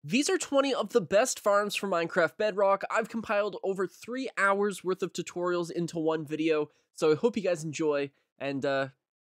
These are 20 of the best farms for Minecraft Bedrock. I've compiled over 3 hours worth of tutorials into one video, so I hope you guys enjoy, and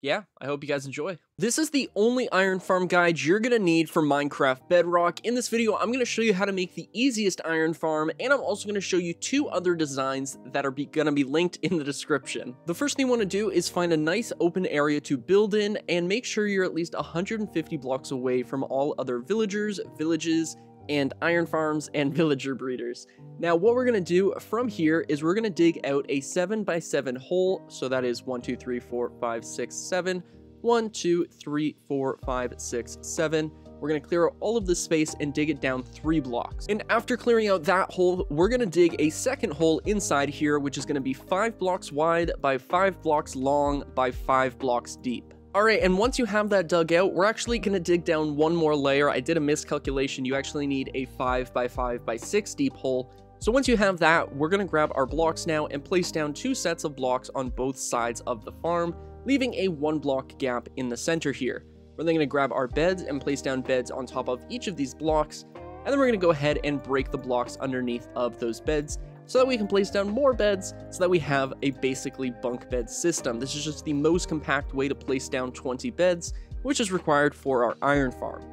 yeah, I hope you guys enjoy. This is the only iron farm guide you're gonna need for Minecraft Bedrock. In this video, I'm gonna show you how to make the easiest iron farm, and I'm also gonna show you 2 other designs that are gonna be linked in the description. The first thing you wanna do is find a nice open area to build in, and make sure you're at least 150 blocks away from all other villagers, villages, and iron farms and villager breeders. Now what we're going to do from here is we're going to dig out a 7x7 hole, so that is 1 2 3 4 5 6 7 1 2 3 4 5 6 7. We're going to clear out all of this space and dig it down 3 blocks. And after clearing out that hole, we're going to dig a second hole inside here, which is going to be 5 blocks wide by 5 blocks long by 5 blocks deep. Alright, and once you have that dug out, we're actually going to dig down one more layer. I did a miscalculation. You actually need a 5x5x6 deep hole. So once you have that, we're going to grab our blocks now and place down 2 sets of blocks on both sides of the farm, leaving a 1 block gap in the center here. We're then going to grab our beds and place down beds on top of each of these blocks, and then we're going to go ahead and break the blocks underneath of those beds, so that we can place down more beds, so that we have a basically bunk bed system. This is just the most compact way to place down 20 beds, which is required for our iron farm.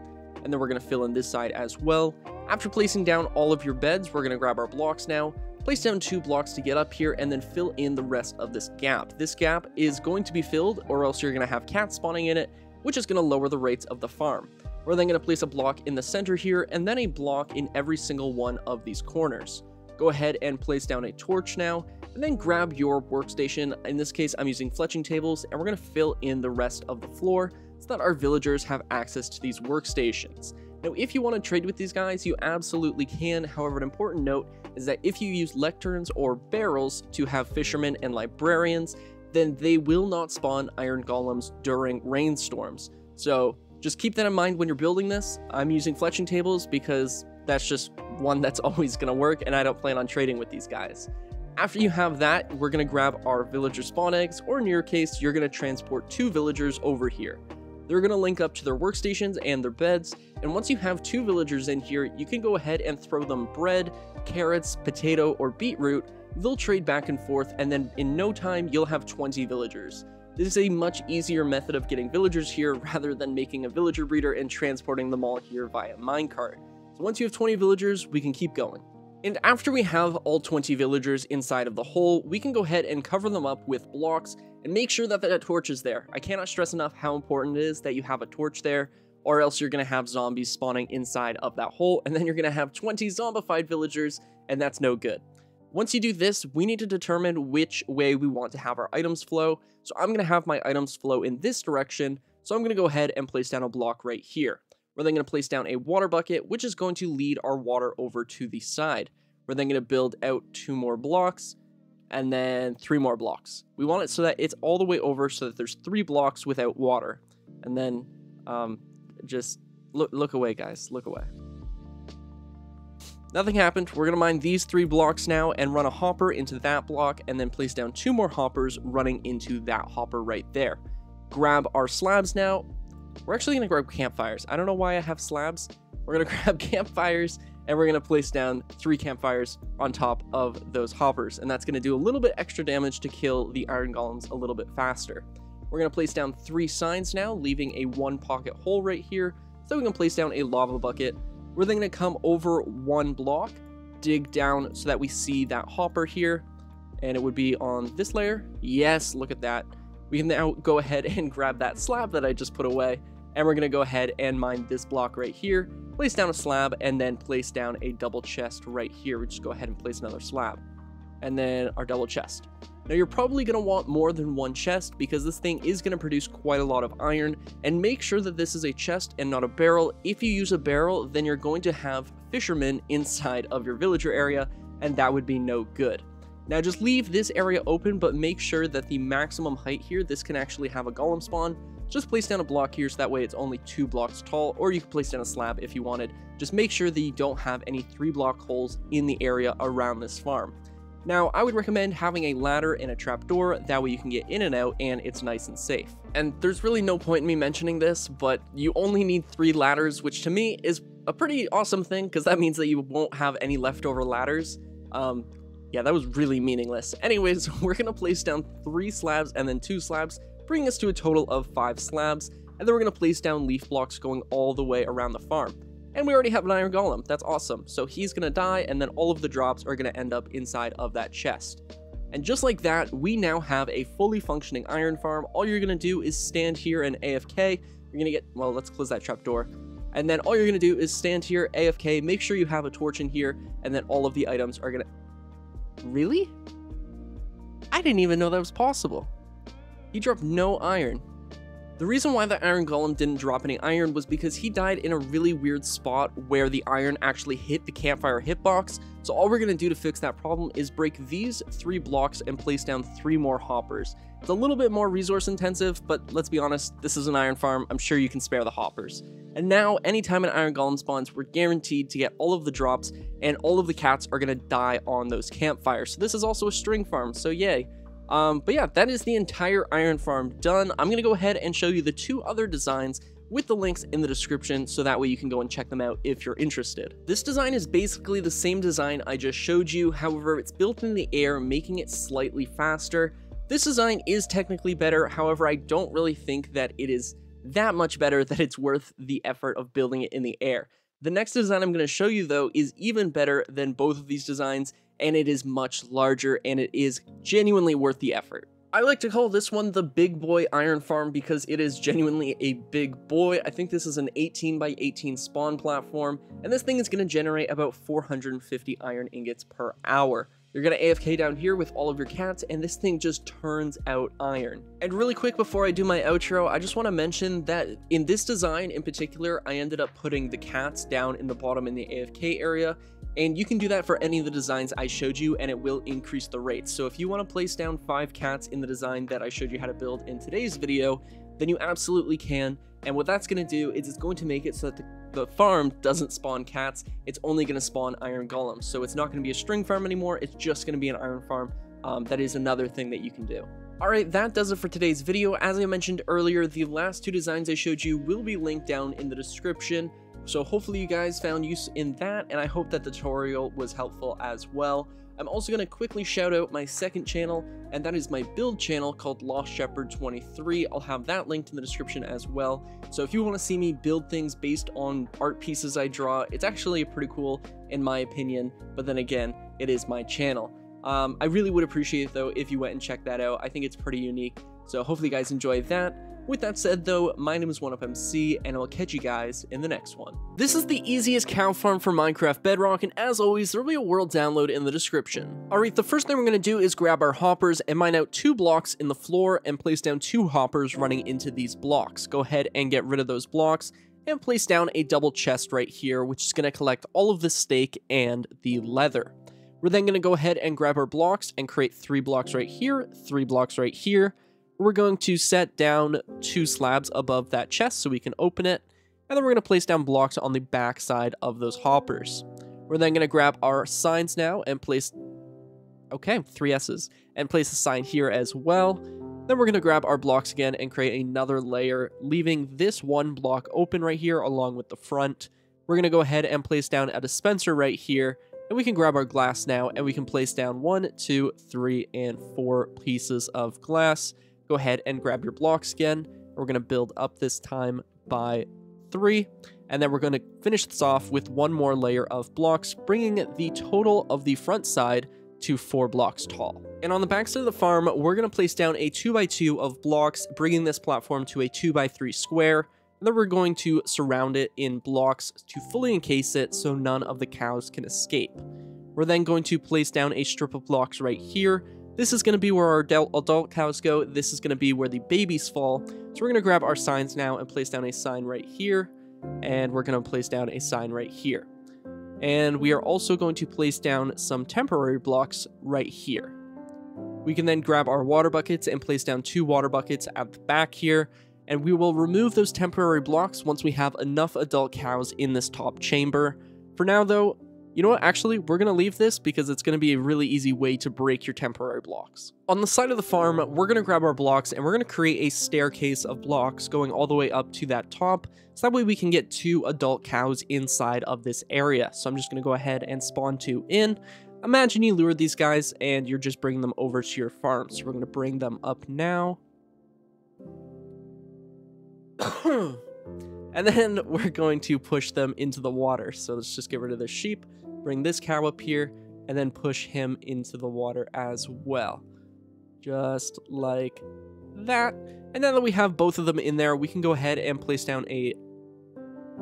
And then we're going to fill in this side as well. After placing down all of your beds, we're going to grab our blocks now, place down 2 blocks to get up here, and then fill in the rest of this gap. This gap is going to be filled, or else you're going to have cats spawning in it, which is going to lower the rates of the farm. We're then going to place a block in the center here, and then a block in every single one of these corners. Go ahead and place down a torch now, and then grab your workstation. In this case, I'm using fletching tables, and we're going to fill in the rest of the floor so that our villagers have access to these workstations. Now, if you want to trade with these guys, you absolutely can. However, an important note is that if you use lecterns or barrels to have fishermen and librarians, then they will not spawn iron golems during rainstorms. So just keep that in mind when you're building this. I'm using fletching tables because that's just one that's always going to work, and I don't plan on trading with these guys. After you have that, we're going to grab our villager spawn eggs, or in your case, you're going to transport 2 villagers over here. They're going to link up to their workstations and their beds, and once you have 2 villagers in here, you can go ahead and throw them bread, carrots, potato, or beetroot. They'll trade back and forth, and then in no time, you'll have 20 villagers. This is a much easier method of getting villagers here rather than making a villager breeder and transporting them all here via minecart. So once you have 20 villagers, we can keep going. And after we have all 20 villagers inside of the hole, we can go ahead and cover them up with blocks and make sure that that torch is there. I cannot stress enough how important it is that you have a torch there, or else you're going to have zombies spawning inside of that hole, and then you're going to have 20 zombified villagers, and that's no good. Once you do this, we need to determine which way we want to have our items flow. So I'm going to have my items flow in this direction, so I'm going to go ahead and place down a block right here. We're then going to place down a water bucket, which is going to lead our water over to the side. We're then going to build out 2 more blocks, and then 3 more blocks. We want it so that it's all the way over, so that there's 3 blocks without water. And then, just look away, guys. Look away. Nothing happened. We're going to mine these 3 blocks now and run a hopper into that block, and then place down 2 more hoppers running into that hopper right there. Grab our slabs now. We're actually going to grab campfires. I don't know why I have slabs. We're going to grab campfires, and we're going to place down 3 campfires on top of those hoppers. And that's going to do a little bit extra damage to kill the iron golems a little bit faster. We're going to place down 3 signs now, leaving a 1 pocket hole right here, so we can place down a lava bucket. We're then going to come over 1 block, dig down so that we see that hopper here, and it would be on this layer. Yes, look at that. We can now go ahead and grab that slab that I just put away, and we're going to go ahead and mine this block right here, place down a slab, and then place down a double chest right here. We just go ahead and place another slab, and then our double chest. Now you're probably going to want more than 1 chest, because this thing is going to produce quite a lot of iron, and make sure that this is a chest and not a barrel. If you use a barrel, then you're going to have fishermen inside of your villager area, and that would be no good. Now just leave this area open, but make sure that the maximum height here, this can actually have a golem spawn. Just place down a block here, so that way it's only 2 blocks tall, or you can place down a slab if you wanted. Just make sure that you don't have any 3-block holes in the area around this farm. Now, I would recommend having a ladder and a trapdoor, that way you can get in and out and it's nice and safe. And there's really no point in me mentioning this, but you only need 3 ladders, which to me is a pretty awesome thing, because that means that you won't have any leftover ladders. Yeah, that was really meaningless. Anyways, we're gonna place down 3 slabs and then 2 slabs, bringing us to a total of 5 slabs, and then we're gonna place down leaf blocks going all the way around the farm. And we already have an iron golem. That's awesome. So he's gonna die, and then all of the drops are gonna end up inside of that chest. And just like that, we now have a fully functioning iron farm. All you're gonna do is stand here and AFK. You're gonna get, well, let's close that trapdoor. And then all you're gonna do is stand here, AFK, make sure you have a torch in here, and then all of the items are gonna... Really? I didn't even know that was possible. He dropped no iron. The reason why the iron golem didn't drop any iron was because he died in a really weird spot where the iron actually hit the campfire hitbox. So all we're going to do to fix that problem is break these 3 blocks and place down 3 more hoppers. It's a little bit more resource intensive, but let's be honest, this is an iron farm. I'm sure you can spare the hoppers. And now, anytime an iron golem spawns, we're guaranteed to get all of the drops, and all of the cats are going to die on those campfires. So this is also a string farm, so yay. But yeah, that is the entire iron farm done. I'm going to go ahead and show you the 2 other designs with the links in the description, so that way you can go and check them out if you're interested. This design is basically the same design I just showed you, however it's built in the air, making it slightly faster. This design is technically better, however I don't really think that it is that much better that it's worth the effort of building it in the air. The next design I'm going to show you though is even better than both of these designs, and it is much larger, and it is genuinely worth the effort. I like to call this one the Big Boy Iron Farm because it is genuinely a big boy. I think this is an 18 by 18 spawn platform, and this thing is going to generate about 450 iron ingots per hour. You're going to AFK down here with all of your cats, and this thing just turns out iron. And really quick before I do my outro, I just want to mention that in this design in particular, I ended up putting the cats down in the bottom in the AFK area, and you can do that for any of the designs I showed you, and it will increase the rates. So if you want to place down 5 cats in the design that I showed you how to build in today's video, then you absolutely can. And what that's going to do is it's going to make it so that the farm doesn't spawn cats, it's only going to spawn iron golems. So it's not going to be a string farm anymore, it's just going to be an iron farm. That is another thing that you can do. Alright, that does it for today's video. As I mentioned earlier, the last 2 designs I showed you will be linked down in the description. So hopefully you guys found use in that, and I hope that the tutorial was helpful as well. I'm also going to quickly shout out my second channel, and that is my build channel called Lost Shepherd 23. I'll have that linked in the description as well. So if you want to see me build things based on art pieces I draw, it's actually pretty cool in my opinion, but then again, it is my channel. I really would appreciate it though if you went and checked that out. I think it's pretty unique, so hopefully you guys enjoy that. With that said though, my name is 1UpMC, and I'll catch you guys in the next one. This is the easiest cow farm for Minecraft Bedrock, and as always, there will be a world download in the description. Alright, the first thing we're going to do is grab our hoppers and mine out 2 blocks in the floor and place down 2 hoppers running into these blocks. Go ahead and get rid of those blocks and place down a double chest right here, which is going to collect all of the steak and the leather. We're then going to go ahead and grab our blocks and create 3 blocks right here, 3 blocks right here. We're going to set down 2 slabs above that chest so we can open it, and then we're going to place down blocks on the back side of those hoppers. We're then going to grab our signs now and place, okay, 3 S's, and place a sign here as well. Then we're going to grab our blocks again and create another layer, leaving this 1 block open right here along with the front. We're going to go ahead and place down a dispenser right here, and we can grab our glass now, and we can place down 1, 2, 3, and 4 pieces of glass. Go ahead and grab your blocks again. We're going to build up this time by 3, and then we're going to finish this off with 1 more layer of blocks, bringing the total of the front side to 4 blocks tall. And on the back side of the farm, we're going to place down a 2x2 of blocks, bringing this platform to a 2x3 square, and then we're going to surround it in blocks to fully encase it so none of the cows can escape. We're then going to place down a strip of blocks right here. This is going to be where our adult cows go. This is going to be where the babies fall. So we're going to grab our signs now and place down a sign right here. And we're going to place down a sign right here. And we are also going to place down some temporary blocks right here. We can then grab our water buckets and place down 2 water buckets at the back here. And we will remove those temporary blocks once we have enough adult cows in this top chamber. For now though, You know what, actually, we're going to leave this because it's going to be a really easy way to break your temporary blocks. On the side of the farm, we're going to grab our blocks and we're going to create a staircase of blocks going all the way up to that top, so that way we can get 2 adult cows inside of this area. So I'm just going to go ahead and spawn 2 in. Imagine you lured these guys and you're just bringing them over to your farm. So we're going to bring them up now. And then we're going to push them into the water. So let's just get rid of the sheep, bring this cow up here, and then push him into the water as well. Just like that. And now that we have both of them in there, we can go ahead and place down a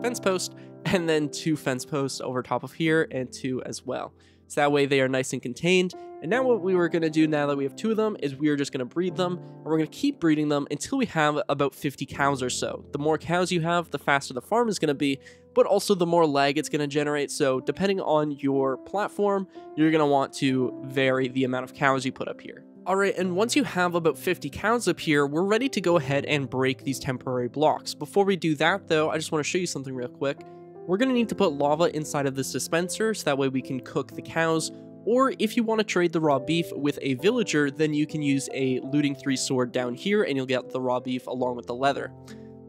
fence post, and then 2 fence posts over top of here, and 2 as well. So that way they are nice and contained. And now what we were going to do, now that we have 2 of them, is we are just going to breed them, and we're going to keep breeding them until we have about 50 cows or so. The more cows you have, the faster the farm is going to be, but also the more lag it's going to generate. So depending on your platform, you're going to want to vary the amount of cows you put up here. Alright, and once you have about 50 cows up here, we're ready to go ahead and break these temporary blocks. Before we do that though, I just want to show you something real quick. We're going to need to put lava inside of this dispenser, so that way we can cook the cows. Or if you want to trade the raw beef with a villager, then you can use a looting 3 sword down here and you'll get the raw beef along with the leather.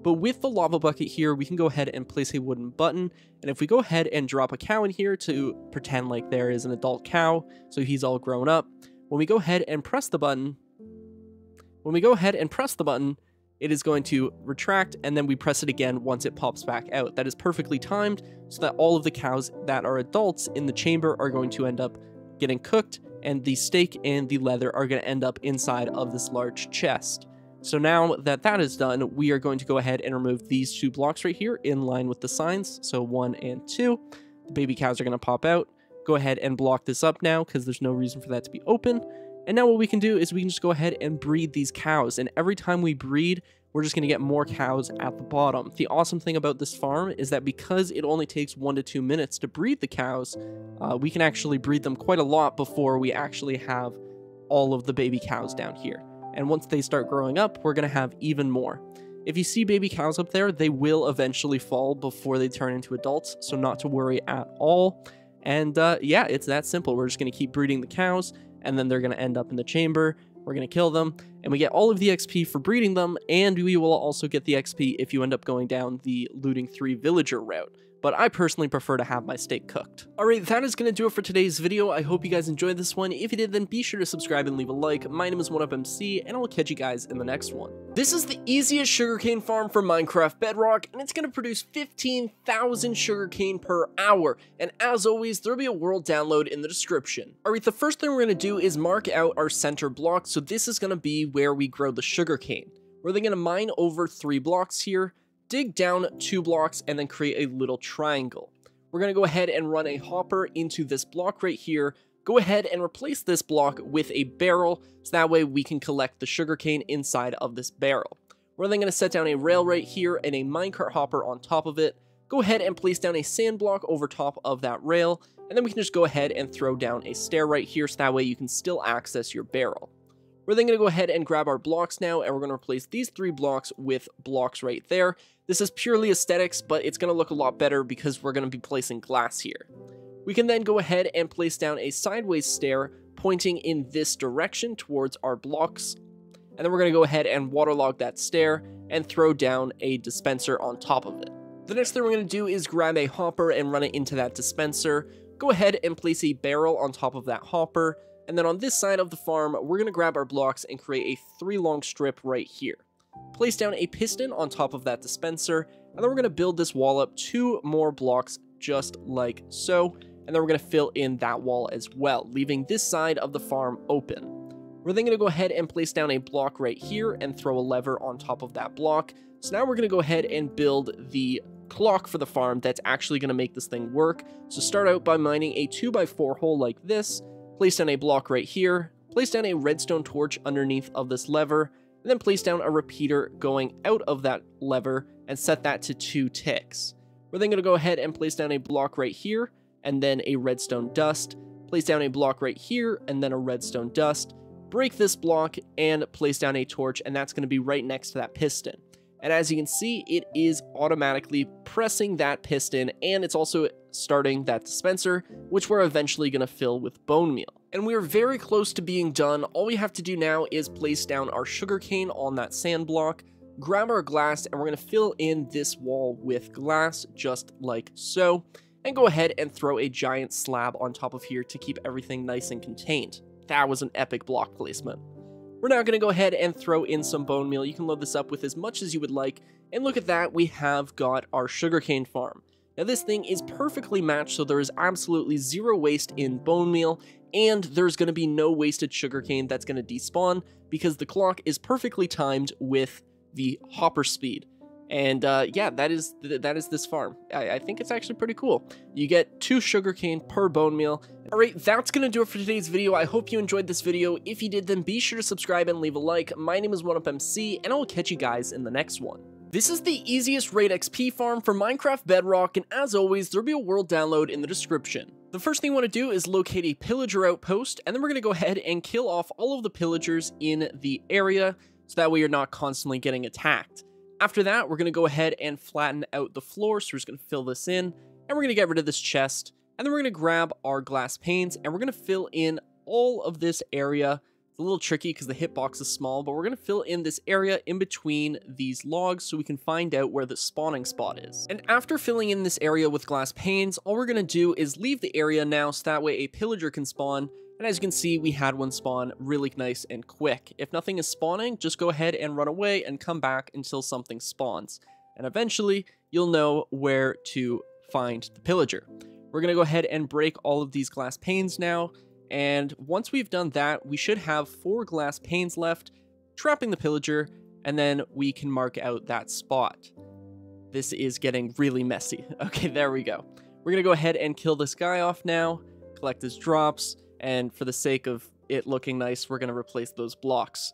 But with the lava bucket here, we can go ahead and place a wooden button, and if we go ahead and drop a cow in here to pretend like there is an adult cow, so he's all grown up, when we go ahead and press the button, it is going to retract, and then we press it again once it pops back out. That is perfectly timed, so that all of the cows that are adults in the chamber are going to end up getting cooked, and the steak and the leather are going to end up inside of this large chest. So now that that is done, we are going to go ahead and remove these 2 blocks right here in line with the signs, so 1 and 2. The baby cows are going to pop out. Go ahead and block this up now because there's no reason for that to be open. And now what we can do is we can just go ahead and breed these cows, and every time we breed, we're just going to get more cows at the bottom. The awesome thing about this farm is that because it only takes 1 to 2 minutes to breed the cows, we can actually breed them quite a lot before we actually have all of the baby cows down here. And once they start growing up, we're going to have even more. If you see baby cows up there, they will eventually fall before they turn into adults, so not to worry at all. And yeah, it's that simple. We're just going to keep breeding the cows, and then they're going to end up in the chamber. We're going to kill them, and we get all of the XP for breeding them, and we will also get the XP if you end up going down the looting 3 villager route. But I personally prefer to have my steak cooked. Alright, that is going to do it for today's video. I hope you guys enjoyed this one. If you did, then be sure to subscribe and leave a like. My name is 1UpMC, and I will catch you guys in the next one. This is the easiest sugarcane farm for Minecraft Bedrock, and it's going to produce 15,000 sugarcane per hour. And as always, there will be a world download in the description. Alright, the first thing we're going to do is mark out our center block. So this is going to be where we grow the sugarcane. We're then going to mine over 3 blocks here, dig down 2 blocks, and then create a little triangle. We're going to go ahead and run a hopper into this block right here, go ahead and replace this block with a barrel, so that way we can collect the sugarcane inside of this barrel. We're then going to set down a rail right here and a minecart hopper on top of it, go ahead and place down a sand block over top of that rail, and then we can just go ahead and throw down a stair right here, so that way you can still access your barrel. We're then going to go ahead and grab our blocks now, and we're going to replace these 3 blocks with blocks right there. This is purely aesthetics, but it's going to look a lot better because we're going to be placing glass here. We can then go ahead and place down a sideways stair pointing in this direction towards our blocks. And then we're going to go ahead and waterlog that stair and throw down a dispenser on top of it. The next thing we're going to do is grab a hopper and run it into that dispenser. Go ahead and place a barrel on top of that hopper. And then on this side of the farm, we're going to grab our blocks and create a 3 long strip right here. Place down a piston on top of that dispenser, and then we're going to build this wall up 2 more blocks just like so, and then we're going to fill in that wall as well, leaving this side of the farm open. We're then going to go ahead and place down a block right here and throw a lever on top of that block. So now we're going to go ahead and build the clock for the farm that's actually going to make this thing work. So start out by mining a 2x4 hole like this, place down a block right here, place down a redstone torch underneath of this lever, and then place down a repeater going out of that lever and set that to 2 ticks. We're then going to go ahead and place down a block right here, and then a redstone dust, place down a block right here, and then a redstone dust, break this block, and place down a torch, and that's going to be right next to that piston. And as you can see, it is automatically pressing that piston, and it's also starting that dispenser, which we're eventually going to fill with bone meal. And we are very close to being done. All we have to do now is place down our sugarcane on that sand block, grab our glass, and we're going to fill in this wall with glass, just like so, and go ahead and throw a giant slab on top of here to keep everything nice and contained. That was an epic block placement. We're now going to go ahead and throw in some bone meal. You can load this up with as much as you would like, and look at that, we have got our sugarcane farm. Now this thing is perfectly matched, so there is absolutely zero waste in bone meal, and there's going to be no wasted sugarcane that's going to despawn, because the clock is perfectly timed with the hopper speed. And yeah, that is this farm. I think it's actually pretty cool. You get 2 sugarcane per bone meal. Alright, that's going to do it for today's video. I hope you enjoyed this video. If you did, then be sure to subscribe and leave a like. My name is 1UpMC, and I will catch you guys in the next one. This is the easiest raid XP farm for Minecraft Bedrock, and as always, there'll be a world download in the description. The first thing you want to do is locate a pillager outpost, and then we're going to go ahead and kill off all of the pillagers in the area, so that way you're not constantly getting attacked. After that, we're going to go ahead and flatten out the floor, so we're just going to fill this in, and we're going to get rid of this chest, and then we're going to grab our glass panes, and we're going to fill in all of this area. It's a little tricky because the hitbox is small, but we're going to fill in this area in between these logs so we can find out where the spawning spot is. And after filling in this area with glass panes, all we're going to do is leave the area now so that way a pillager can spawn. And as you can see, we had one spawn really nice and quick. If nothing is spawning, just go ahead and run away and come back until something spawns. And eventually, you'll know where to find the pillager. We're going to go ahead and break all of these glass panes now. And once we've done that, we should have 4 glass panes left, trapping the pillager, and then we can mark out that spot. This is getting really messy. Okay, there we go. We're going to go ahead and kill this guy off now, collect his drops, and for the sake of it looking nice, we're going to replace those blocks.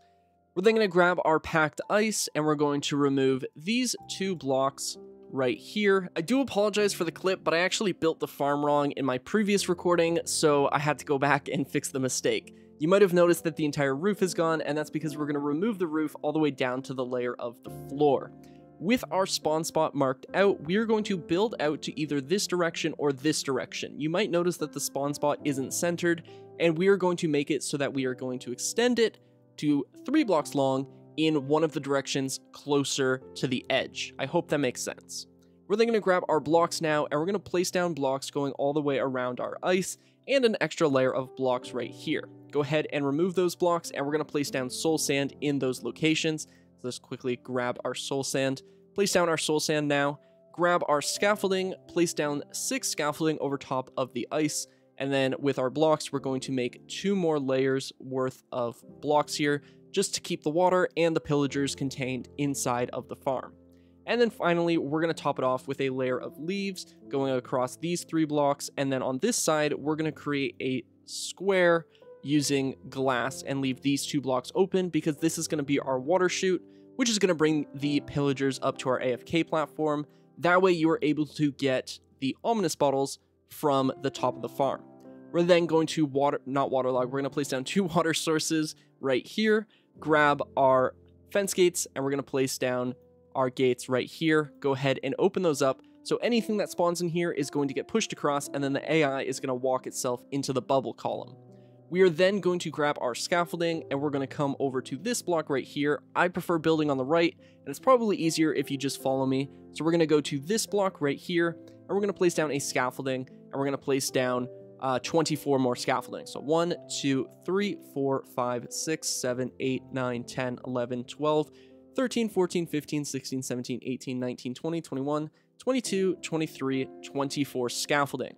We're then going to grab our packed ice, and we're going to remove these 2 blocks right here. I do apologize for the clip, but I actually built the farm wrong in my previous recording, so I had to go back and fix the mistake. You might have noticed that the entire roof is gone, and that's because we're going to remove the roof all the way down to the layer of the floor. With our spawn spot marked out, we are going to build out to either this direction or this direction. You might notice that the spawn spot isn't centered, and we are going to make it so that we are going to extend it to 3 blocks long in one of the directions closer to the edge. I hope that makes sense. We're then going to grab our blocks now, and we're going to place down blocks going all the way around our ice, and an extra layer of blocks right here. Go ahead and remove those blocks, and we're going to place down soul sand in those locations. So let's quickly grab our soul sand, place down our soul sand now, grab our scaffolding, place down 6 scaffolding over top of the ice, and then with our blocks, we're going to make 2 more layers worth of blocks here, just to keep the water and the pillagers contained inside of the farm. And then finally, we're going to top it off with a layer of leaves going across these 3 blocks, and then on this side, we're going to create a square using glass and leave these 2 blocks open, because this is going to be our water chute, which is going to bring the pillagers up to our AFK platform. That way you are able to get the ominous bottles from the top of the farm. We're then going to we're going to place down 2 water sources right here, grab our fence gates, and we're going to place down our gates right here. Go ahead and open those up. So anything that spawns in here is going to get pushed across, and then the AI is going to walk itself into the bubble column. We are then going to grab our scaffolding, and we're going to come over to this block right here. I prefer building on the right, and it's probably easier if you just follow me. So we're going to go to this block right here, and we're going to place down a scaffolding, and we're going to place down 24 more scaffolding. So 1, 2, 3, 4, 5, 6, 7, 8, 9, 10, 11, 12, 13, 14, 15, 16, 17, 18, 19, 20, 21, 22, 23, 24 scaffolding.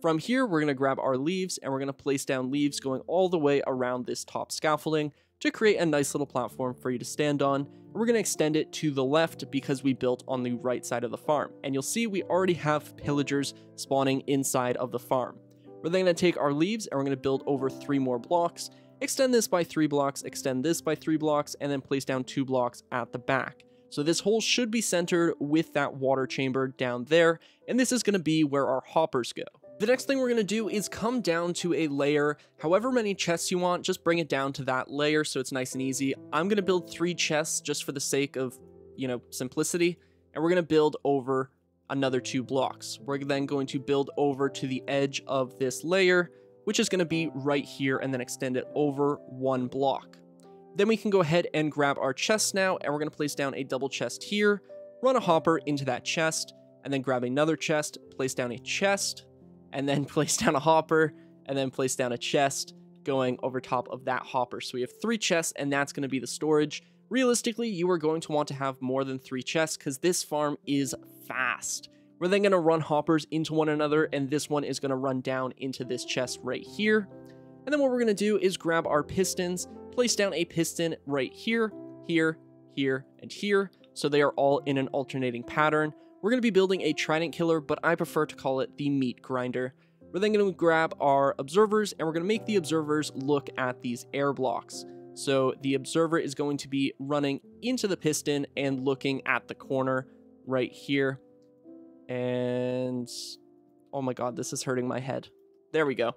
From here, we're going to grab our leaves, and we're going to place down leaves going all the way around this top scaffolding to create a nice little platform for you to stand on. And we're going to extend it to the left because we built on the right side of the farm. And you'll see we already have pillagers spawning inside of the farm. We're then going to take our leaves, and we're going to build over 3 more blocks, extend this by 3 blocks, extend this by 3 blocks, and then place down 2 blocks at the back. So this hole should be centered with that water chamber down there, and this is going to be where our hoppers go. The next thing we're going to do is come down to a layer. However many chests you want, just bring it down to that layer so it's nice and easy. I'm going to build 3 chests just for the sake of simplicity. And we're going to build over another 2 blocks. We're then going to build over to the edge of this layer, which is going to be right here, and then extend it over 1 block. Then we can go ahead and grab our chests now, and we're going to place down a double chest here, run a hopper into that chest, and then grab another chest, place down a chest, and then place down a hopper, and then place down a chest going over top of that hopper. So we have 3 chests, and that's going to be the storage. Realistically, you are going to want to have more than 3 chests because this farm is fast. We're then going to run hoppers into one another, and this one is going to run down into this chest right here. And then what we're going to do is grab our pistons, place down a piston right here, here, here, and here, so they are all in an alternating pattern. We're going to be building a trident killer, but I prefer to call it the meat grinder. We're then going to grab our observers, and we're going to make the observers look at these air blocks. So the observer is going to be running into the piston and looking at the corner right here. And oh my god, this is hurting my head. There we go.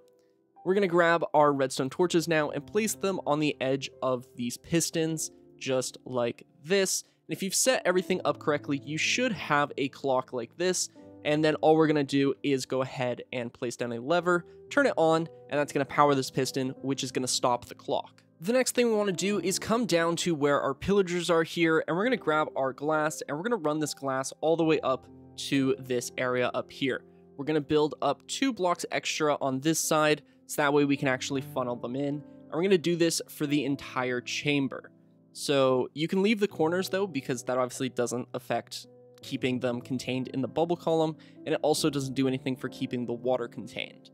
We're going to grab our redstone torches now and place them on the edge of these pistons, just like this. And if you've set everything up correctly, you should have a clock like this. And then all we're going to do is go ahead and place down a lever, turn it on, and that's going to power this piston, which is going to stop the clock. The next thing we want to do is come down to where our pillagers are here, and we're going to grab our glass, and we're going to run this glass all the way up to this area up here. We're going to build up 2 blocks extra on this side, so that way we can actually funnel them in. And we're going to do this for the entire chamber. So you can leave the corners though, because that obviously doesn't affect keeping them contained in the bubble column, and it also doesn't do anything for keeping the water contained.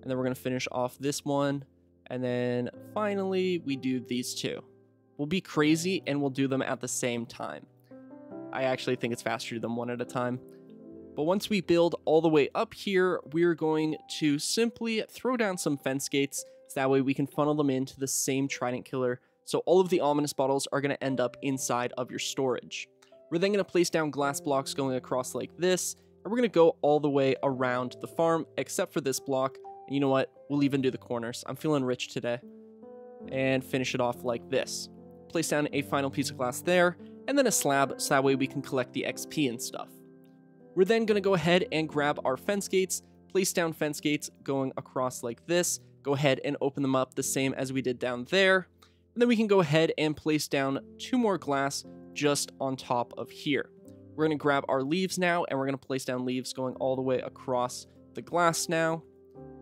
And then we're going to finish off this one. And then finally, we do these 2. We'll be crazy and we'll do them at the same time. I actually think it's faster to do them one at a time. But once we build all the way up here, we're going to simply throw down some fence gates, so that way we can funnel them into the same trident killer. So all of the ominous bottles are going to end up inside of your storage. We're then going to place down glass blocks going across like this, and we're going to go all the way around the farm, except for this block. And you know what? We'll even do the corners. I'm feeling rich today. And finish it off like this. Place down a final piece of glass there, and then a slab, so that way we can collect the XP and stuff. We're then going to go ahead and grab our fence gates, place down fence gates going across like this, go ahead and open them up the same as we did down there, and then we can go ahead and place down 2 more glass just on top of here. We're going to grab our leaves now, and we're going to place down leaves going all the way across the glass now,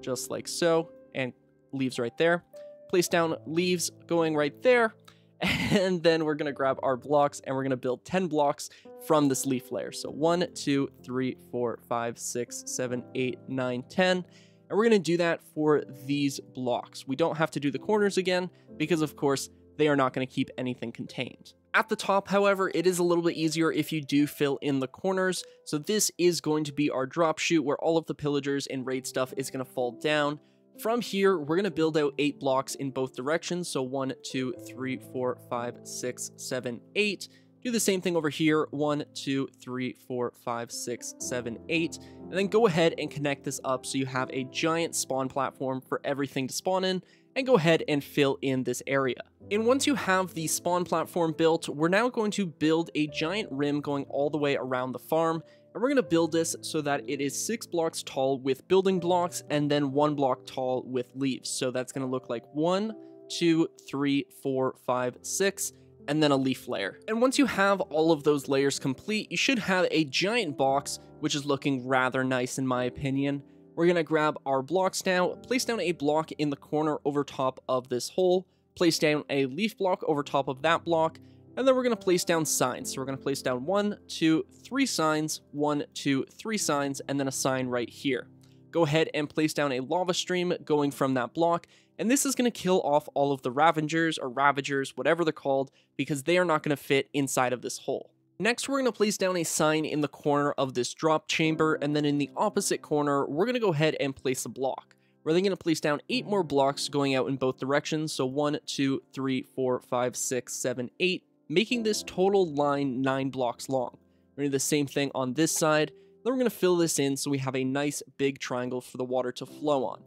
just like so, and leaves right there. Place down leaves going right there, and then we're going to grab our blocks, and we're going to build 10 blocks from this leaf layer. So 1, 2, 3, 4, 5, 6, 7, 8, 9, 10. And we're going to do that for these blocks. We don't have to do the corners again, because of course, they are not going to keep anything contained. At the top, however, it is a little bit easier if you do fill in the corners. So this is going to be our drop chute where all of the pillagers and raid stuff is going to fall down. From here, we're going to build out 8 blocks in both directions. So 1, 2, 3, 4, 5, 6, 7, 8. Do the same thing over here. 1, 2, 3, 4, 5, 6, 7, 8. And then go ahead and connect this up so you have a giant spawn platform for everything to spawn in. And go ahead and fill in this area. And once you have the spawn platform built, we're now going to build a giant rim going all the way around the farm. And we're going to build this so that it is 6 blocks tall with building blocks and then 1 block tall with leaves. So that's going to look like 1, 2, 3, 4, 5, 6, and then a leaf layer. And once you have all of those layers complete, you should have a giant box, which is looking rather nice in my opinion. We're going to grab our blocks now, place down a block in the corner over top of this hole, place down a leaf block over top of that block, and then we're going to place down signs. So we're going to place down 1, 2, 3 signs, 1, 2, 3 signs, and then a sign right here. Go ahead and place down a lava stream going from that block, and this is going to kill off all of the ravagers or ravagers, whatever they're called, because they are not going to fit inside of this hole. Next, we're going to place down a sign in the corner of this drop chamber, and then in the opposite corner, we're going to go ahead and place a block. We're then going to place down 8 more blocks going out in both directions, so 1, 2, 3, 4, 5, 6, 7, 8, making this total line 9 blocks long. We're going to do the same thing on this side, then we're going to fill this in so we have a nice big triangle for the water to flow on.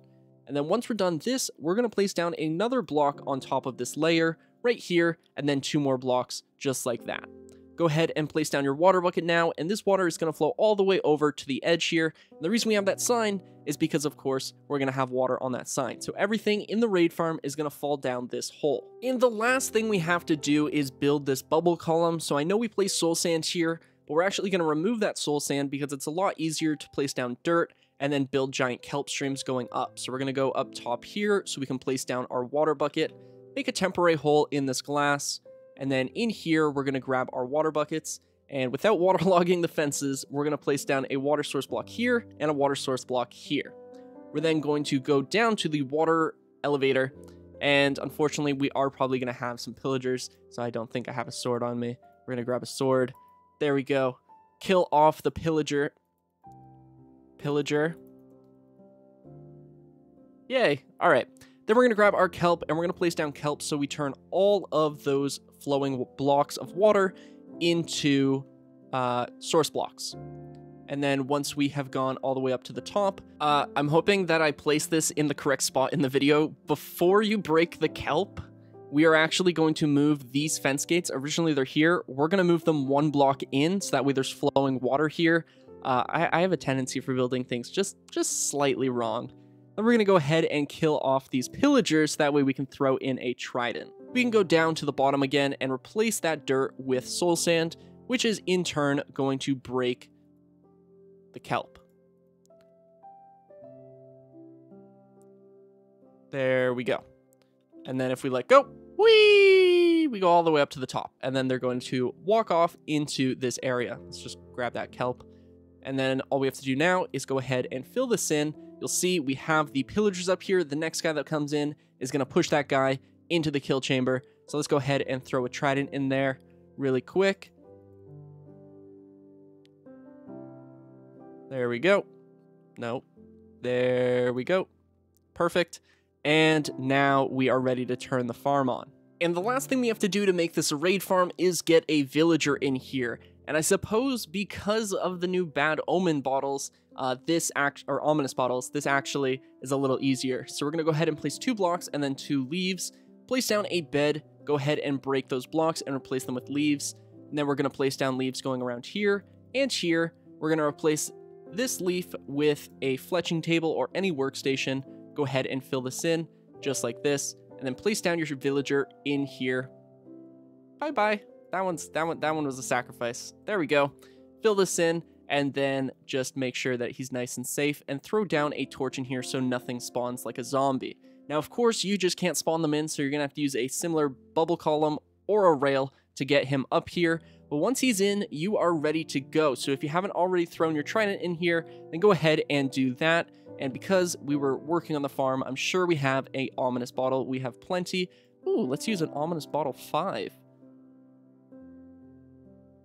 And then once we're done this, we're going to place down another block on top of this layer, right here, and then 2 more blocks just like that. go ahead and place down your water bucket now, and this water is going to flow all the way over to the edge here. And the reason we have that sign is because, of course, we're going to have water on that sign. So everything in the raid farm is going to fall down this hole. And the last thing we have to do is build this bubble column. So I know we place soul sand here, but we're actually going to remove that soul sand because it's a lot easier to place down dirt and then build giant kelp streams going up. So we're going to go up top here so we can place down our water bucket, make a temporary hole in this glass, and then in here, we're going to grab our water buckets, and without waterlogging the fences, we're going to place down a water source block here and a water source block here. We're then going to go down to the water elevator, and unfortunately, we are probably going to have some pillagers, so I don't think I have a sword on me. We're going to grab a sword. There we go. Kill off the pillager. Yay. All right. Then we're going to grab our kelp, and we're going to place down kelp so we turn all of those flowing blocks of water into source blocks. And then once we have gone all the way up to the top, I'm hoping that I place this in the correct spot in the video. Before you break the kelp, we are actually going to move these fence gates. Originally they're here. We're going to move them one block in so that way there's flowing water here. I have a tendency for building things just slightly wrong. Then we're going to go ahead and kill off these pillagers. That way we can throw in a trident. We can go down to the bottom again and replace that dirt with soul sand, which is in turn going to break the kelp. There we go. And then if we let go, whee, we go all the way up to the top. And then they're going to walk off into this area. Let's just grab that kelp. And then all we have to do now is go ahead and fill this in. You'll see we have the pillagers up here. The next guy that comes in is going to push that guy into the kill chamber. So let's go ahead and throw a trident in there really quick. There we go. No. There we go. Perfect. And now we are ready to turn the farm on. And the last thing we have to do to make this a raid farm is get a villager in here. And I suppose because of the new bad omen bottles, or ominous bottles, this actually is a little easier. So we're going to go ahead and place 2 blocks and then 2 leaves. Place down a bed, go ahead and break those blocks and replace them with leaves. And then we're going to place down leaves going around here and here. We're going to replace this leaf with a fletching table or any workstation. Go ahead and fill this in just like this. And then place down your villager in here. Bye-bye. That one was a sacrifice. There we go. Fill this in and then just make sure that he's nice and safe and throw down a torch in here so nothing spawns like a zombie. Now, of course, you just can't spawn them in, so you're going to have to use a similar bubble column or a rail to get him up here. But once he's in, you are ready to go. So if you haven't already thrown your trident in here, then go ahead and do that. And because we were working on the farm, I'm sure we have an ominous bottle. We have plenty. Ooh, let's use an ominous bottle 5.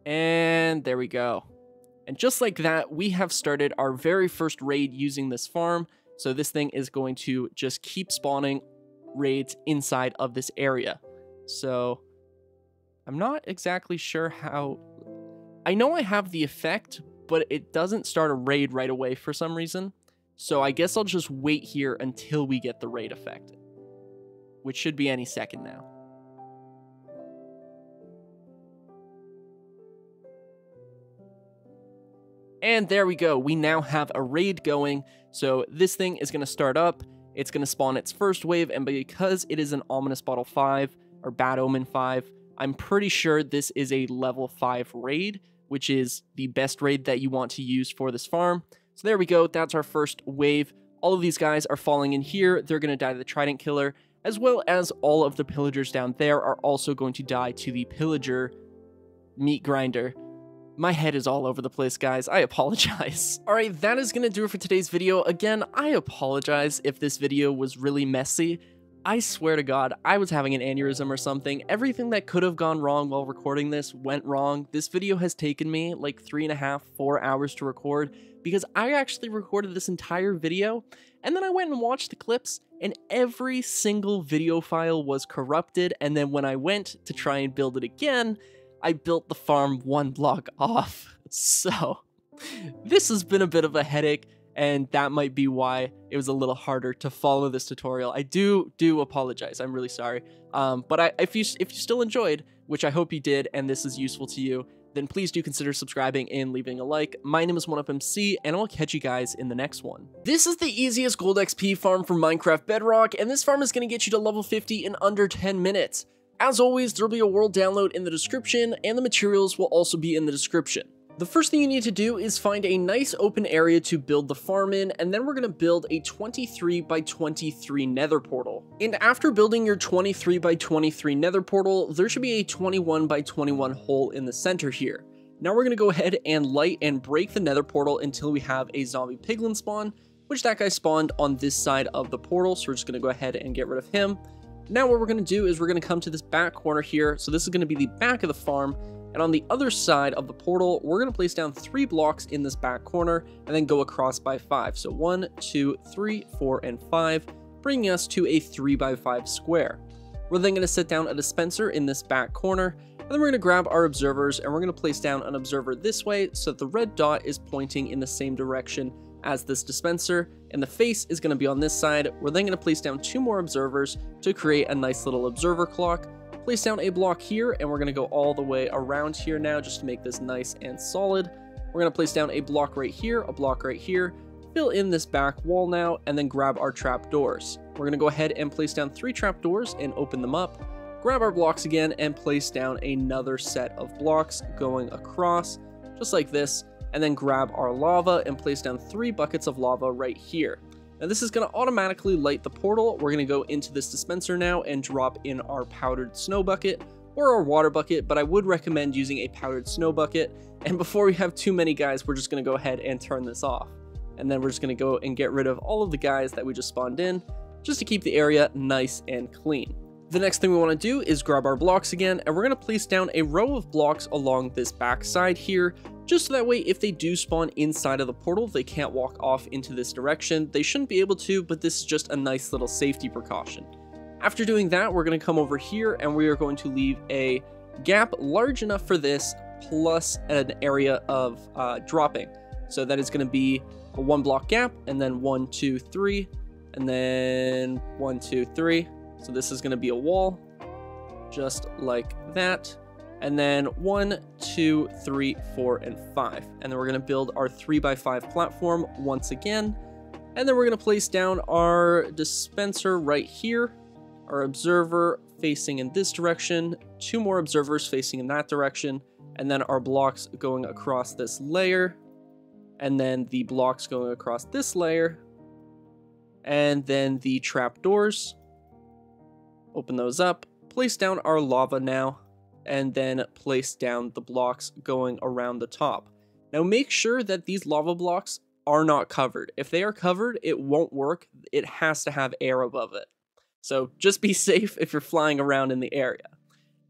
And there we go. And just like that, we have started our very first raid using this farm. So this thing is going to just keep spawning raids inside of this area. So I'm not exactly sure how... I know I have the effect, but it doesn't start a raid right away for some reason. So I guess I'll just wait here until we get the raid effect, which should be any second now. And there we go. We now have a raid going. So this thing is going to start up. It's going to spawn its first wave. And because it is an ominous bottle 5 or bad omen 5, I'm pretty sure this is a level 5 raid, which is the best raid that you want to use for this farm. So there we go. That's our first wave. All of these guys are falling in here. They're going to die to the Trident Killer, as well as all of the pillagers down there are also going to die to the pillager meat grinder. My head is all over the place, guys. I apologize. All right, that is going to do it for today's video. Again, I apologize if this video was really messy. I swear to God, I was having an aneurysm or something. Everything that could have gone wrong while recording this went wrong. This video has taken me like 3.5, 4 hours to record because I actually recorded this entire video and then I went and watched the clips and every single video file was corrupted. And then when I went to try and build it again, I built the farm 1 block off. So this has been a bit of a headache. And that might be why it was a little harder to follow this tutorial. I do apologize. I'm really sorry. But if you still enjoyed, which I hope you did, and this is useful to you, then please do consider subscribing and leaving a like. My name is 1UpMC, and I'll catch you guys in the next one. This is the easiest gold XP farm for Minecraft Bedrock, and this farm is going to get you to level 50 in under 10 minutes. As always, there will be a world download in the description, and the materials will also be in the description. The first thing you need to do is find a nice open area to build the farm in, and then we're going to build a 23 by 23 nether portal. And after building your 23 by 23 nether portal, there should be a 21 by 21 hole in the center here. Now we're going to go ahead and light and break the nether portal until we have a zombie piglin spawn, which that guy spawned on this side of the portal, so we're just going to go ahead and get rid of him. Now what we're going to do is we're going to come to this back corner here, so this is going to be the back of the farm. And on the other side of the portal, we're going to place down 3 blocks in this back corner and then go across by 5. So 1, 2, 3, 4, and 5, bringing us to a 3 by 5 square. We're then going to set down a dispenser in this back corner, and then we're going to grab our observers and we're going to place down an observer this way so that the red dot is pointing in the same direction as this dispenser, and the face is going to be on this side. We're then going to place down 2 more observers to create a nice little observer clock. Place down a block here, and we're going to go all the way around here now just to make this nice and solid. We're going to place down a block right here, a block right here, fill in this back wall now, and then grab our trap doors. We're going to go ahead and place down 3 trap doors and open them up, grab our blocks again, and place down another set of blocks going across, just like this, and then grab our lava and place down 3 buckets of lava right here. Now this is going to automatically light the portal. We're going to go into this dispenser now and drop in our powdered snow bucket or our water bucket, but I would recommend using a powdered snow bucket. And before we have too many guys, we're just going to go ahead and turn this off. And then we're just going to go and get rid of all of the guys that we just spawned in, just to keep the area nice and clean. The next thing we want to do is grab our blocks again, and we're going to place down a row of blocks along this back side here, just so that way if they do spawn inside of the portal, they can't walk off into this direction. They shouldn't be able to, but this is just a nice little safety precaution. After doing that, we're going to come over here and we are going to leave a gap large enough for this, plus an area of dropping. So that is going to be a 1 block gap, and then 1, 2, 3, and then 1, 2, 3. So this is going to be a wall, just like that. And then 1, 2, 3, 4, and 5. And then we're going to build our 3 by 5 platform once again. And then we're going to place down our dispenser right here, our observer facing in this direction, 2 more observers facing in that direction, and then our blocks going across this layer, and then the blocks going across this layer, and then the trap doors. Open those up, place down our lava now, and then place down the blocks going around the top. Now make sure that these lava blocks are not covered. If they are covered, it won't work. It has to have air above it. So just be safe if you're flying around in the area.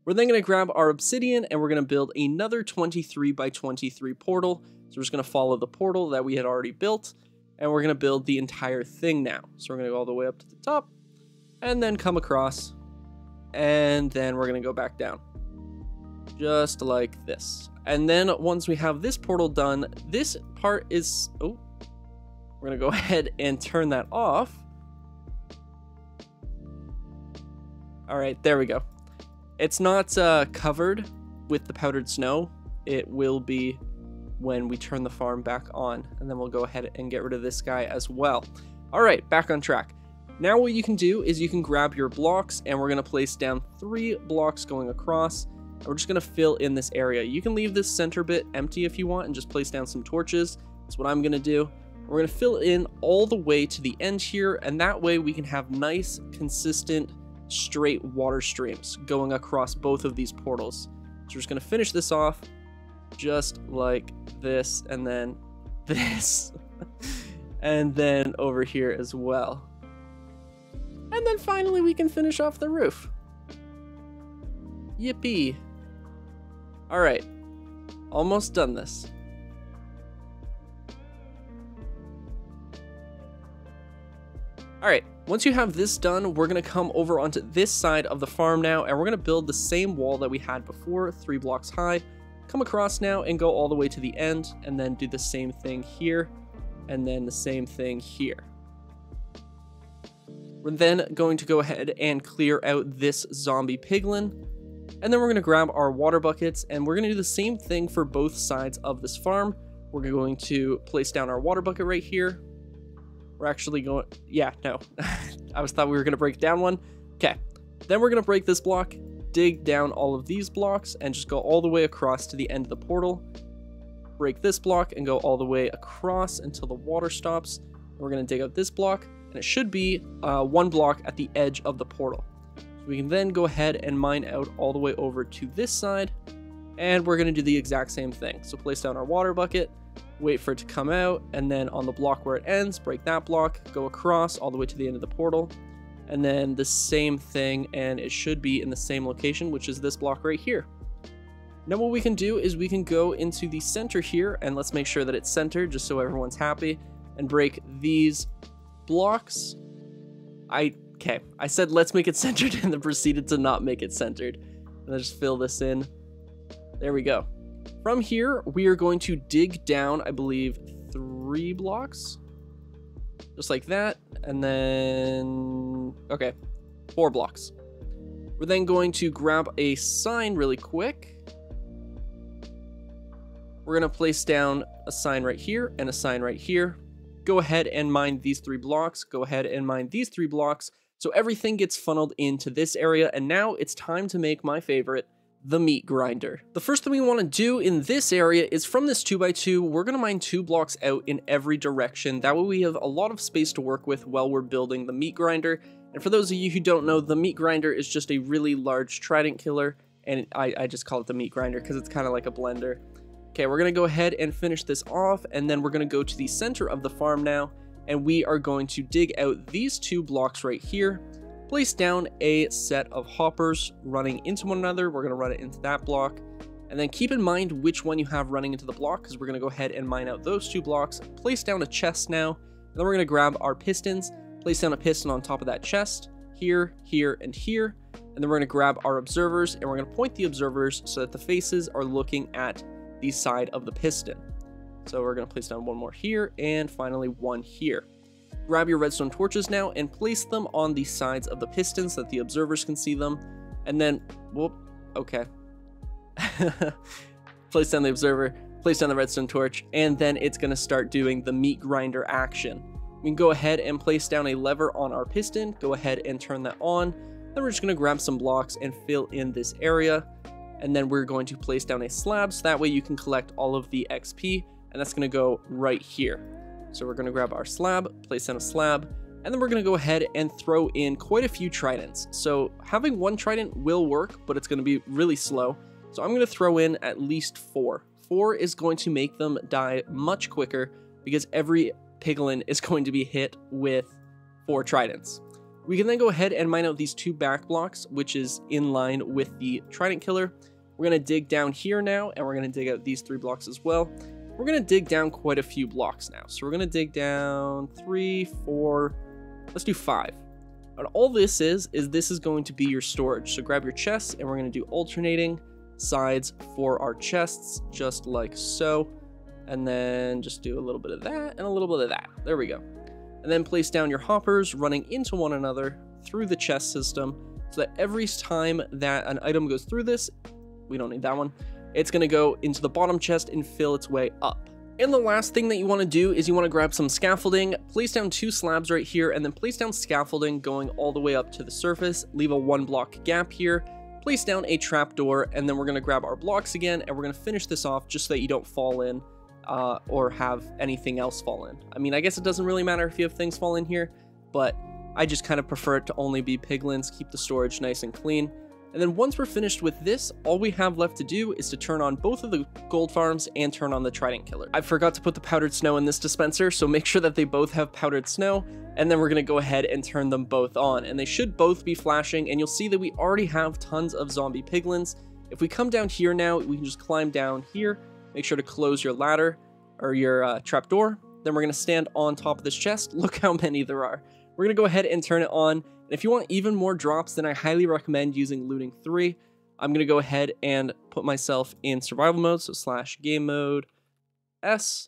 We're then going to grab our obsidian and we're going to build another 23 by 23 portal. So we're just going to follow the portal that we had already built, and we're going to build the entire thing now. So we're going to go all the way up to the top and then come across, and then we're going to go back down. Just like this. And then once we have this portal done, this part is... oh, we're going to go ahead and turn that off. All right, there we go. It's not covered with the powdered snow. It will be when we turn the farm back on, and then we'll go ahead and get rid of this guy as well. All right, back on track. Now what you can do is you can grab your blocks, and we're going to place down 3 blocks going across. And we're just going to fill in this area. You can leave this center bit empty if you want and just place down some torches. That's what I'm going to do. We're going to fill in all the way to the end here, and that way we can have nice, consistent, straight water streams going across both of these portals. So we're just going to finish this off just like this, and then this, and then over here as well. And then finally we can finish off the roof. Yippee. Alright, almost done this. Alright, once you have this done, we're going to come over onto this side of the farm now, and we're going to build the same wall that we had before, 3 blocks high. Come across now and go all the way to the end, and then do the same thing here, and then the same thing here. We're then going to go ahead and clear out this zombie piglin, And then we're going to grab our water buckets, and we're going to do the same thing for both sides of this farm. We're going to place down our water bucket right here. We're actually going, yeah, no, I thought we were going to break down one. Okay, then we're going to break this block, dig down all of these blocks, and just go all the way across to the end of the portal. Break this block and go all the way across until the water stops. And we're going to dig out this block, and it should be one block at the edge of the portal. So we can then go ahead and mine out all the way over to this side, and we're going to do the exact same thing. So place down our water bucket, wait for it to come out, and then on the block where it ends, break that block, go across all the way to the end of the portal, and then the same thing, and it should be in the same location, which is this block right here. Now what we can do is we can go into the center here, and let's make sure that it's centered just so everyone's happy, and break these blocks. I said let's make it centered and then proceeded to not make it centered. And then just fill this in. There we go. From here, we are going to dig down, I believe, 3 blocks. Just like that. And then, okay, 4 blocks. We're then going to grab a sign really quick. We're going to place down a sign right here and a sign right here. Go ahead and mine these 3 blocks. Go ahead and mine these 3 blocks. So everything gets funneled into this area. And now it's time to make my favorite, the meat grinder. The first thing we want to do in this area is from this 2x2, we're going to mine 2 blocks out in every direction. That way we have a lot of space to work with while we're building the meat grinder. And for those of you who don't know, the meat grinder is just a really large trident killer. And I just call it the meat grinder because it's kind of like a blender. Okay, we're going to go ahead and finish this off, and then we're going to go to the center of the farm now, and we are going to dig out these 2 blocks right here, place down a set of hoppers running into one another. We're going to run it into that block, and then keep in mind which one you have running into the block, because we're going to go ahead and mine out those 2 blocks, place down a chest now, and then we're going to grab our pistons, place down a piston on top of that chest, here, here, and here, and then we're going to grab our observers, and we're going to point the observers so that the faces are looking at the side of the piston. So we're going to place down 1 more here, and finally 1 here. Grab your redstone torches now and place them on the sides of the piston so that the observers can see them. And then, whoop, okay. Place down the observer, place down the redstone torch, and then it's going to start doing the meat grinder action. We can go ahead and place down a lever on our piston, go ahead and turn that on. Then we're just going to grab some blocks and fill in this area. And then we're going to place down a slab, so that way you can collect all of the XP, and that's going to go right here. So we're going to grab our slab, place down a slab, and then we're going to go ahead and throw in quite a few tridents. So having 1 trident will work, but it's going to be really slow. So I'm going to throw in at least 4. 4 is going to make them die much quicker, because every piglin is going to be hit with 4 tridents. We can then go ahead and mine out these 2 back blocks, which is in line with the trident killer. We're going to dig down here now, and we're going to dig out these 3 blocks as well. We're going to dig down quite a few blocks now. So we're going to dig down 3, 4, let's do 5. And all this is this is going to be your storage. So grab your chests, and we're going to do alternating sides for our chests, just like so. And then just do a little bit of that and a little bit of that. There we go. And then place down your hoppers running into one another through the chest system, so that every time that an item goes through this, we don't need that one, it's going to go into the bottom chest and fill its way up. And the last thing that you want to do is you want to grab some scaffolding, place down 2 slabs right here, and then place down scaffolding going all the way up to the surface, leave a 1 block gap here, place down a trapdoor, and then we're going to grab our blocks again, and we're going to finish this off just so that you don't fall in. Or have anything else fall in. I mean, I guess it doesn't really matter if you have things fall in here, but I just kind of prefer it to only be piglins, keep the storage nice and clean. And then once we're finished with this, all we have left to do is to turn on both of the gold farms and turn on the trident killer. I forgot to put the powdered snow in this dispenser, so make sure that they both have powdered snow, and then we're going to go ahead and turn them both on. And they should both be flashing, and you'll see that we already have tons of zombie piglins. If we come down here now, we can just climb down here. Make sure to close your ladder or your trapdoor. Then we're going to stand on top of this chest. Look how many there are. We're going to go ahead and turn it on. And if you want even more drops, then I highly recommend using looting 3. I'm going to go ahead and put myself in survival mode. So /game mode S.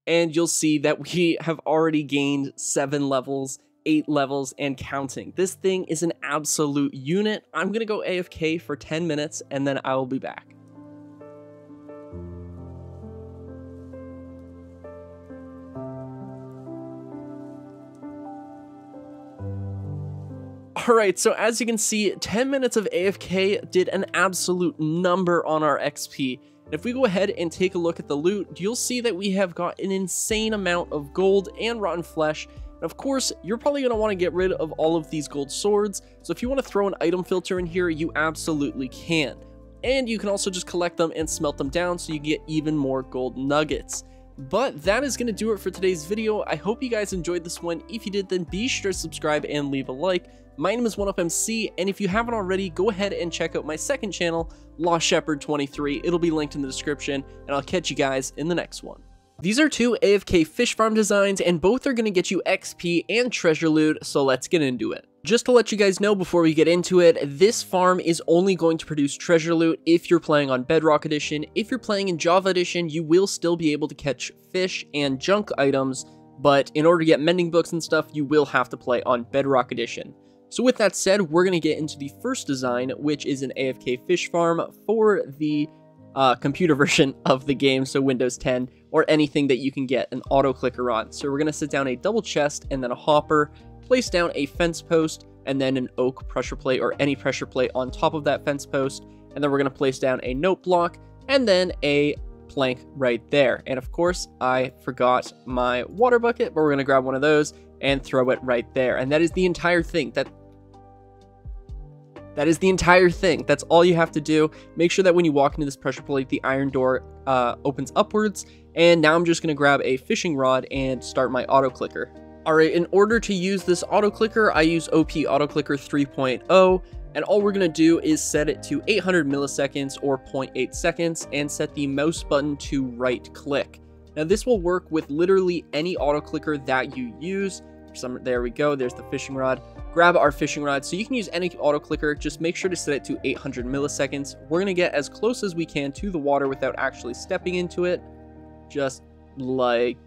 And you'll see that we have already gained 7 levels, 8 levels and counting. This thing is an absolute unit. I'm gonna go AFK for 10 minutes and then I will be back. Alright, so as you can see, 10 minutes of AFK did an absolute number on our XP. And if we go ahead and take a look at the loot, you'll see that we have got an insane amount of gold and rotten flesh. And of course, you're probably going to want to get rid of all of these gold swords, so if you want to throw an item filter in here, you absolutely can. And you can also just collect them and smelt them down so you get even more gold nuggets. But that is going to do it for today's video. I hope you guys enjoyed this one. If you did, then be sure to subscribe and leave a like. My name is 1UpMC, and if you haven't already, go ahead and check out my second channel, Lost Shepherd 23. It'll be linked in the description, and I'll catch you guys in the next one. These are two AFK Fish Farm designs, and both are going to get you XP and treasure loot, so let's get into it. Just to let you guys know before we get into it, this farm is only going to produce treasure loot if you're playing on Bedrock Edition. If you're playing in Java Edition, you will still be able to catch fish and junk items, but in order to get mending books and stuff, you will have to play on Bedrock Edition. So with that said, we're going to get into the first design, which is an AFK Fish Farm for the computer version of the game, so Windows 10, or anything that you can get an auto clicker on. So we're going to sit down a double chest and then a hopper, place down a fence post, and then an oak pressure plate or any pressure plate on top of that fence post, and then we're going to place down a note block, and then a plank right there. And of course, I forgot my water bucket, but we're going to grab one of those and throw it right there. And that is the entire thing. That is the entire thing. That's all you have to do. Make sure that when you walk into this pressure plate, the iron door opens upwards. And now I'm just going to grab a fishing rod and start my auto clicker. Alright, in order to use this auto clicker, I use OP Auto Clicker 3.0. And all we're going to do is set it to 800 milliseconds or 0.8 seconds and set the mouse button to right click. Now this will work with literally any auto clicker that you use. There we go, there's the fishing rod. Grab our fishing rod, so you can use any auto clicker, just make sure to set it to 800 milliseconds. We're going to get as close as we can to the water without actually stepping into it, just like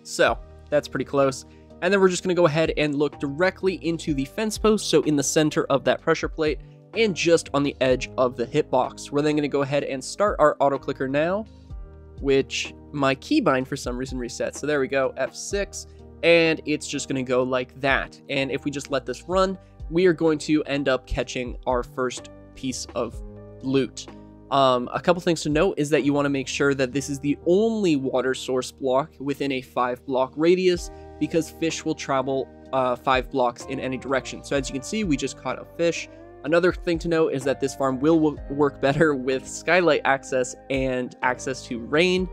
so. That's pretty close. And then we're just going to go ahead and look directly into the fence post, so in the center of that pressure plate, and just on the edge of the hitbox. We're then going to go ahead and start our auto clicker now, which my keybind for some reason resets. So there we go, F6. And it's just going to go like that. And if we just let this run, we are going to end up catching our first piece of loot. A couple things to note is that you want to make sure that this is the only water source block within a 5-block radius, because fish will travel 5 blocks in any direction. So as you can see, we just caught a fish. Another thing to note is that this farm will work better with skylight access and access to rain.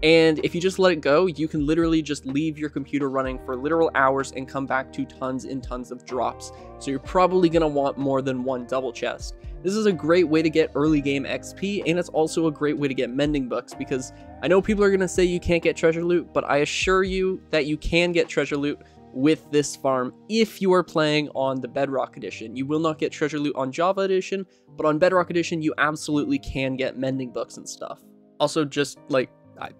And if you just let it go, you can literally just leave your computer running for literal hours and come back to tons and tons of drops. So you're probably going to want more than one double chest. This is a great way to get early game XP, and it's also a great way to get mending books, because I know people are going to say you can't get treasure loot, but I assure you that you can get treasure loot with this farm if you are playing on the Bedrock Edition. You will not get treasure loot on Java Edition, but on Bedrock Edition, you absolutely can get mending books and stuff. Also, just like,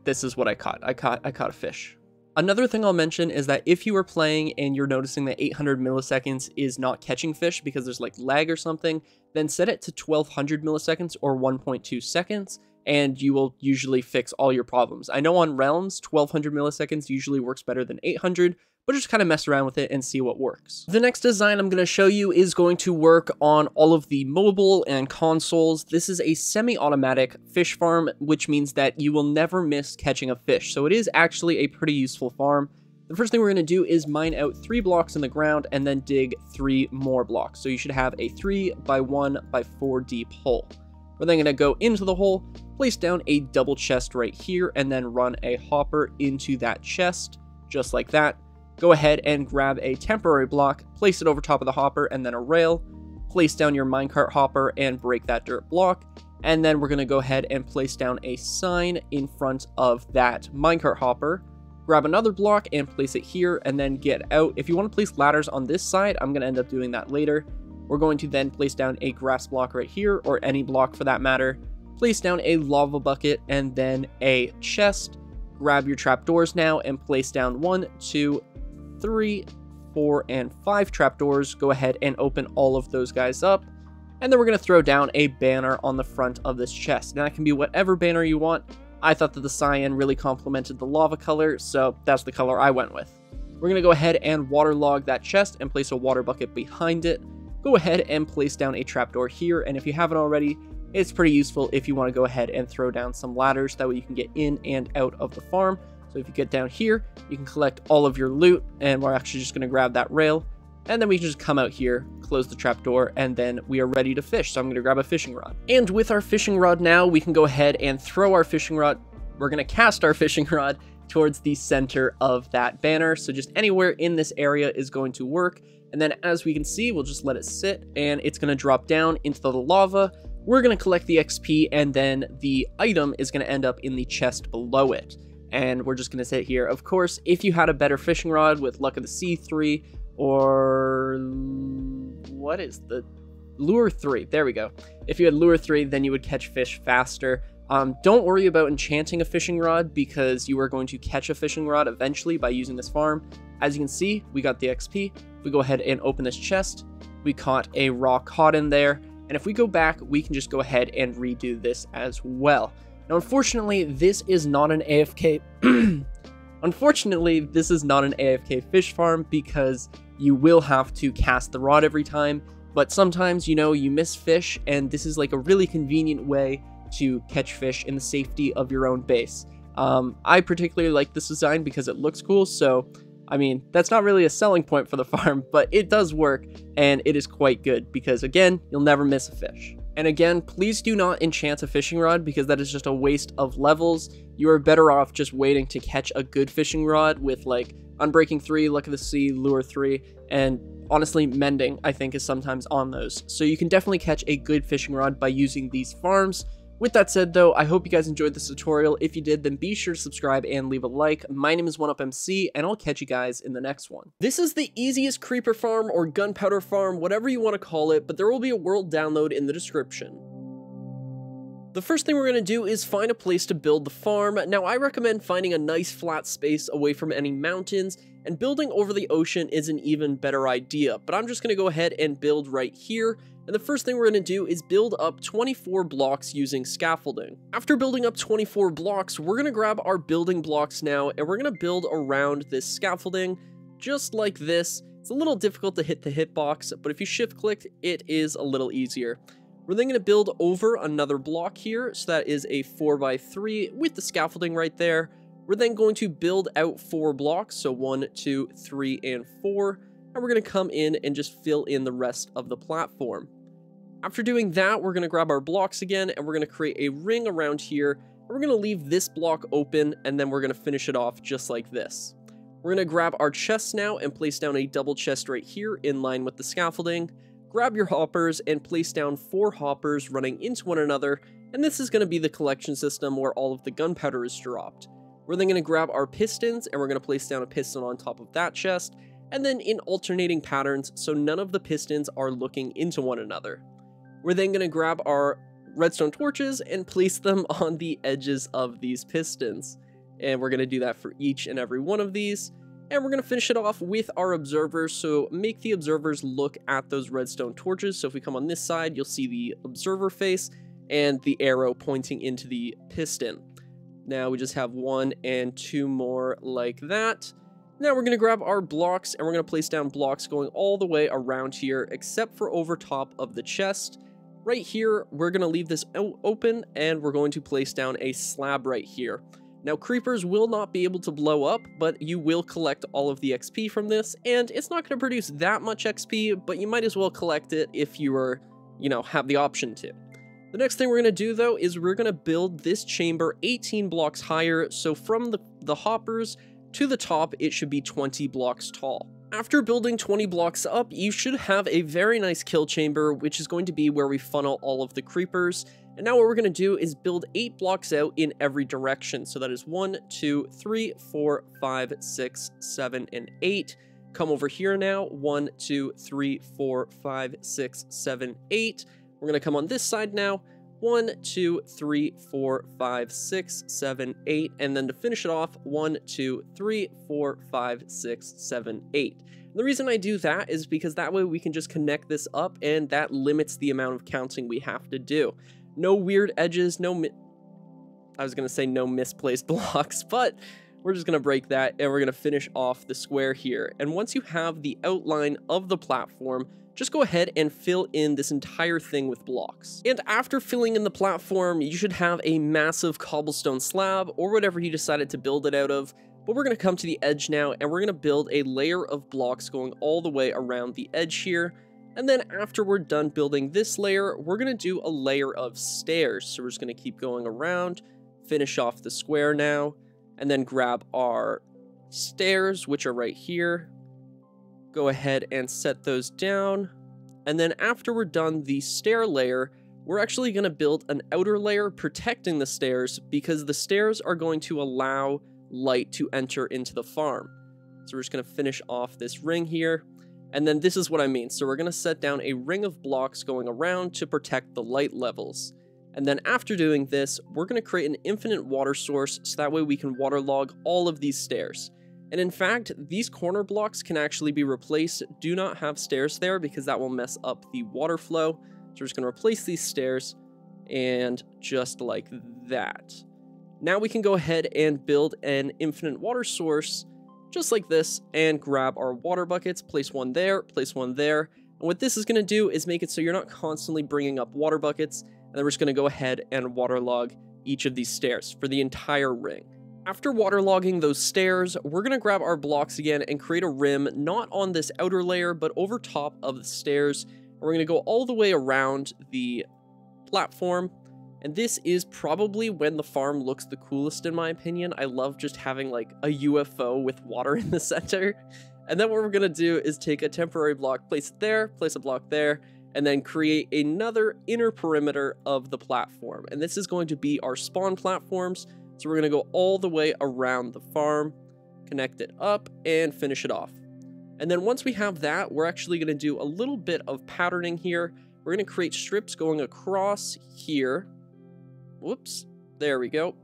this is what I caught. I caught a fish. Another thing I'll mention is that if you are playing and you're noticing that 800 milliseconds is not catching fish because there's like lag or something, then set it to 1200 milliseconds or 1.2 seconds, and you will usually fix all your problems. I know on Realms, 1200 milliseconds usually works better than 800, but just kind of mess around with it and see what works. The next design I'm going to show you is going to work on all of the mobile and consoles. This is a semi-automatic fish farm, which means that you will never miss catching a fish. So it is actually a pretty useful farm. The first thing we're going to do is mine out 3 blocks in the ground and then dig 3 more blocks. So you should have a 3 by 1 by 4 deep hole. We're then going to go into the hole, place down a double chest right here, and then run a hopper into that chest, just like that. Go ahead and grab a temporary block, place it over top of the hopper, and then a rail. Place down your minecart hopper and break that dirt block. And then we're going to go ahead and place down a sign in front of that minecart hopper. Grab another block and place it here, and then get out. If you want to place ladders on this side, I'm going to end up doing that later. We're going to then place down a grass block right here, or any block for that matter. Place down a lava bucket and then a chest. Grab your trapdoors now and place down 1, 2, 3, 4, and 5 trapdoors. Go ahead and open all of those guys up. And then we're going to throw down a banner on the front of this chest. Now, that can be whatever banner you want. I thought that the cyan really complemented the lava color, so that's the color I went with. We're going to go ahead and waterlog that chest and place a water bucket behind it. Go ahead and place down a trapdoor here, and if you haven't already, it's pretty useful if you want to go ahead and throw down some ladders. That way you can get in and out of the farm. So if you get down here, you can collect all of your loot, and we're actually just going to grab that rail. And then we can just come out here, close the trapdoor, and then we are ready to fish. So I'm going to grab a fishing rod. And with our fishing rod now, we can go ahead and throw our fishing rod. We're going to cast our fishing rod towards the center of that banner. So just anywhere in this area is going to work. And then as we can see, we'll just let it sit, and it's going to drop down into the lava. We're going to collect the XP, and then the item is going to end up in the chest below it. And we're just going to sit here. Of course, if you had a better fishing rod with Luck of the Sea 3, or what is the Lure 3? There we go. If you had Lure 3, then you would catch fish faster. Don't worry about enchanting a fishing rod, because you are going to catch a fishing rod eventually by using this farm. As you can see, we got the XP. We go ahead and open this chest. We caught a raw cod in there. And if we go back, we can just go ahead and redo this as well. Now, unfortunately, this is not an AFK... Unfortunately, this is not an AFK Fish Farm, because you will have to cast the rod every time, but sometimes, you know, you miss fish, and this is like a really convenient way to catch fish in the safety of your own base. I particularly like this design because it looks cool, so, I mean, that's not really a selling point for the farm, but it does work, and it is quite good, because again, you'll never miss a fish. And again, please do not enchant a fishing rod, because that is just a waste of levels. You are better off just waiting to catch a good fishing rod with like Unbreaking 3, Luck of the Sea, Lure 3, and honestly, Mending, I think, is sometimes on those. So you can definitely catch a good fishing rod by using these farms. With that said though, I hope you guys enjoyed this tutorial. If you did, then be sure to subscribe and leave a like. My name is 1UpMC, and I'll catch you guys in the next one. This is the easiest creeper farm or gunpowder farm, whatever you want to call it, but there will be a world download in the description. The first thing we're going to do is find a place to build the farm. Now, I recommend finding a nice flat space away from any mountains, and building over the ocean is an even better idea, but I'm just going to go ahead and build right here. And the first thing we're going to do is build up 24 blocks using scaffolding. After building up 24 blocks, we're going to grab our building blocks now, and we're going to build around this scaffolding, just like this. It's a little difficult to hit the hitbox, but if you shift click, it is a little easier. We're then going to build over another block here, so that is a 4x3 with the scaffolding right there. We're then going to build out 4 blocks, so 1, 2, 3, and 4. And we're going to come in and just fill in the rest of the platform. After doing that, we're going to grab our blocks again, and we're going to create a ring around here. We're going to leave this block open, and then we're going to finish it off just like this. We're going to grab our chests now and place down a double chest right here in line with the scaffolding. Grab your hoppers and place down 4 hoppers running into one another, and this is going to be the collection system where all of the gunpowder is dropped. We're then going to grab our pistons, and we're going to place down a piston on top of that chest, and then in alternating patterns, so none of the pistons are looking into one another. We're then going to grab our redstone torches and place them on the edges of these pistons. And we're going to do that for each and every one of these. And we're going to finish it off with our observers, so make the observers look at those redstone torches. So if we come on this side, you'll see the observer face and the arrow pointing into the piston. Now we just have 1 and 2 more like that. Now we're going to grab our blocks, and we're going to place down blocks going all the way around here, except for over top of the chest. Right here, we're going to leave this open, and we're going to place down a slab right here. Now, creepers will not be able to blow up, but you will collect all of the XP from this, and it's not going to produce that much XP, but you might as well collect it if you are, have the option to. The next thing we're going to do, though, is we're going to build this chamber 18 blocks higher, so from the hoppers to the top, it should be 20 blocks tall. After building 20 blocks up, you should have a very nice kill chamber, which is going to be where we funnel all of the creepers. And now what we're going to do is build 8 blocks out in every direction. So that is 1, 2, 3, 4, 5, 6, 7, and 8. Come over here now. 1, 2, 3, 4, 5, 6, 7, 8. We're going to come on this side now. 1, 2, 3, 4, 5, 6, 7, 8, and then to finish it off, 1, 2, 3, 4, 5, 6, 7, 8. And the reason I do that is because that way we can just connect this up, and that limits the amount of counting we have to do. No weird edges, I was going to say no misplaced blocks, but we're just going to break that, and we're going to finish off the square here. And once you have the outline of the platform, just go ahead and fill in this entire thing with blocks. And after filling in the platform, you should have a massive cobblestone slab, or whatever you decided to build it out of. But we're going to come to the edge now, and we're going to build a layer of blocks going all the way around the edge here. And then after we're done building this layer, we're going to do a layer of stairs. So we're just going to keep going around, finish off the square now, and then grab our stairs, which are right here. Go ahead and set those down. And then after we're done the stair layer, we're actually going to build an outer layer protecting the stairs, because the stairs are going to allow light to enter into the farm. So we're just going to finish off this ring here. And then this is what I mean. So we're going to set down a ring of blocks going around to protect the light levels. And then after doing this, we're going to create an infinite water source, so that way we can waterlog all of these stairs. And in fact, these corner blocks can actually be replaced. Do not have stairs there, because that will mess up the water flow. So we're just going to replace these stairs, and just like that. Now we can go ahead and build an infinite water source, just like this, and grab our water buckets, place one there, place one there. And what this is going to do is make it so you're not constantly bringing up water buckets, and then we're just going to go ahead and waterlog each of these stairs for the entire ring. After waterlogging those stairs, we're going to grab our blocks again and create a rim, not on this outer layer, but over top of the stairs. And we're going to go all the way around the platform. And this is probably when the farm looks the coolest, in my opinion. I love just having like a UFO with water in the center. And then what we're going to do is take a temporary block, place it there, place a block there, and then create another inner perimeter of the platform. And this is going to be our spawn platforms. So we're going to go all the way around the farm, connect it up, and finish it off. And then once we have that, we're actually going to do a little bit of patterning here. We're going to create strips going across here. Whoops, there we go.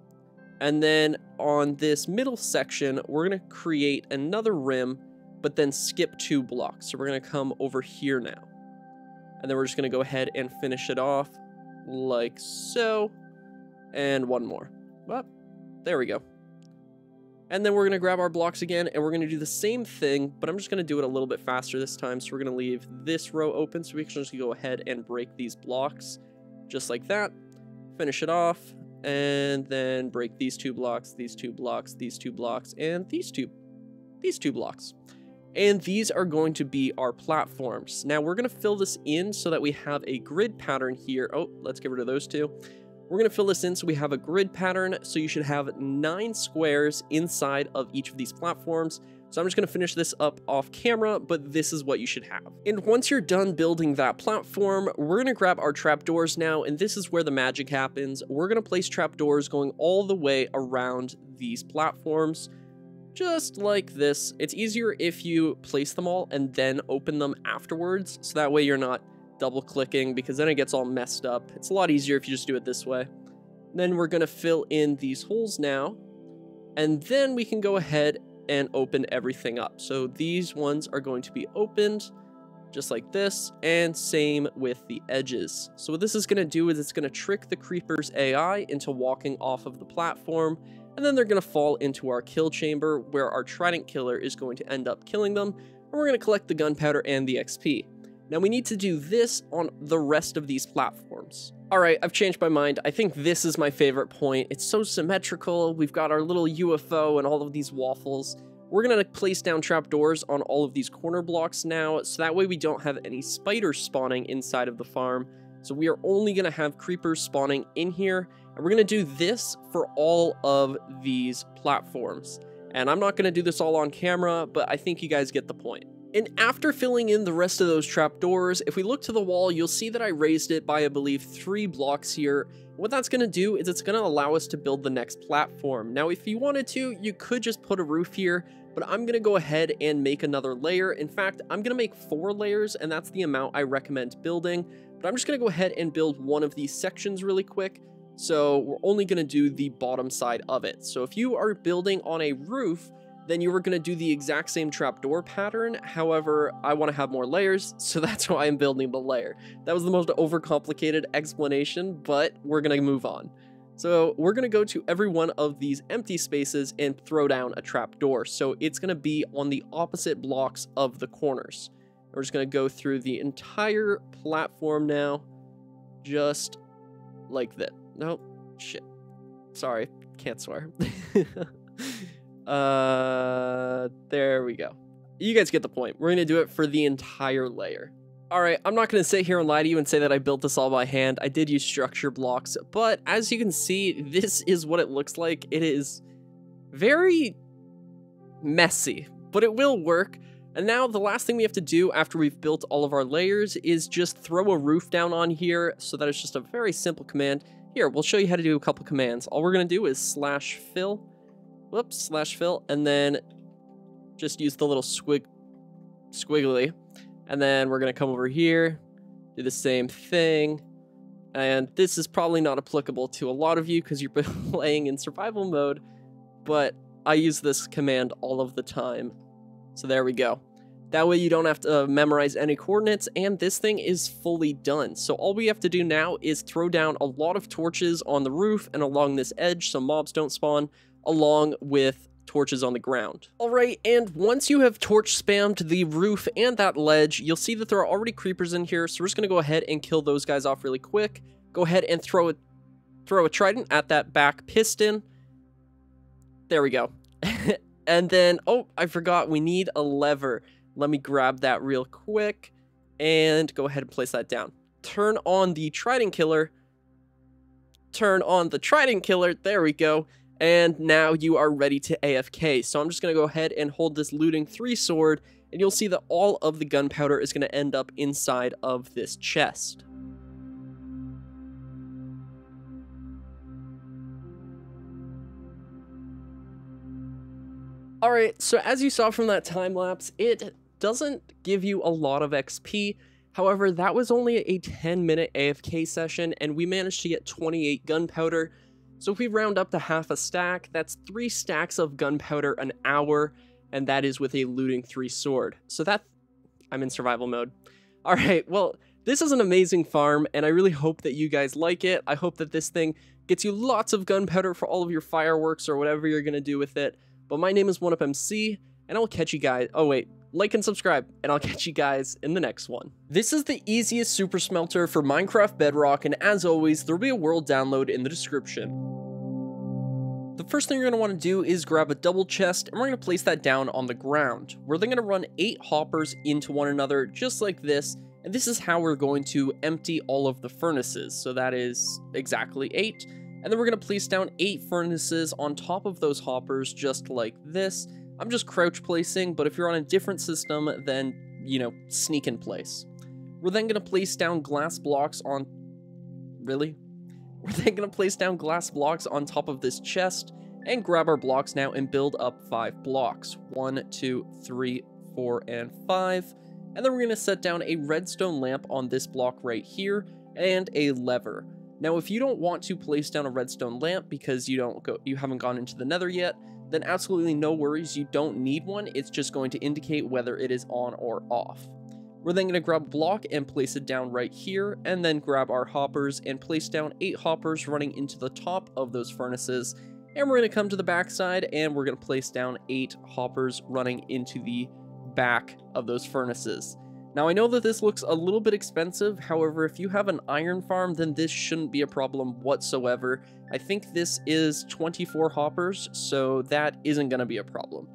And then on this middle section, we're going to create another rim, but then skip 2 blocks. So we're going to come over here now. And then we're just going to go ahead and finish it off like so. And one more. Well, there we go. And then we're going to grab our blocks again, and we're going to do the same thing, but I'm just going to do it a little bit faster this time. So we're going to leave this row open, so we can just go ahead and break these blocks just like that. Finish it off, and then break these 2 blocks, these 2 blocks, these 2 blocks, and these two blocks. And these are going to be our platforms. Now we're going to fill this in so that we have a grid pattern here. Oh, let's get rid of those 2. We're going to fill this in so we have a grid pattern. So you should have 9 squares inside of each of these platforms. So I'm just going to finish this up off camera, but this is what you should have. And once you're done building that platform, we're going to grab our trapdoors now, and this is where the magic happens. We're going to place trapdoors going all the way around these platforms, just like this. It's easier if you place them all and then open them afterwards, so that way you're not double clicking, because then it gets all messed up. It's a lot easier if you just do it this way. Then we're going to fill in these holes now, and then we can go ahead and open everything up. So these ones are going to be opened just like this, and same with the edges. So what this is going to do is it's going to trick the creeper's AI into walking off of the platform, and then they're going to fall into our kill chamber, where our trident killer is going to end up killing them, and we're going to collect the gunpowder and the XP. Now we need to do this on the rest of these platforms. Alright, I've changed my mind. I think this is my favorite point. It's so symmetrical. We've got our little UFO and all of these waffles. We're going to place down trapdoors on all of these corner blocks now, so that way we don't have any spiders spawning inside of the farm. So we are only going to have creepers spawning in here, and we're going to do this for all of these platforms. And I'm not going to do this all on camera, but I think you guys get the point. And after filling in the rest of those trapdoors, if we look to the wall, you'll see that I raised it by, I believe, 3 blocks here. What that's going to do is it's going to allow us to build the next platform. Now, if you wanted to, you could just put a roof here, but I'm going to go ahead and make another layer. In fact, I'm going to make 4 layers, and that's the amount I recommend building. But I'm just going to go ahead and build one of these sections really quick. So we're only going to do the bottom side of it. So if you are building on a roof, then you were going to do the exact same trapdoor pattern. However, I want to have more layers, so that's why I'm building the layer. That was the most overcomplicated explanation, but we're going to move on. So we're going to go to every one of these empty spaces and throw down a trapdoor. So it's going to be on the opposite blocks of the corners. We're just going to go through the entire platform now, just like that. Nope, shit. Sorry, can't swear. There we go. You guys get the point. We're going to do it for the entire layer. Alright, I'm not going to sit here and lie to you and say that I built this all by hand. I did use structure blocks, but as you can see, this is what it looks like. It is very messy, but it will work. And now the last thing we have to do after we've built all of our layers is just throw a roof down on here, so that it's just a very simple command. Here, we'll show you how to do a couple commands. All we're going to do is /fill, whoops, /fill, and then just use the little squiggly. And then we're going to come over here, do the same thing. And this is probably not applicable to a lot of you because you're playing in survival mode, but I use this command all of the time. So there we go. That way you don't have to memorize any coordinates, and this thing is fully done. So all we have to do now is throw down a lot of torches on the roof and along this edge so mobs don't spawn, along with torches on the ground. Alright, and once you have torch spammed the roof and that ledge, you'll see that there are already creepers in here, so we're just going to go ahead and kill those guys off really quick. Go ahead and throw a trident at that back piston. There we go. And then, oh, I forgot, we need a lever. Let me grab that real quick and go ahead and place that down. Turn on the trident killer. Turn on the trident killer. There we go. And now you are ready to AFK. So I'm just going to go ahead and hold this looting 3 sword, and you'll see that all of the gunpowder is going to end up inside of this chest. Alright, so as you saw from that time lapse, it doesn't give you a lot of XP. However, that was only a 10-minute AFK session, and we managed to get 28 gunpowder. So if we round up to half a stack, that's 3 stacks of gunpowder an hour, and that is with a looting 3 sword. So I'm in survival mode. Alright, well, this is an amazing farm, and I really hope that you guys like it. I hope that this thing gets you lots of gunpowder for all of your fireworks or whatever you're going to do with it. But my name is OneUpMC, and I'll catch you guys. Oh wait, like and subscribe, and I'll catch you guys in the next one. This is the easiest super smelter for Minecraft Bedrock, and as always, there'll be a world download in the description. The first thing you're going to want to do is grab a double chest, and we're going to place that down on the ground. We're then going to run 8 hoppers into one another, just like this, and this is how we're going to empty all of the furnaces. So that is exactly 8. And then we're going to place down 8 furnaces on top of those hoppers, just like this. I'm just crouch placing, but if you're on a different system, then, you know, sneak in place. We're then going to place down glass blocks on... Really? We're then going to place down glass blocks on top of this chest, and grab our blocks now and build up 5 blocks. 1, 2, 3, 4, and 5. And then we're going to set down a redstone lamp on this block right here, and a lever. Now, if you don't want to place down a redstone lamp because you haven't gone into the nether yet, then absolutely no worries, you don't need one. It's just going to indicate whether it is on or off. We're then going to grab a block and place it down right here, and then grab our hoppers and place down 8 hoppers running into the top of those furnaces. And we're going to come to the back side, and we're going to place down 8 hoppers running into the back of those furnaces. Now, I know that this looks a little bit expensive, however, if you have an iron farm, then this shouldn't be a problem whatsoever. I think this is 24 hoppers, so that isn't going to be a problem.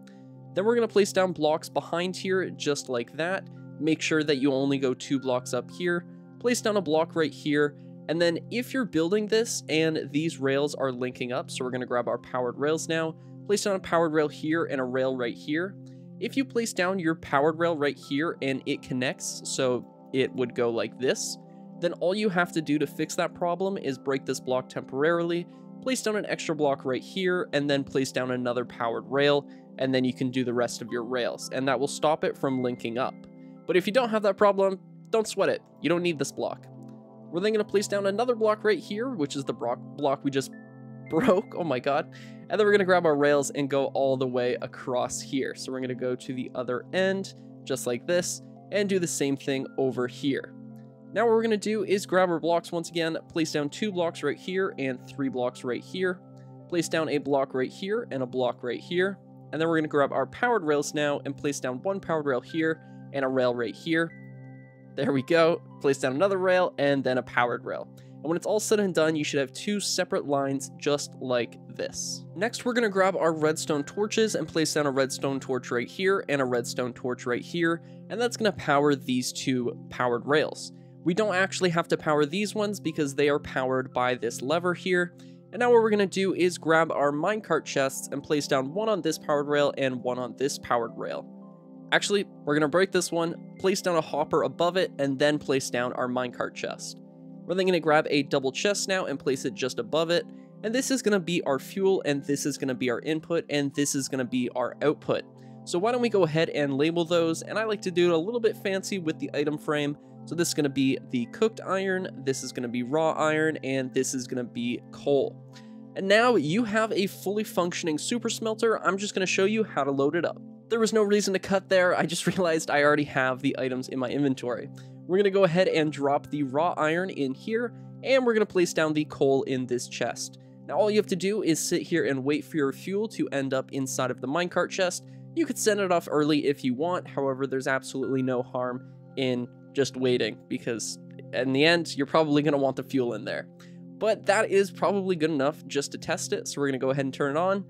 Then we're going to place down blocks behind here, just like that. Make sure that you only go 2 blocks up here. Place down a block right here, and then if you're building this and these rails are linking up, so we're going to grab our powered rails now, place down a powered rail here and a rail right here. If you place down your powered rail right here and it connects, so it would go like this, then all you have to do to fix that problem is break this block temporarily, place down an extra block right here, and then place down another powered rail, and then you can do the rest of your rails, and that will stop it from linking up. But if you don't have that problem, don't sweat it. You don't need this block. We're then going to place down another block right here, which is the block we just broke. Oh my god. And then we're going to grab our rails and go all the way across here. So we're going to go to the other end, just like this, and do the same thing over here. Now what we're going to do is grab our blocks once again, place down 2 blocks right here and 3 blocks right here. Place down a block right here and a block right here. And then we're going to grab our powered rails now and place down 1 powered rail here and a rail right here. There we go. Place down another rail and then a powered rail. And when it's all said and done, you should have 2 separate lines just like this. Next, we're going to grab our redstone torches and place down a redstone torch right here and a redstone torch right here. And that's going to power these 2 powered rails. We don't actually have to power these ones because they are powered by this lever here. And now what we're going to do is grab our minecart chests and place down 1 on this powered rail and 1 on this powered rail. Actually, we're going to break this one, place down a hopper above it, and then place down our minecart chest. We're then going to grab a double chest now and place it just above it. And this is going to be our fuel, and this is going to be our input, and this is going to be our output. So why don't we go ahead and label those, and I like to do it a little bit fancy with the item frame. So this is going to be the cooked iron, this is going to be raw iron, and this is going to be coal. And now you have a fully functioning super smelter. I'm just going to show you how to load it up. There was no reason to cut there, I just realized I already have the items in my inventory. We're going to go ahead and drop the raw iron in here, and we're going to place down the coal in this chest. Now all you have to do is sit here and wait for your fuel to end up inside of the minecart chest. You could send it off early if you want, however there's absolutely no harm in just waiting, because in the end, you're probably going to want the fuel in there. But that is probably good enough just to test it, so we're going to go ahead and turn it on.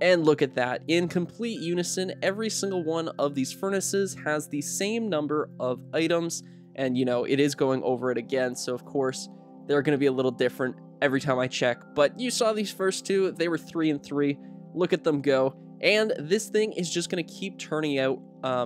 And look at that. In complete unison, every single one of these furnaces has the same number of items, and you know, it is going over it again, so of course, they're going to be a little different every time I check. But you saw these first 2, they were 3 and 3. Look at them go. And this thing is just going to keep turning out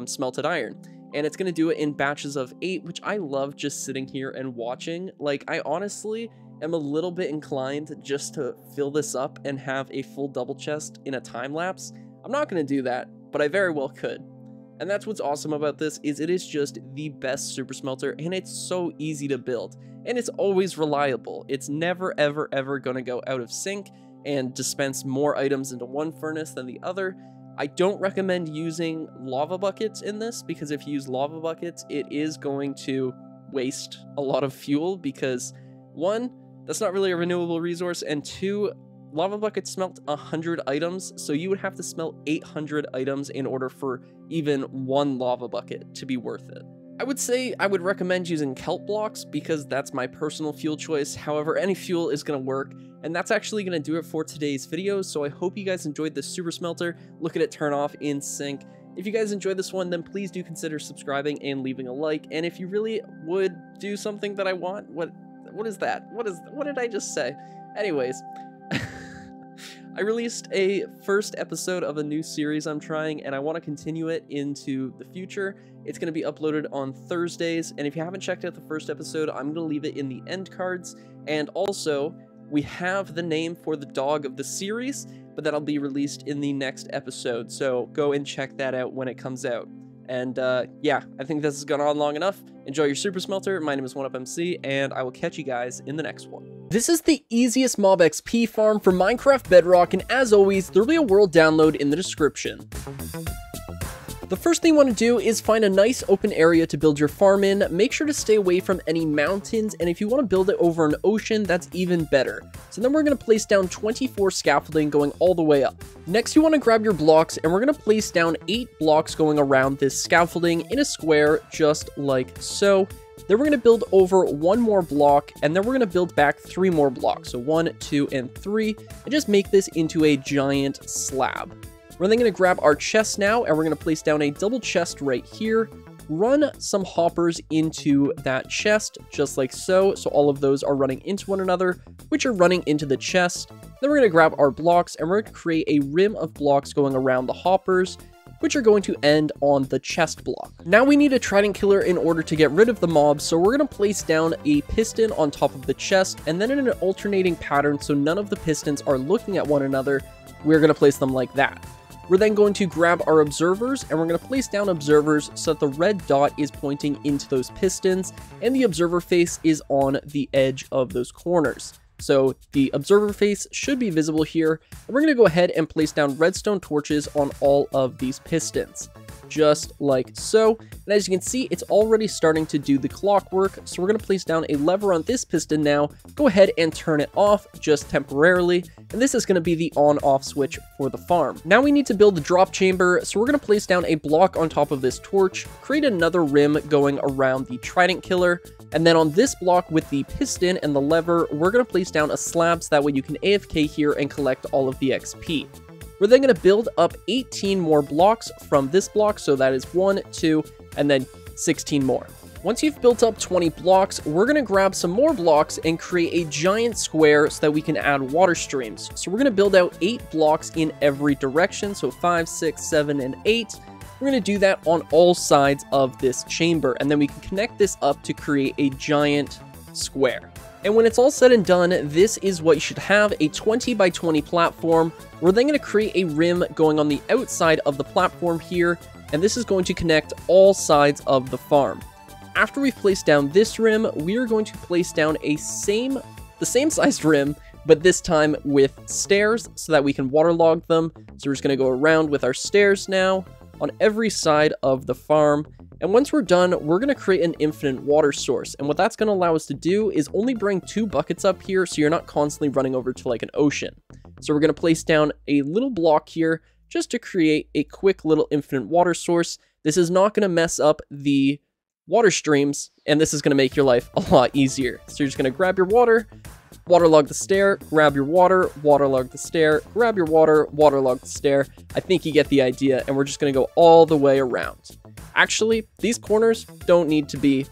smelted iron. And it's going to do it in batches of 8, which I love just sitting here and watching. Like, I honestly am a little bit inclined just to fill this up and have a full double chest in a time lapse. I'm not going to do that, but I very well could. And that's what's awesome about this, is it is just the best super smelter, and it's so easy to build. And it's always reliable. It's never, ever, ever going to go out of sync and dispense more items into one furnace than the other. I don't recommend using lava buckets in this, because if you use lava buckets, it is going to waste a lot of fuel, because 1, that's not really a renewable resource, and 2, lava buckets smelt 100 items, so you would have to smelt 800 items in order for even 1 lava bucket to be worth it. I would say I would recommend using kelp blocks, because that's my personal fuel choice. However, any fuel is going to work. And that's actually going to do it for today's video, so I hope you guys enjoyed this super smelter. Look at it turn off in sync. If you guys enjoyed this one, then please do consider subscribing and leaving a like. And if you really would do something that I want, what is that? What did I just say? Anyways, I released a first episode of a new series I'm trying, and I want to continue it into the future. It's going to be uploaded on Thursdays, and if you haven't checked out the first episode, I'm going to leave it in the end cards. And also, we have the name for the dog of the series, but that'll be released in the next episode, so go and check that out when it comes out. And yeah, I think this has gone on long enough. Enjoy your super smelter. My name is 1UpMC, and I will catch you guys in the next one. This is the easiest mob XP farm for Minecraft Bedrock, and as always, there'll be a world download in the description. The first thing you want to do is find a nice open area to build your farm in. Make sure to stay away from any mountains, and if you want to build it over an ocean, that's even better. So then we're going to place down 24 scaffolding going all the way up. Next, you want to grab your blocks, and we're going to place down 8 blocks going around this scaffolding in a square, just like so. Then we're going to build over 1 more block, and then we're going to build back 3 more blocks. So 1, 2, and 3, and just make this into a giant slab. We're then going to grab our chest now, and we're going to place down a double chest right here, run some hoppers into that chest, just like so. So all of those are running into one another, which are running into the chest. Then we're going to grab our blocks, and we're going to create a rim of blocks going around the hoppers, which are going to end on the chest block. Now we need a trident killer in order to get rid of the mobs, so we're going to place down a piston on top of the chest, and then in an alternating pattern so none of the pistons are looking at one another, we're going to place them like that. We're then going to grab our observers, and we're going to place down observers so that the red dot is pointing into those pistons, and the observer face is on the edge of those corners. So the observer face should be visible here. And we're going to go ahead and place down redstone torches on all of these pistons, just like so. And as you can see, it's already starting to do the clockwork. So we're going to place down a lever on this piston now, go ahead and turn it off just temporarily. And this is going to be the on-off switch for the farm. Now we need to build the drop chamber. So we're going to place down a block on top of this torch, create another rim going around the trident killer. And then on this block with the piston and the lever, we're going to place down a slab so that way you can AFK here and collect all of the XP. We're then going to build up 18 more blocks from this block, so that is 1, 2, and then 16 more. Once you've built up 20 blocks, we're going to grab some more blocks and create a giant square so that we can add water streams. So we're going to build out 8 blocks in every direction, so 5, 6, 7, and 8. We're going to do that on all sides of this chamber, and then we can connect this up to create a giant square. And when it's all said and done, this is what you should have, a 20 by 20 platform. We're then going to create a rim going on the outside of the platform here, and this is going to connect all sides of the farm. After we've placed down this rim, we are going to place down the same sized rim, but this time with stairs so that we can waterlog them. So we're just going to go around with our stairs now on every side of the farm. And once we're done, we're going to create an infinite water source. And what that's going to allow us to do is only bring 2 buckets up here so you're not constantly running over to like an ocean. So we're going to place down a little block here just to create a quick little infinite water source. This is not going to mess up the water streams, and this is going to make your life a lot easier. So you're just going to grab your water, waterlog the stair, grab your water, waterlog the stair, grab your water, waterlog the stair. I think you get the idea, and we're just going to go all the way around. Actually, these corners don't need to be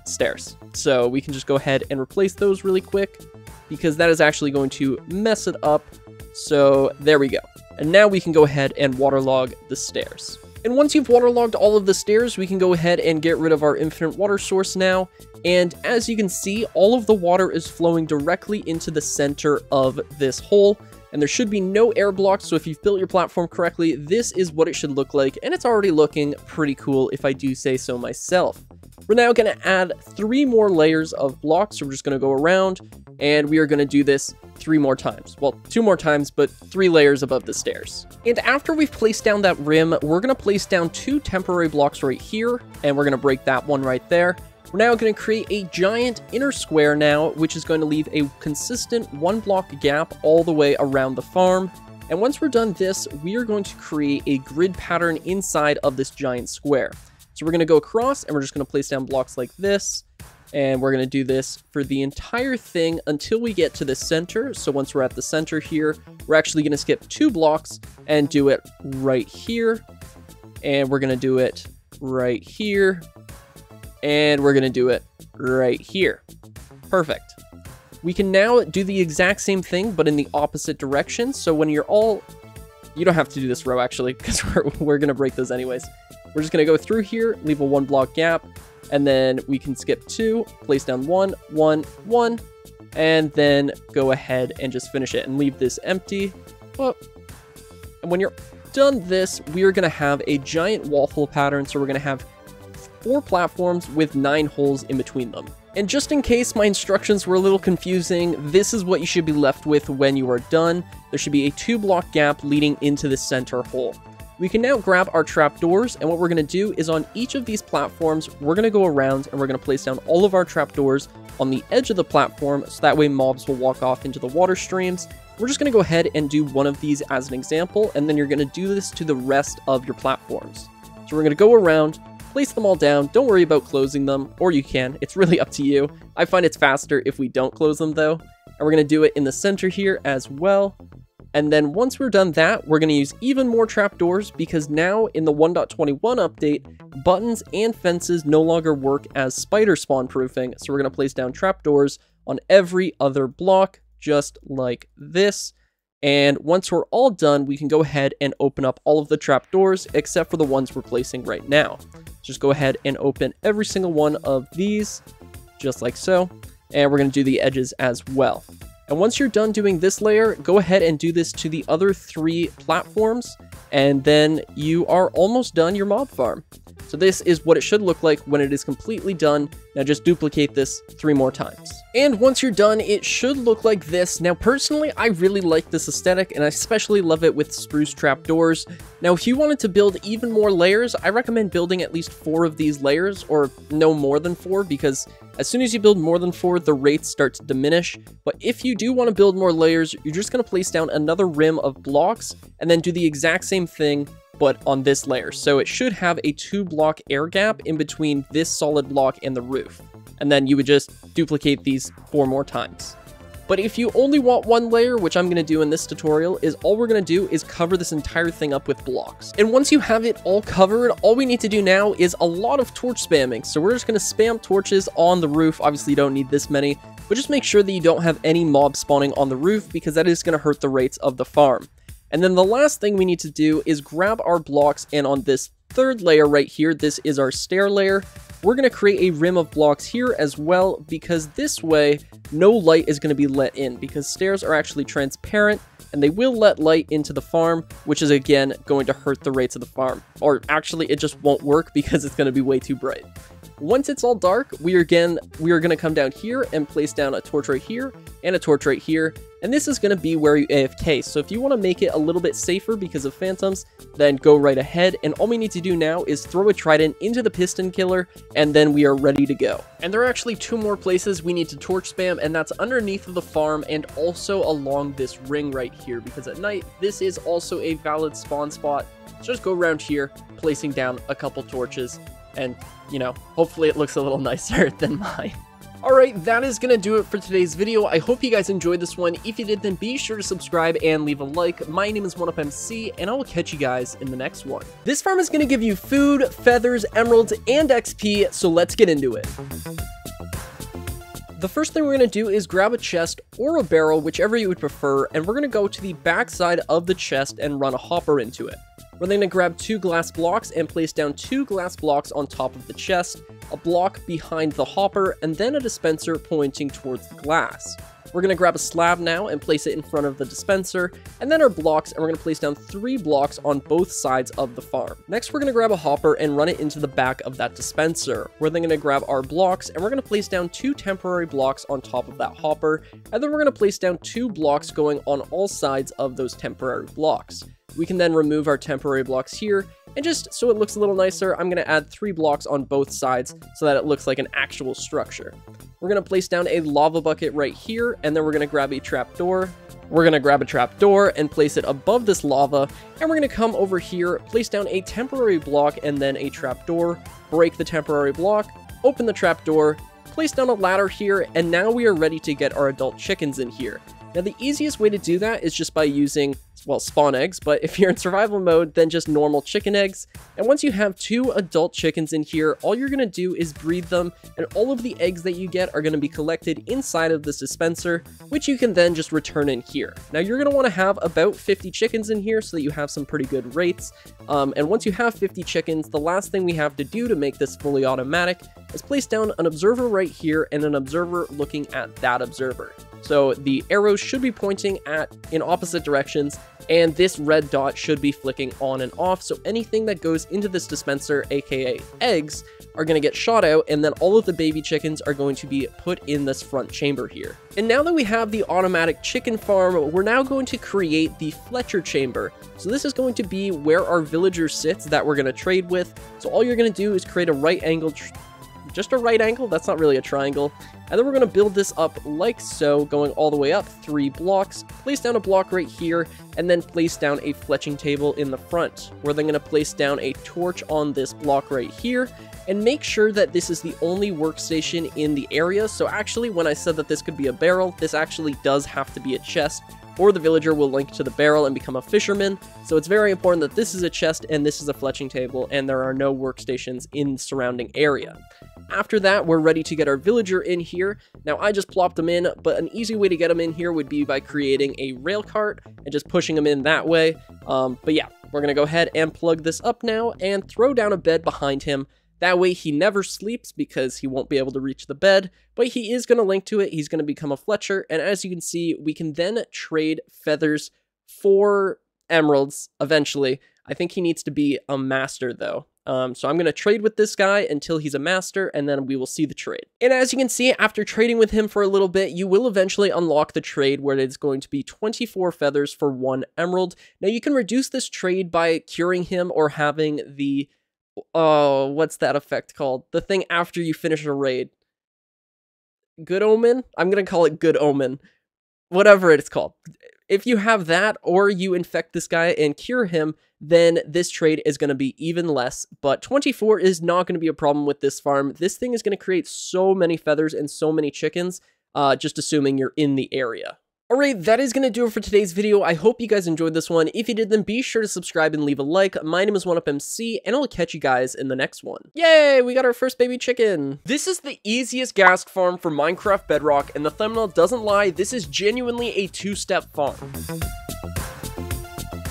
stairs, so we can just go ahead and replace those really quick because that is actually going to mess it up. So there we go. And now we can go ahead and waterlog the stairs. And once you've waterlogged all of the stairs, we can go ahead and get rid of our infinite water source now. And as you can see, all of the water is flowing directly into the center of this hole. And there should be no air blocks, so if you've built your platform correctly, this is what it should look like. And it's already looking pretty cool if I do say so myself. We're now going to add 3 more layers of blocks. So we're just going to go around and we are going to do this 3 more times. Well, 2 more times, but 3 layers above the stairs. And after we've placed down that rim, we're going to place down 2 temporary blocks right here, and we're going to break that one right there. We're now going to create a giant inner square now, which is going to leave a consistent 1 block gap all the way around the farm. And once we're done this, we are going to create a grid pattern inside of this giant square. So we're going to go across and we're just going to place down blocks like this. And we're going to do this for the entire thing until we get to the center. So once we're at the center here, we're actually going to skip 2 blocks and do it right here. And we're going to do it right here. And we're going to do it right here. Perfect. We can now do the exact same thing, but in the opposite direction. So when you're all... You don't have to do this row, actually, because we're going to break those anyways. We're just going to go through here, leave a 1 block gap, and then we can skip 2, place down 1, 1, 1, and then go ahead and just finish it and leave this empty. Oh. And when you're done this, we are going to have a giant waffle pattern. So we're going to have 4 platforms with 9 holes in between them. And just in case my instructions were a little confusing, this is what you should be left with when you are done. There should be a 2 block gap leading into the center hole. We can now grab our trapdoors, and what we're going to do is on each of these platforms, we're going to go around and we're going to place down all of our trapdoors on the edge of the platform, so that way mobs will walk off into the water streams. We're just going to go ahead and do one of these as an example, and then you're going to do this to the rest of your platforms. So we're going to go around, place them all down. Don't worry about closing them, or you can. It's really up to you. I find it's faster if we don't close them though. And we're going to do it in the center here as well. And then once we're done that, we're going to use even more trapdoors, because now in the 1.21 update, buttons and fences no longer work as spider spawn proofing. So we're going to place down trapdoors on every other block, just like this. And once we're all done, we can go ahead and open up all of the trapdoors, except for the ones we're placing right now. Just go ahead and open every single one of these, just like so. And we're going to do the edges as well. And once you're done doing this layer, go ahead and do this to the other 3 platforms, and then you are almost done your mob farm. So this is what it should look like when it is completely done. Now just duplicate this 3 more times. And once you're done, it should look like this. Now personally, I really like this aesthetic, and I especially love it with spruce trapdoors. Now if you wanted to build even more layers, I recommend building at least 4 of these layers, or no more than 4, because as soon as you build more than 4, the rates start to diminish. But if you do want to build more layers, you're just going to place down another rim of blocks, and then do the exact same thing but on this layer. So it should have a 2-block air gap in between this solid block and the roof. And then you would just duplicate these 4 more times. But if you only want 1 layer, which I'm going to do in this tutorial, is all we're going to do is cover this entire thing up with blocks. And once you have it all covered, all we need to do now is a lot of torch spamming. So we're just going to spam torches on the roof. Obviously, you don't need this many, but just make sure that you don't have any mob spawning on the roof, because that is going to hurt the rates of the farm. And then the last thing we need to do is grab our blocks, and on this 3rd layer right here, this is our stair layer, we're going to create a rim of blocks here as well, because this way no light is going to be let in, because stairs are actually transparent and they will let light into the farm, which is again going to hurt the rates of the farm. Or actually it just won't work because it's going to be way too bright. Once it's all dark, we are going to come down here and place down a torch right here and a torch right here. And this is going to be where you AFK. So if you want to make it a little bit safer because of phantoms, then go right ahead. And all we need to do now is throw a trident into the piston killer, and then we are ready to go. And there are actually 2 more places we need to torch spam, and that's underneath of the farm and also along this ring right here, because at night, this is also a valid spawn spot. So just go around here, placing down a couple torches, and, you know, hopefully it looks a little nicer than mine. Alright, that is going to do it for today's video. I hope you guys enjoyed this one. If you did, then be sure to subscribe and leave a like. My name is 1UpMC, and I will catch you guys in the next one. This farm is going to give you food, feathers, emeralds, and XP, so let's get into it. The first thing we're going to do is grab a chest or a barrel, whichever you would prefer, and we're going to go to the back side of the chest and run a hopper into it. We're then going to grab 2 glass blocks and place down 2 glass blocks on top of the chest, a block behind the hopper, and then a dispenser pointing towards the glass. We're going to grab a slab now and place it in front of the dispenser, and then our blocks, and we're going to place down 3 blocks on both sides of the farm. Next, we're going to grab a hopper and run it into the back of that dispenser. We're then going to grab our blocks, and we're going to place down 2 temporary blocks on top of that hopper, and then we're going to place down 2 blocks going on all sides of those temporary blocks. We can then remove our temporary blocks here, and just so it looks a little nicer, I'm going to add 3 blocks on both sides so that it looks like an actual structure. We're going to place down a lava bucket right here, and then we're going to grab a trapdoor. We're going to grab a trapdoor and place it above this lava, and we're going to come over here, place down a temporary block and then a trapdoor, break the temporary block, open the trapdoor, place down a ladder here, and now we are ready to get our adult chickens in here. Now the easiest way to do that is just by using, well, spawn eggs, but if you're in survival mode, then just normal chicken eggs. And once you have 2 adult chickens in here, all you're going to do is breed them, and all of the eggs that you get are going to be collected inside of this dispenser, which you can then just return in here. Now you're going to want to have about 50 chickens in here so that you have some pretty good rates. And once you have 50 chickens, the last thing we have to do to make this fully automatic is place down an observer right here and an observer looking at that observer. So the arrows should be pointing in opposite directions, and this red dot should be flicking on and off, so anything that goes into this dispenser, aka eggs, are going to get shot out, and then all of the baby chickens are going to be put in this front chamber here. And now that we have the automatic chicken farm, we're now going to create the Fletcher chamber. So this is going to be where our villager sits that we're going to trade with. So all you're going to do is create a right angle, just a right angle, that's not really a triangle. And then we're going to build this up like so, going all the way up 3 blocks, place down a block right here, and then place down a fletching table in the front. We're then going to place down a torch on this block right here, and make sure that this is the only workstation in the area. So actually, when I said that this could be a barrel, this actually does have to be a chest, or the villager will link to the barrel and become a fisherman. So it's very important that this is a chest and this is a fletching table, and there are no workstations in the surrounding area. After that, we're ready to get our villager in here. Now, I just plopped them in, but an easy way to get them in here would be by creating a rail cart and just pushing them in that way. But yeah, we're going to go ahead and plug this up now and throw down a bed behind him. That way he never sleeps because he won't be able to reach the bed, but he is going to link to it. He's going to become a Fletcher, and as you can see, we can then trade feathers for emeralds eventually. I think he needs to be a master though. So I'm going to trade with this guy until he's a master, and then we will see the trade. And as you can see, after trading with him for a little bit, you will eventually unlock the trade where it's going to be 24 feathers for 1 emerald. Now you can reduce this trade by curing him or having the, what's that effect called? The thing after you finish a raid. Good Omen? I'm going to call it Good Omen. Whatever it's called. If you have that, or you infect this guy and cure him, then this trade is going to be even less, but 24 is not going to be a problem with this farm. This thing is going to create so many feathers and so many chickens, just assuming you're in the area. Alright, that is going to do it for today's video. I hope you guys enjoyed this one. If you did, then be sure to subscribe and leave a like. My name is 1UpMC, and I'll catch you guys in the next one. Yay, we got our first baby chicken. This is the easiest Ghast farm for Minecraft Bedrock, and the thumbnail doesn't lie, this is genuinely a 2-step farm.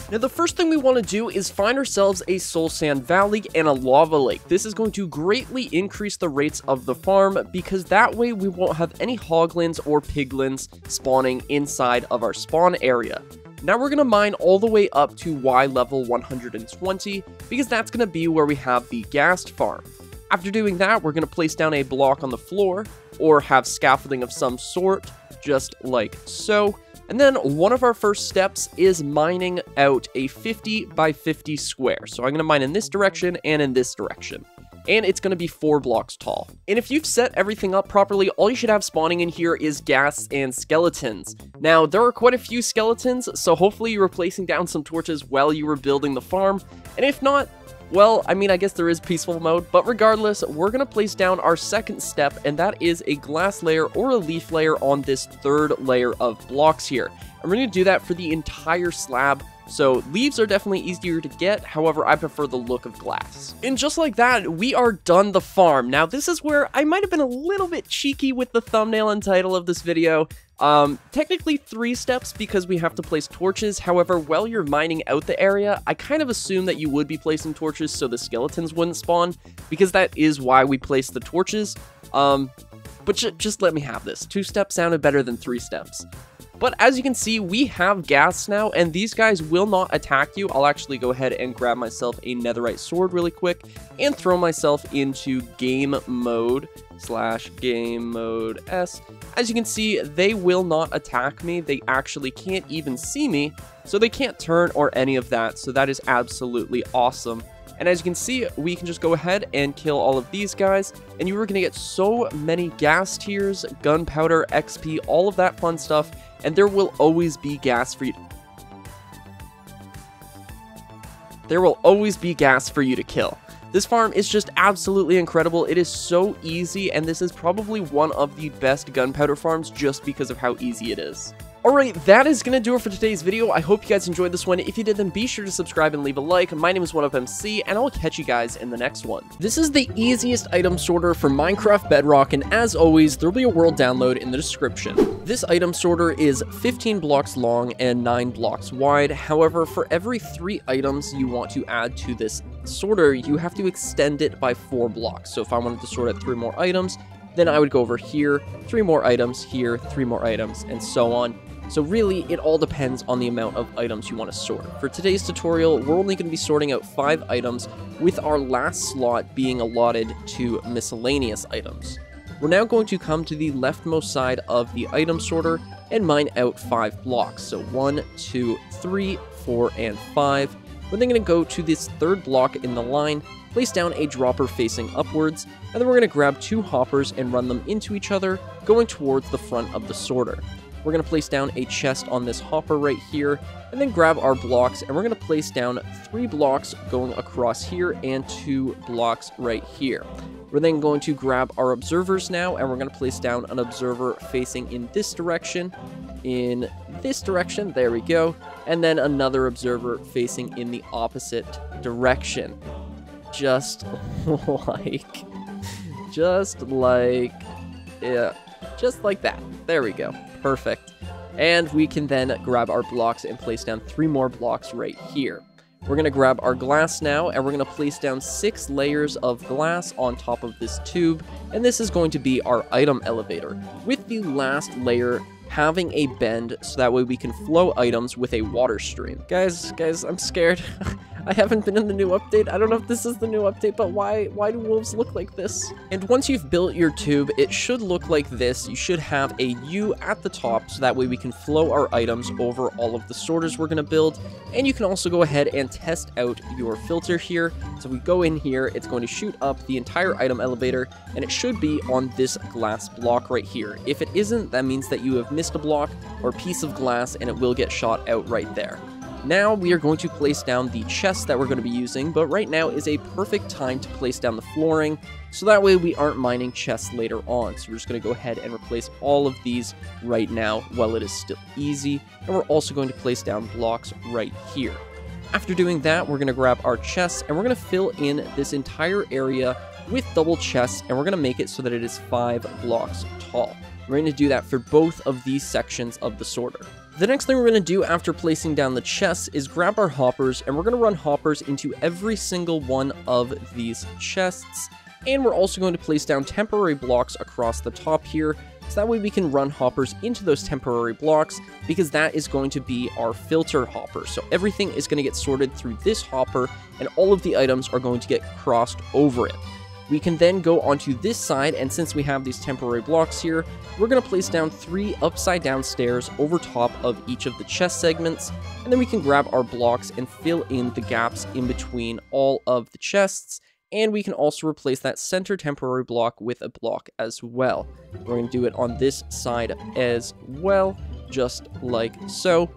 Now, the first thing we want to do is find ourselves a soul sand valley and a lava lake. This is going to greatly increase the rates of the farm because that way we won't have any hoglins or piglins spawning inside of our spawn area. Now we're going to mine all the way up to Y level 120 because that's going to be where we have the Ghast farm. After doing that, we're going to place down a block on the floor or have scaffolding of some sort, just like so. And then one of our first steps is mining out a 50 by 50 square. So I'm going to mine in this direction and in this direction. And it's going to be 4 blocks tall. And if you've set everything up properly, all you should have spawning in here is ghasts and skeletons. Now, there are quite a few skeletons, so hopefully you were placing down some torches while you were building the farm. And if not, well, I mean, I guess there is peaceful mode, but regardless, we're going to place down our second step, and that is a glass layer or a leaf layer on this 3rd layer of blocks here. And we're going to do that for the entire slab. So leaves are definitely easier to get, however, I prefer the look of glass. And just like that, we are done the farm. Now, this is where I might have been a little bit cheeky with the thumbnail and title of this video. Technically 3 steps because we have to place torches. However, while you're mining out the area, I kind of assume that you would be placing torches so the skeletons wouldn't spawn, because that is why we place the torches. But just let me have this. 2 steps sounded better than 3 steps. But as you can see, we have ghasts now, and these guys will not attack you. I'll actually go ahead and grab myself a netherite sword really quick and throw myself into game mode / game mode S. As you can see, they will not attack me. They actually can't even see me, so they can't turn or any of that. So that is absolutely awesome. And as you can see, we can just go ahead and kill all of these guys, and you are going to get so many ghast tiers, gunpowder, XP, all of that fun stuff, and there will always be ghast for you. There will always be ghast for you to kill. This farm is just absolutely incredible. It is so easy, and this is probably one of the best gunpowder farms just because of how easy it is. Alright, that is going to do it for today's video. I hope you guys enjoyed this one. If you did, then be sure to subscribe and leave a like. My name is 1UpMC, and I'll catch you guys in the next one. This is the easiest item sorter for Minecraft Bedrock, and as always, there will be a world download in the description. This item sorter is 15 blocks long and 9 blocks wide. However, for every 3 items you want to add to this sorter, you have to extend it by 4 blocks. So if I wanted to sort out 3 more items, then I would go over here, 3 more items, here, 3 more items, and so on. So really, it all depends on the amount of items you want to sort. For today's tutorial, we're only going to be sorting out 5 items, with our last slot being allotted to miscellaneous items. We're now going to come to the leftmost side of the item sorter and mine out 5 blocks. So 1, 2, 3, 4, and 5. We're then going to go to this 3rd block in the line, place down a dropper facing upwards, and then we're going to grab 2 hoppers and run them into each other, going towards the front of the sorter. We're going to place down a chest on this hopper right here, and then grab our blocks, and we're going to place down 3 blocks going across here and 2 blocks right here. We're then going to grab our observers now, and we're going to place down an observer facing in this direction, there we go, and then another observer facing in the opposite direction. Just like that. There we go. Perfect. And we can then grab our blocks and place down 3 more blocks right here. We're going to grab our glass now, and we're going to place down 6 layers of glass on top of this tube, and this is going to be our item elevator, with the last layer having a bend so that way we can flow items with a water stream. Guys, I'm scared. I haven't been in the new update. I don't know if this is the new update, but why do wolves look like this? And once you've built your tube, it should look like this. You should have a U at the top, so that way we can flow our items over all of the sorters we're going to build. And you can also go ahead and test out your filter here. So we go in here, it's going to shoot up the entire item elevator, and it should be on this glass block right here. If it isn't, that means that you have missed a block or piece of glass, and it will get shot out right there. Now we are going to place down the chests that we're going to be using, but right now is a perfect time to place down the flooring, so that way we aren't mining chests later on. So we're just going to go ahead and replace all of these right now while it is still easy, and we're also going to place down blocks right here. After doing that, we're going to grab our chests, and we're going to fill in this entire area with double chests, and we're going to make it so that it is 5 blocks tall. We're going to do that for both of these sections of the sorter. The next thing we're going to do after placing down the chests is grab our hoppers, and we're going to run hoppers into every single one of these chests. And we're also going to place down temporary blocks across the top here, so that way we can run hoppers into those temporary blocks, because that is going to be our filter hopper. So everything is going to get sorted through this hopper, and all of the items are going to get crossed over it. We can then go onto this side, and since we have these temporary blocks here, we're going to place down 3 upside down stairs over top of each of the chest segments, and then we can grab our blocks and fill in the gaps in between all of the chests, and we can also replace that center temporary block with a block as well. We're going to do it on this side as well, just like so,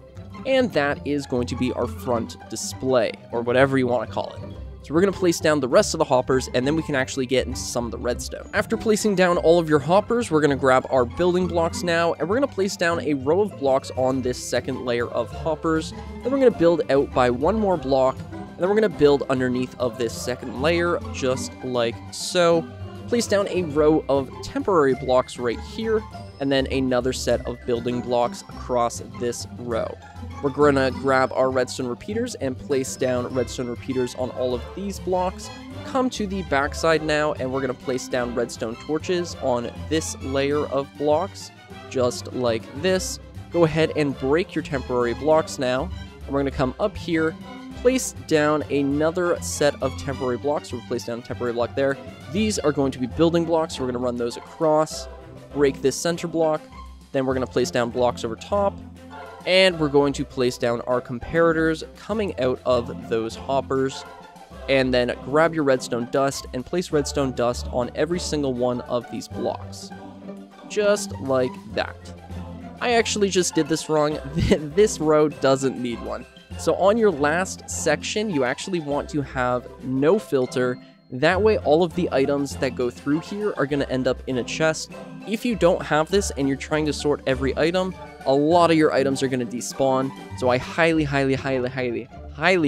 and that is going to be our front display, or whatever you want to call it. So we're going to place down the rest of the hoppers, and then we can actually get into some of the redstone. After placing down all of your hoppers, we're going to grab our building blocks now, and we're going to place down a row of blocks on this second layer of hoppers. Then we're going to build out by 1 more block, and then we're going to build underneath of this second layer, just like so. Place down a row of temporary blocks right here, and then another set of building blocks across this row. We're going to grab our redstone repeaters and place down redstone repeaters on all of these blocks. Come to the backside now, and we're going to place down redstone torches on this layer of blocks, just like this. Go ahead and break your temporary blocks now, and we're going to come up here, place down another set of temporary blocks. So we'll place down a temporary block there. These are going to be building blocks, so we're going to run those across, break this center block, then we're going to place down blocks over top, and we're going to place down our comparators coming out of those hoppers, and then grab your redstone dust and place redstone dust on every single one of these blocks, just like that. I actually just did this wrong. This row doesn't need one. So on your last section, you actually want to have no filter. That way, all of the items that go through here are going to end up in a chest. If you don't have this and you're trying to sort every item, a lot of your items are going to despawn. So I highly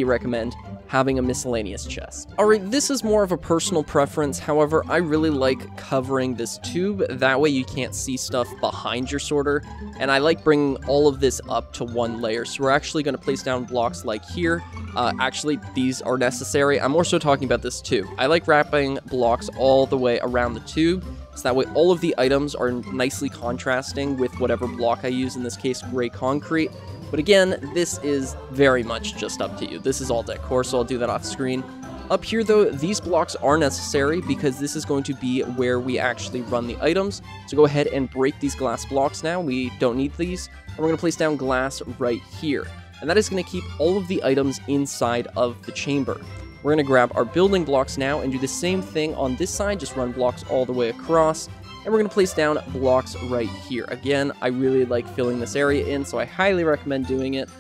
recommend having a miscellaneous chest. Alright, this is more of a personal preference. However, I really like covering this tube. That way you can't see stuff behind your sorter. And I like bringing all of this up to 1 layer. So we're actually going to place down blocks like here. Actually, these are necessary. I'm more so talking about this too. I like wrapping blocks all the way around the tube, so that way all of the items are nicely contrasting with whatever block I use, in this case, gray concrete. But again, this is very much just up to you. This is all decor, so I'll do that off screen. Up here, though, these blocks are necessary because this is going to be where we actually run the items. So go ahead and break these glass blocks now. We don't need these. And we're going to place down glass right here. And that is going to keep all of the items inside of the chamber. We're going to grab our building blocks now and do the same thing on this side, just run blocks all the way across. And we're going to place down blocks right here. Again, I really like filling this area in, so I highly recommend doing it.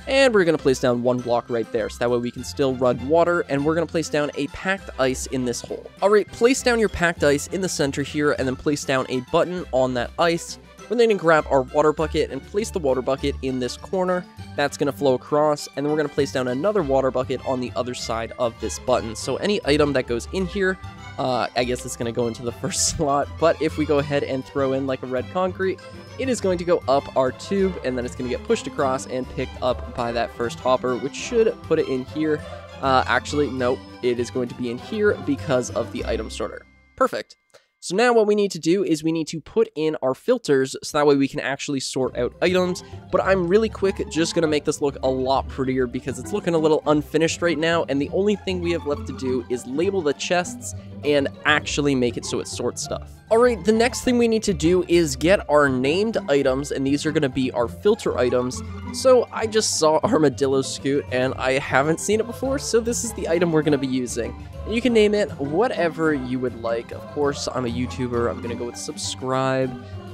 And we're going to place down 1 block right there, so that way we can still run water, and we're going to place down a packed ice in this hole. Alright, place down your packed ice in the center here, and then place down a button on that ice. We're then going to grab our water bucket and place the water bucket in this corner. That's going to flow across, and then we're going to place down another water bucket on the other side of this button. So any item that goes in here, I guess it's going to go into the first slot, but if we go ahead and throw in like a red concrete, it is going to go up our tube, and then it's going to get pushed across and picked up by that first hopper, which should put it in here. Actually, nope, it is going to be in here because of the item sorter. Perfect. So now what we need to do is we need to put in our filters so that way we can actually sort out items. But I'm really quick just going to make this look a lot prettier because it's looking a little unfinished right now. And the only thing we have left to do is label the chests and actually make it so it sorts stuff. Alright, the next thing we need to do is get our named items, and these are going to be our filter items. So I just saw Armadillo Scoot, and I haven't seen it before, so this is the item we're going to be using. And you can name it whatever you would like. Of course, I'm a YouTuber, I'm going to go with subscribe,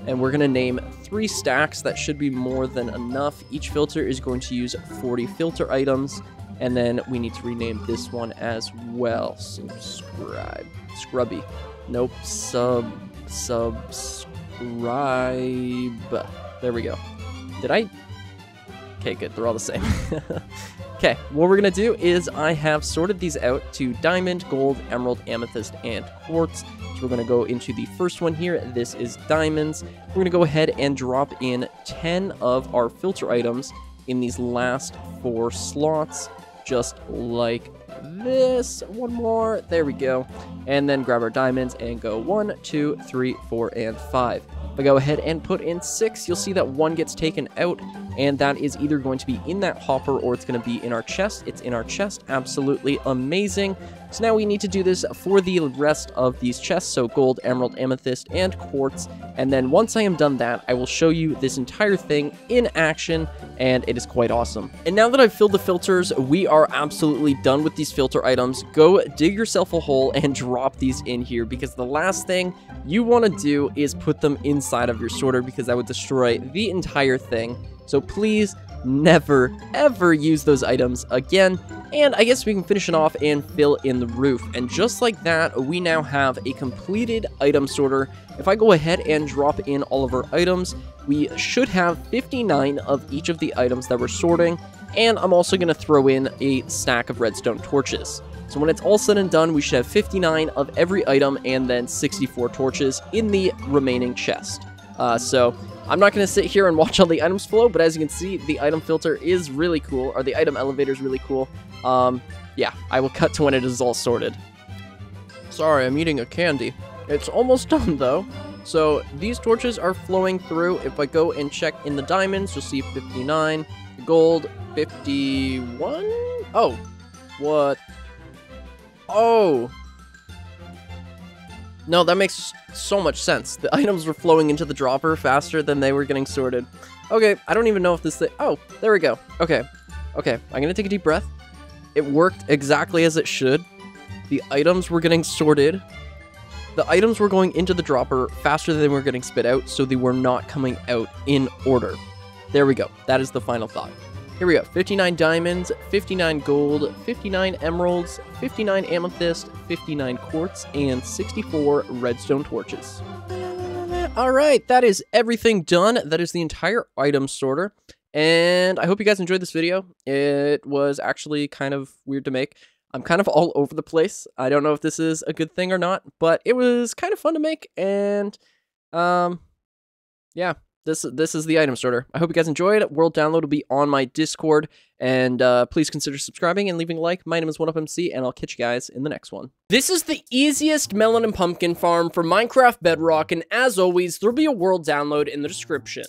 and we're going to name 3 stacks. That should be more than enough. Each filter is going to use 40 filter items. And then we need to rename this one as well. Subscribe. Scrubby. Nope. Subscribe. There we go. Did I? Okay, good. They're all the same. Okay, what we're going to do is I have sorted these out to diamond, gold, emerald, amethyst, and quartz. So we're going to go into the first one here. This is diamonds. We're going to go ahead and drop in 10 of our filter items in these last 4 slots. Just like this. One more. There we go. And then grab our diamonds and go 1, 2, 3, 4, and 5. If I go ahead and put in 6, you'll see that 1 gets taken out, and that is either going to be in that hopper or it's going to be in our chest. It's in our chest. Absolutely amazing. So now we need to do this for the rest of these chests, so gold, emerald, amethyst, and quartz. And then once I am done that, I will show you this entire thing in action, and it is quite awesome. And now that I've filled the filters, we are absolutely done with these filter items. Go dig yourself a hole and drop these in here, because the last thing you want to do is put them inside of your sorter, because that would destroy the entire thing. So please never ever use those items again. And I guess we can finish it off and fill in the roof. And just like that, we now have a completed item sorter. If I go ahead and drop in all of our items, we should have 59 of each of the items that we're sorting. And I'm also going to throw in a stack of redstone torches. So when it's all said and done, we should have 59 of every item and then 64 torches in the remaining chest. So I'm not going to sit here and watch all the items flow, but as you can see, the item filter is really cool, or the item elevator is really cool. Yeah, I will cut to when it is all sorted. Sorry, I'm eating a candy. It's almost done, though. So these torches are flowing through. If I go and check in the diamonds, you'll see 59, gold, 51. Oh, what? Oh. No, that makes so much sense. The items were flowing into the dropper faster than they were getting sorted. Okay, I don't even know if this thing... Oh, there we go. Okay, I'm gonna take a deep breath. It worked exactly as it should. The items were getting sorted. The items were going into the dropper faster than they were getting spit out, so they were not coming out in order. There we go. That is the final thought. Here we go. 59 diamonds, 59 gold, 59 emeralds, 59 amethyst, 59 quartz, and 64 redstone torches. Alright, that is everything done. That is the entire item sorter. And I hope you guys enjoyed this video. It was actually kind of weird to make. I'm kind of all over the place. I don't know if this is a good thing or not, but it was kind of fun to make. And, yeah. This is the item sorter. I hope you guys enjoyed. World download will be on my Discord. And please consider subscribing and leaving a like. My name is 1UpMC, and I'll catch you guys in the next one. This is the easiest melon and pumpkin farm for Minecraft Bedrock. And as always, there'll be a world download in the description.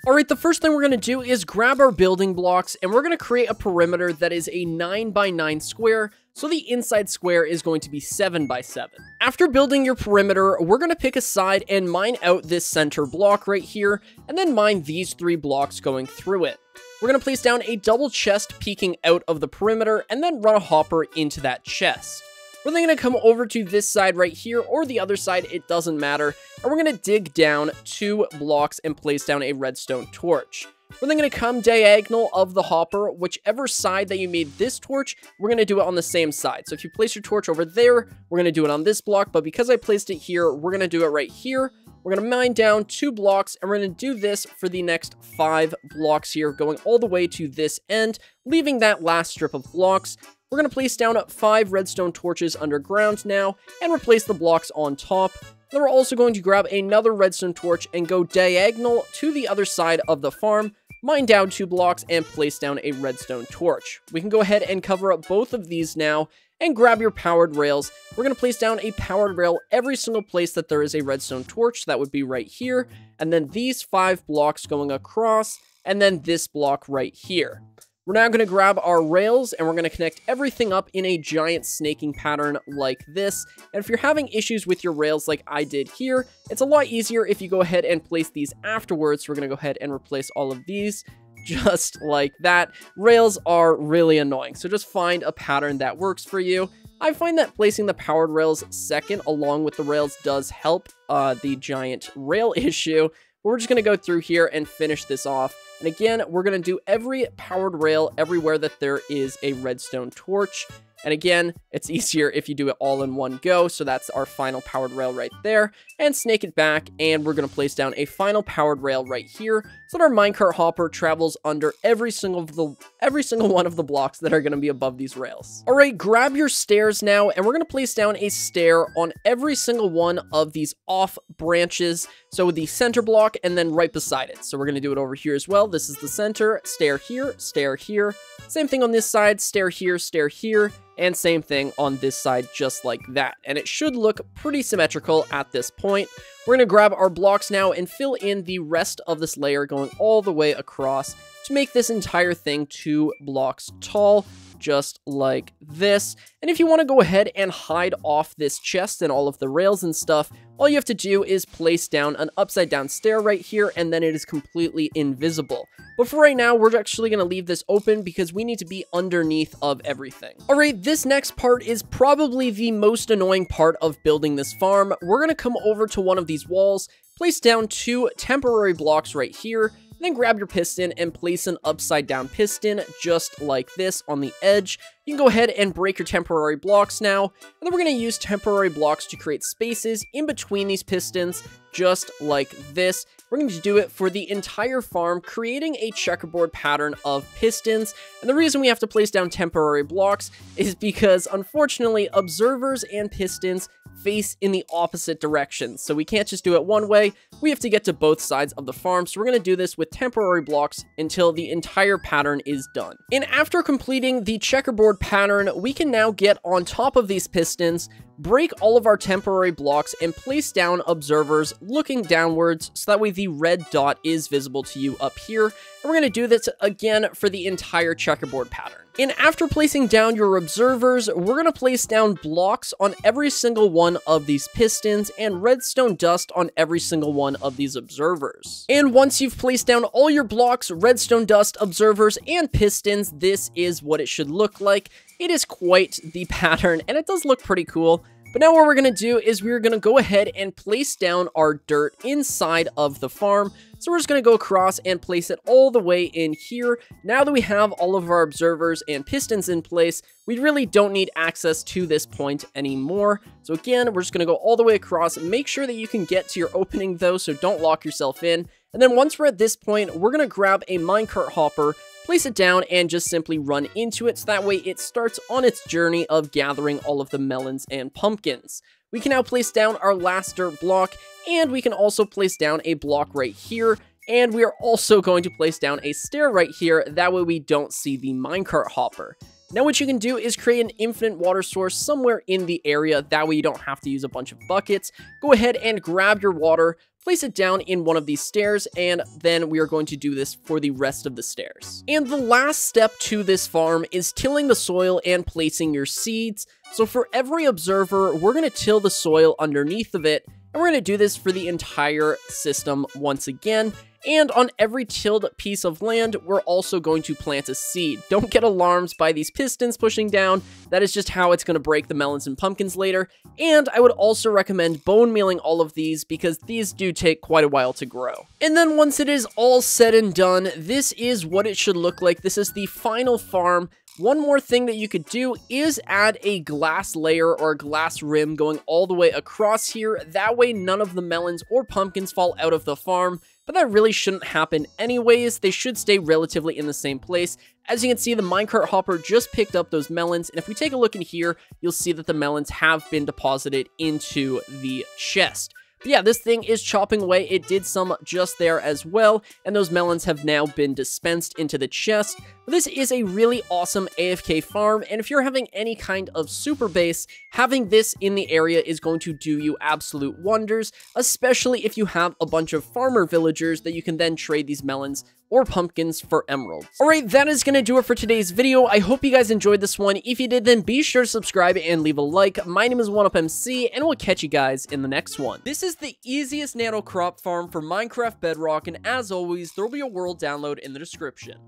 Alright, the first thing we're going to do is grab our building blocks, and we're going to create a perimeter that is a 9x9 square, so the inside square is going to be 7x7. After building your perimeter, we're going to pick a side and mine out this center block right here, and then mine these 3 blocks going through it. We're going to place down a double chest peeking out of the perimeter, and then run a hopper into that chest. We're then going to come over to this side right here, or the other side, it doesn't matter, and we're going to dig down 2 blocks and place down a redstone torch. We're then going to come diagonal of the hopper, whichever side that you made this torch, we're going to do it on the same side. So if you place your torch over there, we're going to do it on this block, but because I placed it here, we're going to do it right here. We're going to mine down 2 blocks, and we're going to do this for the next 5 blocks here, going all the way to this end, leaving that last strip of blocks. We're going to place down 5 redstone torches underground now, and replace the blocks on top. Then we're also going to grab another redstone torch and go diagonal to the other side of the farm, mine down 2 blocks, and place down a redstone torch. We can go ahead and cover up both of these now, and grab your powered rails. We're going to place down a powered rail every single place that there is a redstone torch. That would be right here, and then these 5 blocks going across, and then this block right here. We're now going to grab our rails, and we're going to connect everything up in a giant snaking pattern like this. And if you're having issues with your rails like I did here, it's a lot easier if you go ahead and place these afterwards. We're going to go ahead and replace all of these just like that. Rails are really annoying, so just find a pattern that works for you. I find that placing the powered rails second along with the rails does help the giant rail issue. But we're just going to go through here and finish this off. And again, we're going to do every powered rail everywhere that there is a redstone torch. And again, it's easier if you do it all in one go. So that's our final powered rail right there. And snake it back, and we're going to place down a final powered rail right here so that our minecart hopper travels under every single one of the blocks that are going to be above these rails. All right, grab your stairs now, and we're going to place down a stair on every single one of these off branches. So the center block and then right beside it. So we're going to do it over here as well. This is the center, stair here, stair here. Same thing on this side, stair here, and same thing on this side, just like that. And it should look pretty symmetrical at this point. We're going to grab our blocks now and fill in the rest of this layer going all the way across to make this entire thing 2 blocks tall, just like this. And if you want to go ahead and hide off this chest and all of the rails and stuff, all you have to do is place down an upside down stair right here, and then it is completely invisible. But for right now, we're actually going to leave this open because we need to be underneath of everything. All right, this next part is probably the most annoying part of building this farm. We're going to come over to one of these walls, place down 2 temporary blocks right here, then grab your piston and place an upside down piston just like this on the edge. You can go ahead and break your temporary blocks now, and then we're going to use temporary blocks to create spaces in between these pistons just like this. We're going to do it for the entire farm, creating a checkerboard pattern of pistons. And the reason we have to place down temporary blocks is because, unfortunately, observers and pistons face in the opposite direction. So we can't just do it one way. We have to get to both sides of the farm. So we're going to do this with temporary blocks until the entire pattern is done. And after completing the checkerboard pattern, we can now get on top of these pistons, break all of our temporary blocks, and place down observers looking downwards so that way the red dot is visible to you up here. And we're going to do this again for the entire checkerboard pattern. And after placing down your observers, we're going to place down blocks on every single one of these pistons and redstone dust on every single one of these observers. And once you've placed down all your blocks, redstone dust, observers, and pistons, this is what it should look like. It is quite the pattern, and it does look pretty cool. But now what we're going to do is we're going to go ahead and place down our dirt inside of the farm. So we're just going to go across and place it all the way in here. Now that we have all of our observers and pistons in place, we really don't need access to this point anymore. So again, we're just going to go all the way across. Make sure that you can get to your opening though, so don't lock yourself in. And then once we're at this point, we're going to grab a minecart hopper, place it down, and just simply run into it, so that way it starts on its journey of gathering all of the melons and pumpkins. We can now place down our last dirt block, and we can also place down a block right here, and we are also going to place down a stair right here, that way we don't see the minecart hopper. Now what you can do is create an infinite water source somewhere in the area, that way you don't have to use a bunch of buckets. Go ahead and grab your water, place it down in one of these stairs, and then we are going to do this for the rest of the stairs. And the last step to this farm is tilling the soil and placing your seeds. So for every observer, we're going to till the soil underneath of it, and we're going to do this for the entire system once again. And on every tilled piece of land, we're also going to plant a seed. Don't get alarmed by these pistons pushing down. That is just how it's going to break the melons and pumpkins later. And I would also recommend bone mealing all of these because these do take quite a while to grow. And then once it is all said and done, this is what it should look like. This is the final farm. One more thing that you could do is add a glass layer or a glass rim going all the way across here. That way none of the melons or pumpkins fall out of the farm. But that really shouldn't happen anyways. They should stay relatively in the same place. As you can see, the minecart hopper just picked up those melons, and if we take a look in here, you'll see that the melons have been deposited into the chest. But yeah, this thing is chopping away. It did some just there as well, and those melons have now been dispensed into the chest. But this is a really awesome AFK farm, and if you're having any kind of super base, having this in the area is going to do you absolute wonders, especially if you have a bunch of farmer villagers that you can then trade these melons or pumpkins for emeralds. Alright, that is going to do it for today's video. I hope you guys enjoyed this one. If you did, then be sure to subscribe and leave a like. My name is 1UpMC, and we'll catch you guys in the next one. This is the easiest nano crop farm for Minecraft Bedrock, and as always, there will be a world download in the description.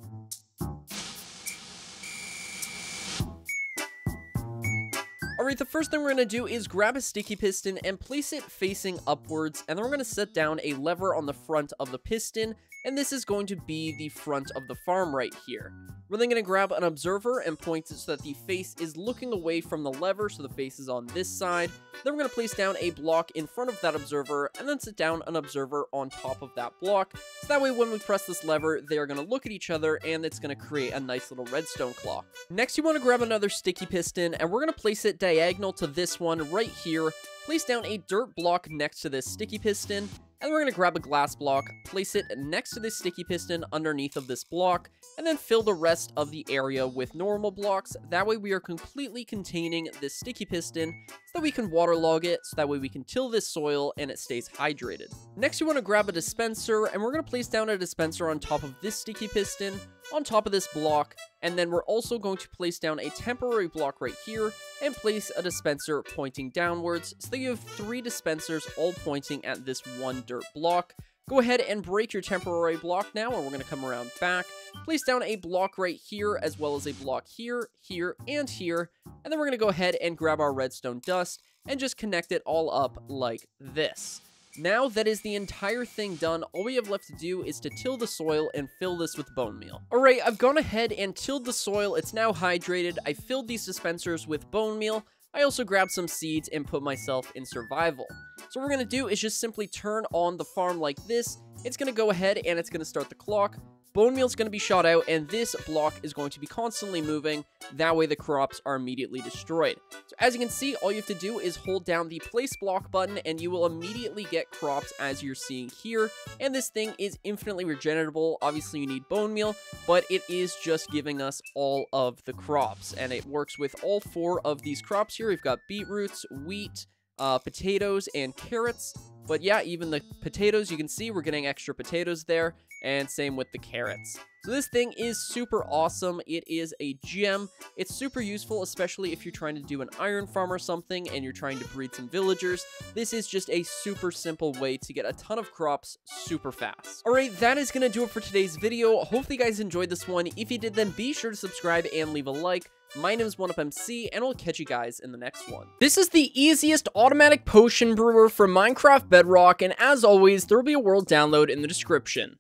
Alright, the first thing we're going to do is grab a sticky piston and place it facing upwards, and then we're going to set down a lever on the front of the piston, and this is going to be the front of the farm right here. We're then going to grab an observer and point it so that the face is looking away from the lever, so the face is on this side. Then we're going to place down a block in front of that observer, and then set down an observer on top of that block, so that way when we press this lever, they are going to look at each other, and it's going to create a nice little redstone clock. Next, you want to grab another sticky piston, and we're going to place it diagonal to this one right here. Place down a dirt block next to this sticky piston, and we're going to grab a glass block, place it next to this sticky piston underneath of this block, and then fill the rest of the area with normal blocks. That way we are completely containing this sticky piston so that we can waterlog it, so that way we can till this soil and it stays hydrated. Next, you want to grab a dispenser, and we're going to place down a dispenser on top of this sticky piston, on top of this block, and then we're also going to place down a temporary block right here and place a dispenser pointing downwards, so that you have 3 dispensers all pointing at this one dirt block. Go ahead and break your temporary block now, and we're going to come around back, place down a block right here, as well as a block here, here, and here, and then we're going to go ahead and grab our redstone dust and just connect it all up like this. Now that is the entire thing done, all we have left to do is to till the soil and fill this with bone meal. Alright, I've gone ahead and tilled the soil, it's now hydrated, I filled these dispensers with bone meal, I also grabbed some seeds and put myself in survival. So what we're going to do is just simply turn on the farm like this, it's going to go ahead and it's going to start the clock. Bone meal is going to be shot out, and this block is going to be constantly moving. That way the crops are immediately destroyed. So as you can see, all you have to do is hold down the place block button, and you will immediately get crops as you're seeing here. And this thing is infinitely regenerable. Obviously you need bone meal, but it is just giving us all of the crops. And it works with all 4 of these crops here. We've got beetroots, wheat, potatoes, and carrots. But yeah, even the potatoes, you can see we're getting extra potatoes there, and same with the carrots. So this thing is super awesome. It is a gem. It's super useful, especially if you're trying to do an iron farm or something and you're trying to breed some villagers. This is just a super simple way to get a ton of crops super fast. Alright, that is going to do it for today's video. Hopefully you guys enjoyed this one. If you did, then be sure to subscribe and leave a like. My name is 1UpMC, and I'll catch you guys in the next one. This is the easiest automatic potion brewer for Minecraft Bedrock, and as always, there will be a world download in the description.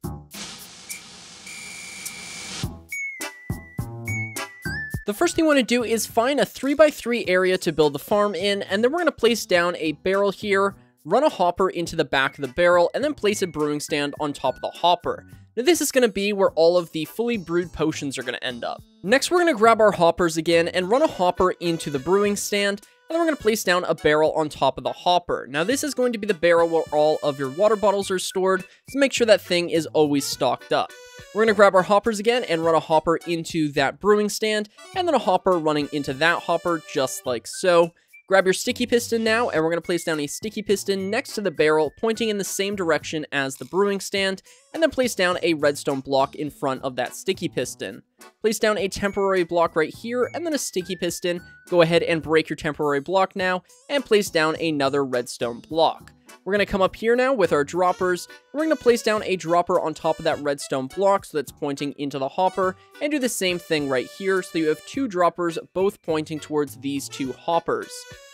The first thing you want to do is find a 3x3 area to build the farm in, and then we're going to place down a barrel here, run a hopper into the back of the barrel, and then place a brewing stand on top of the hopper. Now this is going to be where all of the fully brewed potions are going to end up. Next, we're going to grab our hoppers again and run a hopper into the brewing stand, and then we're going to place down a barrel on top of the hopper. Now this is going to be the barrel where all of your water bottles are stored, so make sure that thing is always stocked up. We're going to grab our hoppers again and run a hopper into that brewing stand, and then a hopper running into that hopper, just like so. Grab your sticky piston now, and we're going to place down a sticky piston next to the barrel, pointing in the same direction as the brewing stand, and then place down a redstone block in front of that sticky piston. Place down a temporary block right here, and then a sticky piston. Go ahead and break your temporary block now, and place down another redstone block. We're going to come up here now with our droppers. We're going to place down a dropper on top of that redstone block so that's pointing into the hopper, and do the same thing right here so you have 2 droppers both pointing towards these 2 hoppers.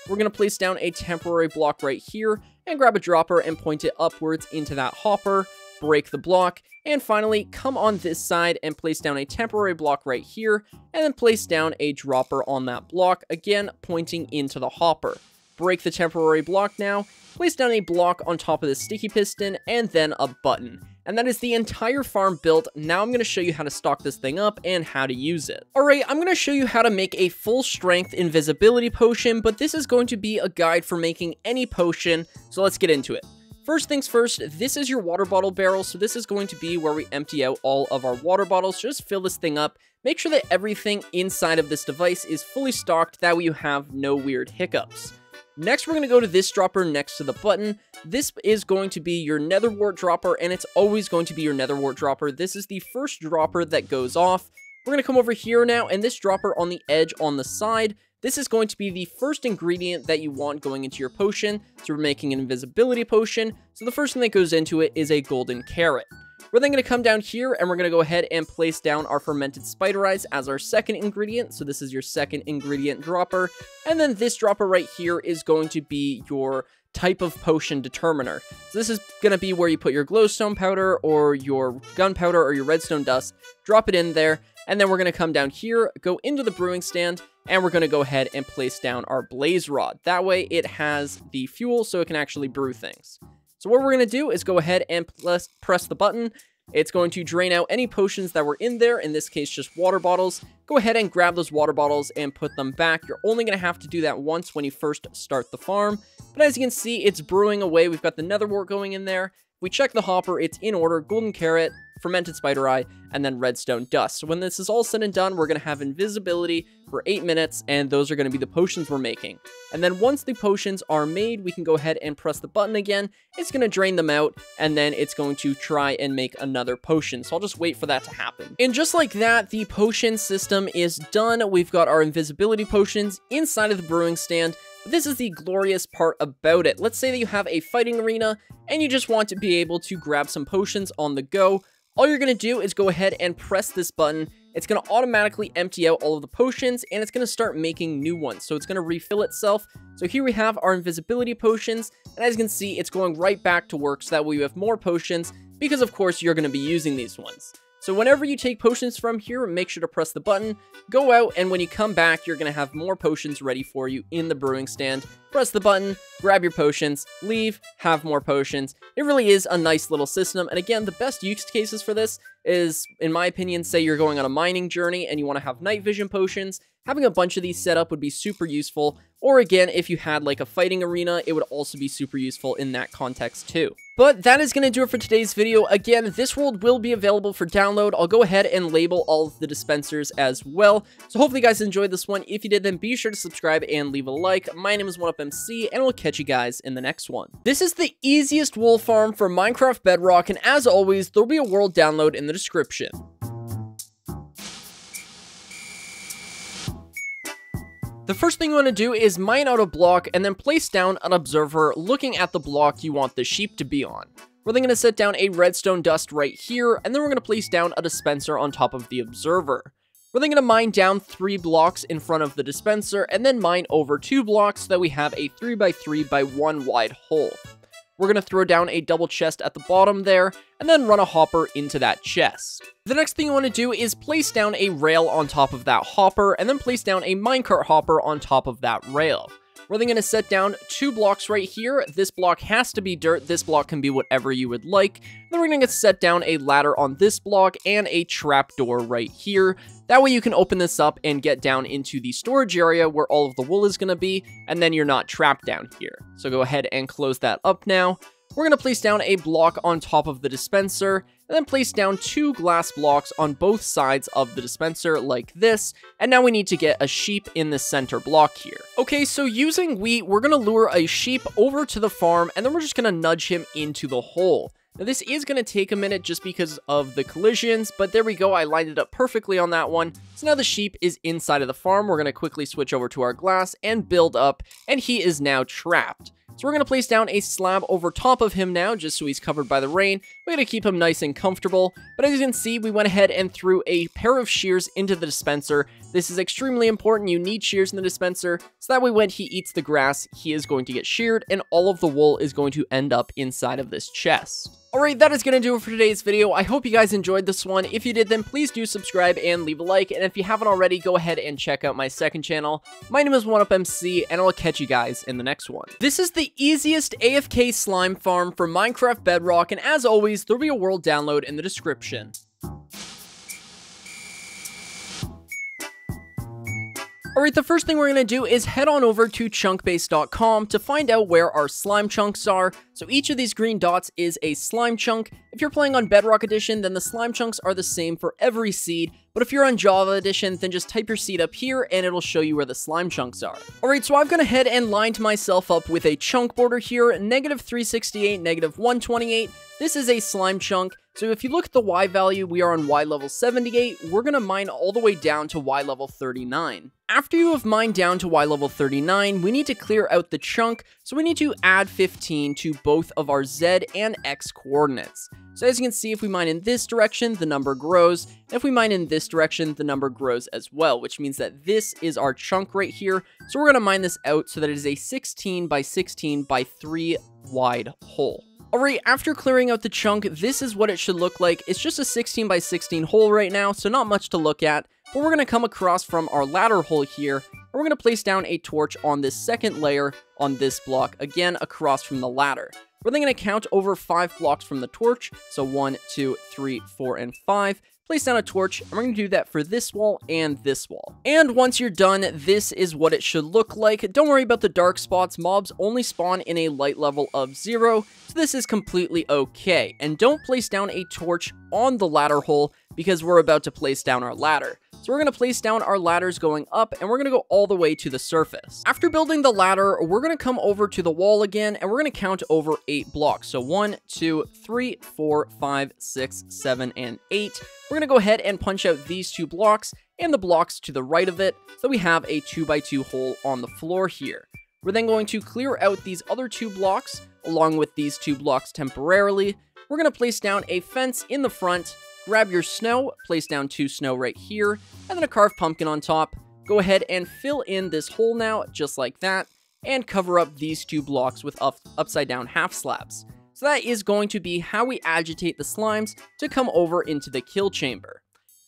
We're going to place down a temporary block right here and grab a dropper and point it upwards into that hopper, break the block, and finally come on this side and place down a temporary block right here, and then place down a dropper on that block, again pointing into the hopper. Break the temporary block now, place down a block on top of the sticky piston, and then a button. And that is the entire farm built. Now I'm going to show you how to stock this thing up and how to use it. Alright, I'm going to show you how to make a full strength invisibility potion, but this is going to be a guide for making any potion, so let's get into it. First things first, this is your water bottle barrel, so this is going to be where we empty out all of our water bottles. Just fill this thing up. Make sure that everything inside of this device is fully stocked, that way you have no weird hiccups. Next, we're going to go to this dropper next to the button. This is going to be your nether wart dropper, and it's always going to be your nether wart dropper. This is the first dropper that goes off. We're going to come over here now, and this dropper on the edge on the side, this is going to be the first ingredient that you want going into your potion. So we're making an invisibility potion. So the first thing that goes into it is a golden carrot. We're then going to come down here and we're going to go ahead and place down our fermented spider eyes as our second ingredient. So this is your second ingredient dropper. And then this dropper right here is going to be your type of potion determiner. So this is going to be where you put your glowstone powder or your gunpowder or your redstone dust, drop it in there. And then we're going to come down here, go into the brewing stand, and we're going to go ahead and place down our blaze rod. That way it has the fuel so it can actually brew things. So what we're going to do is go ahead and press the button. It's going to drain out any potions that were in there, in this case just water bottles. Go ahead and grab those water bottles and put them back. You're only going to have to do that once when you first start the farm. But as you can see, it's brewing away. We've got the nether wart going in there. If we check the hopper, it's in order: golden carrot, fermented spider eye, and then redstone dust. So when this is all said and done, we're going to have invisibility for 8 minutes, and those are going to be the potions we're making. And then once the potions are made, we can go ahead and press the button again. It's going to drain them out, and then it's going to try and make another potion. So I'll just wait for that to happen. And just like that, the potion system is done. We've got our invisibility potions inside of the brewing stand. But this is the glorious part about it. Let's say that you have a fighting arena, and you just want to be able to grab some potions on the go. All you're going to do is go ahead and press this button. It's going to automatically empty out all of the potions, and it's going to start making new ones. So it's going to refill itself. So here we have our invisibility potions, and as you can see, it's going right back to work so that way you have more potions, because of course you're going to be using these ones. So whenever you take potions from here, make sure to press the button, go out, and when you come back, you're going to have more potions ready for you in the brewing stand. Press the button, grab your potions, leave, have more potions. It really is a nice little system, and again, the best use cases for this is, in my opinion, say you're going on a mining journey and you want to have night vision potions. Having a bunch of these set up would be super useful, or again, if you had like a fighting arena, it would also be super useful in that context too. But that is going to do it for today's video. Again, this world will be available for download. I'll go ahead and label all of the dispensers as well. So hopefully you guys enjoyed this one. If you did, then be sure to subscribe and leave a like. My name is 1UpMC, and we'll catch you guys in the next one. This is the easiest wool farm for Minecraft Bedrock, and as always, there'll be a world download in the description. The first thing you want to do is mine out a block and then place down an observer looking at the block you want the sheep to be on. We're then going to set down a redstone dust right here, and then we're going to place down a dispenser on top of the observer. We're then going to mine down 3 blocks in front of the dispenser and then mine over 2 blocks so that we have a 3x3x1 wide hole. We're going to throw down a double chest at the bottom there, and then run a hopper into that chest. The next thing you want to do is place down a rail on top of that hopper, and then place down a minecart hopper on top of that rail. We're then going to set down 2 blocks right here. This block has to be dirt. This block can be whatever you would like. Then we're going to set down a ladder on this block and a trapdoor right here. That way you can open this up and get down into the storage area where all of the wool is going to be, and then you're not trapped down here. So go ahead and close that up now. We're going to place down a block on top of the dispenser, and then place down 2 glass blocks on both sides of the dispenser like this, and now we need to get a sheep in the center block here. Okay, so using wheat, we're going to lure a sheep over to the farm, and then we're just going to nudge him into the hole. Now this is going to take a minute just because of the collisions, but there we go, I lined it up perfectly on that one. So now the sheep is inside of the farm. We're going to quickly switch over to our glass and build up, and he is now trapped. So we're going to place down a slab over top of him now, just so he's covered by the rain. We're going to keep him nice and comfortable. But as you can see, we went ahead and threw a pair of shears into the dispenser. This is extremely important. You need shears in the dispenser, so that way when he eats the grass, he is going to get sheared, and all of the wool is going to end up inside of this chest. Alright, that is going to do it for today's video. I hope you guys enjoyed this one. If you did, then please do subscribe and leave a like. And if you haven't already, go ahead and check out my second channel. My name is 1UpMC, and I'll catch you guys in the next one. This is the easiest AFK Slime Farm for Minecraft Bedrock, and as always, there'll be a world download in the description. Alright, the first thing we're going to do is head on over to chunkbase.com to find out where our slime chunks are. So each of these green dots is a slime chunk. If you're playing on Bedrock Edition, then the slime chunks are the same for every seed. But if you're on Java Edition, then just type your seed up here and it'll show you where the slime chunks are. Alright, so I've gone ahead and lined myself up with a chunk border here, -368, -128. This is a slime chunk. So if you look at the Y value, we are on Y level 78. We're going to mine all the way down to Y level 39. After you have mined down to Y level 39, we need to clear out the chunk. So we need to add 15 to both of our Z and X coordinates. So as you can see, if we mine in this direction, the number grows. And if we mine in this direction, the number grows as well, which means that this is our chunk right here. So we're going to mine this out so that it is a 16 by 16 by 3 wide hole. Alright, after clearing out the chunk, this is what it should look like. It's just a 16 by 16 hole right now, so not much to look at. But we're going to come across from our ladder hole here, and we're going to place down a torch on this second layer on this block, again across from the ladder. We're then going to count over 5 blocks from the torch, so 1, 2, 3, 4, and 5. Place down a torch, and we're going to do that for this wall and this wall. And once you're done, this is what it should look like. Don't worry about the dark spots. Mobs only spawn in a light level of 0, so this is completely okay. And don't place down a torch on the ladder hole because we're about to place down our ladder. So we're going to place down our ladders going up, and we're going to go all the way to the surface. After building the ladder, we're going to come over to the wall again, and we're going to count over 8 blocks. So 1, 2, 3, 4, 5, 6, 7, and 8. We're going to go ahead and punch out these 2 blocks and the blocks to the right of it, so we have a 2x2 hole on the floor here. We're then going to clear out these other 2 blocks, along with these 2 blocks temporarily. We're going to place down a fence in the front. Grab your snow, place down 2 snow right here, and then a carved pumpkin on top. Go ahead and fill in this hole now, just like that, and cover up these 2 blocks with upside down half slabs. So that is going to be how we agitate the slimes to come over into the kill chamber.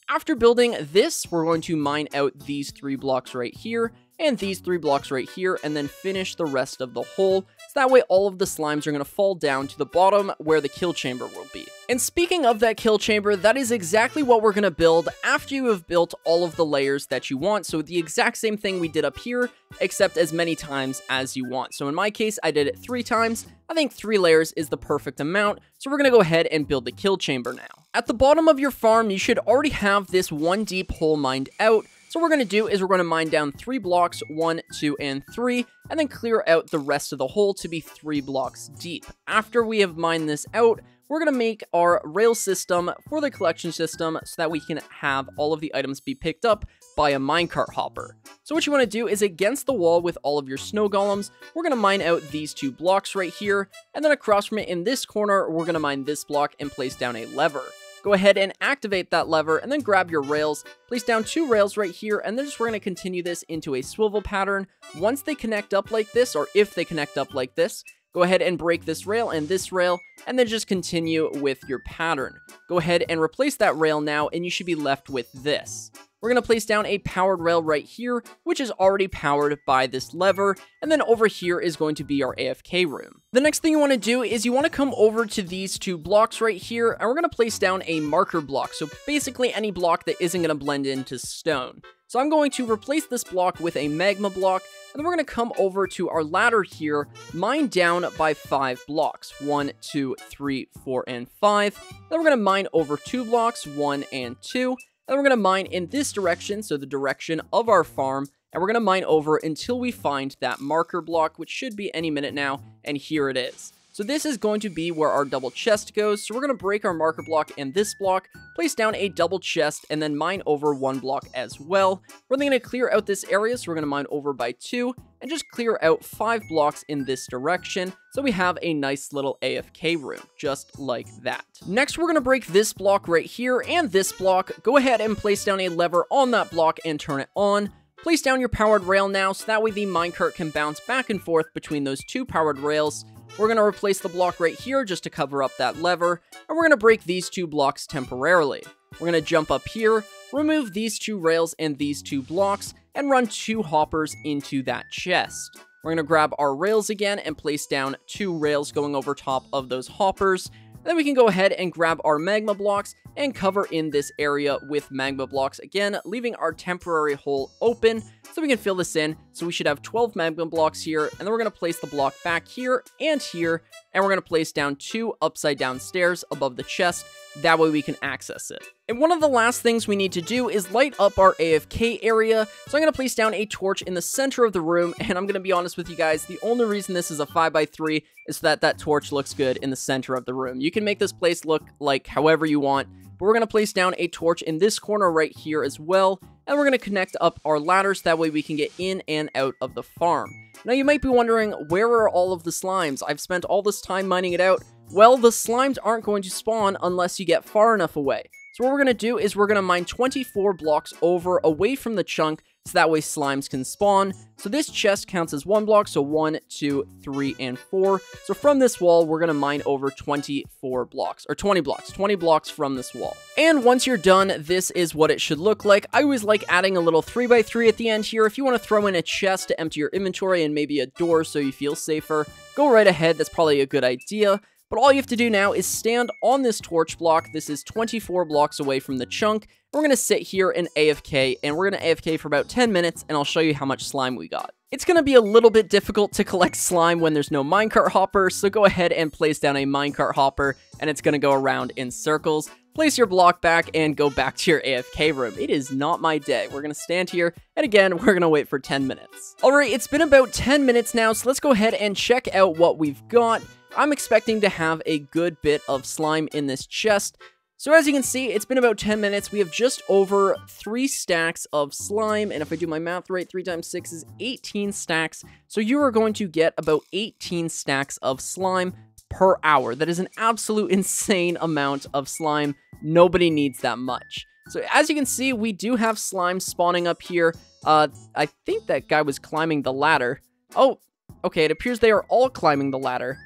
After building this, we're going to mine out these 3 blocks right here, and these 3 blocks right here, and then finish the rest of the hole, so that way all of the slimes are going to fall down to the bottom where the kill chamber will be. And speaking of that kill chamber, that is exactly what we're going to build after you have built all of the layers that you want. So the exact same thing we did up here, except as many times as you want. So in my case, I did it 3 times. I think 3 layers is the perfect amount, so we're going to go ahead and build the kill chamber now. At the bottom of your farm, you should already have this 1 deep hole mined out. So what we're going to do is we're going to mine down 3 blocks, 1, 2, and 3, and then clear out the rest of the hole to be 3 blocks deep. After we have mined this out, we're going to make our rail system for the collection system so that we can have all of the items be picked up by a minecart hopper. So what you want to do is against the wall with all of your snow golems, we're going to mine out these 2 blocks right here, and then across from it in this corner, we're going to mine this block and place down a lever. Go ahead and activate that lever, and then grab your rails, place down 2 rails right here, and then we're going to continue this into a swivel pattern. Once they connect up like this, or if they connect up like this, go ahead and break this rail and this rail, and then just continue with your pattern. Go ahead and replace that rail now, and you should be left with this. We're going to place down a powered rail right here, which is already powered by this lever, and then over here is going to be our AFK room. The next thing you want to do is you want to come over to these 2 blocks right here, and we're going to place down a marker block, so basically any block that isn't going to blend into stone. So I'm going to replace this block with a magma block, and then we're going to come over to our ladder here, mine down by 5 blocks, 1, 2, 3, 4, and 5. Then we're going to mine over 2 blocks, 1 and 2. Then we're going to mine in this direction, so the direction of our farm, and we're going to mine over until we find that marker block, which should be any minute now, and here it is. So this is going to be where our double chest goes, so we're going to break our marker block and this block, place down a double chest, and then mine over 1 block as well. We're then going to clear out this area, so we're going to mine over by 2, and just clear out 5 blocks in this direction, so we have a nice little AFK room, just like that. Next, we're going to break this block right here, and this block. Go ahead and place down a lever on that block and turn it on. Place down your powered rail now, so that way the minecart can bounce back and forth between those 2 powered rails. We're going to replace the block right here just to cover up that lever, and we're going to break these 2 blocks temporarily. We're going to jump up here, remove these 2 rails and these 2 blocks, and run 2 hoppers into that chest. We're going to grab our rails again and place down 2 rails going over top of those hoppers. Then we can go ahead and grab our magma blocks and cover in this area with magma blocks again, leaving our temporary hole open so So we can fill this in. So we should have 12 magma blocks here, and then we're going to place the block back here, and we're going to place down 2 upside down stairs above the chest. That way we can access it. And one of the last things we need to do is light up our AFK area. So I'm going to place down a torch in the center of the room, and I'm going to be honest with you guys, the only reason this is a 5x3 is so that that torch looks good in the center of the room. You can make this place look like however you want, but we're going to place down a torch in this corner right here as well, and we're going to connect up our ladders, that way we can get in and out of the farm. Now you might be wondering, where are all of the slimes? I've spent all this time mining it out. Well, the slimes aren't going to spawn unless you get far enough away. So what we're going to do is we're going to mine 24 blocks over away from the chunk, so that way slimes can spawn. So this chest counts as 1 block, so 1, 2, 3, and 4. So from this wall, we're going to mine over 24 blocks, or 20 blocks, 20 blocks from this wall. And once you're done, this is what it should look like. I always like adding a little 3x3 at the end here. If you want to throw in a chest to empty your inventory and maybe a door so you feel safer, go right ahead. That's probably a good idea. But all you have to do now is stand on this torch block. This is 24 blocks away from the chunk. We're going to sit here in AFK, and we're going to AFK for about 10 minutes, and I'll show you how much slime we got. It's going to be a little bit difficult to collect slime when there's no minecart hopper, so go ahead and place down a minecart hopper, and it's going to go around in circles. Place your block back and go back to your AFK room. It is not my day. We're going to stand here, and again, we're going to wait for 10 minutes. Alright, it's been about 10 minutes now, so let's go ahead and check out what we've got. I'm expecting to have a good bit of slime in this chest. So as you can see, it's been about 10 minutes. We have just over 3 stacks of slime. And if I do my math right, 3 times 6 is 18 stacks. So you are going to get about 18 stacks of slime per hour. That is an absolute insane amount of slime. Nobody needs that much. So as you can see, we do have slime spawning up here. I think that guy was climbing the ladder. Oh, okay, it appears they are all climbing the ladder.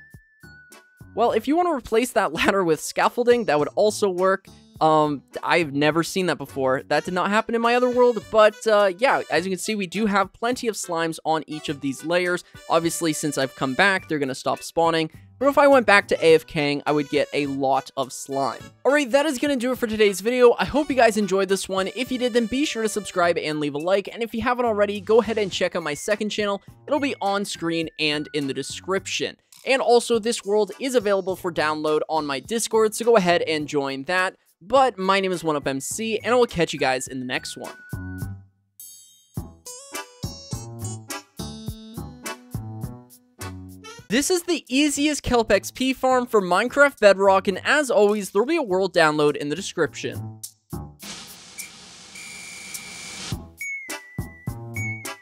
Well, if you want to replace that ladder with scaffolding, that would also work. I've never seen that before. That did not happen in my other world, but yeah, as you can see, we do have plenty of slimes on each of these layers. Obviously, since I've come back, they're going to stop spawning. But if I went back to AFKing, I would get a lot of slime. Alright, that is going to do it for today's video. I hope you guys enjoyed this one. If you did, then be sure to subscribe and leave a like. And if you haven't already, go ahead and check out my second channel. It'll be on screen and in the description. And also, this world is available for download on my Discord, so go ahead and join that. But my name is 1UpMC, and I will catch you guys in the next one. This is the easiest Kelp XP farm for Minecraft Bedrock, and as always, there will be a world download in the description.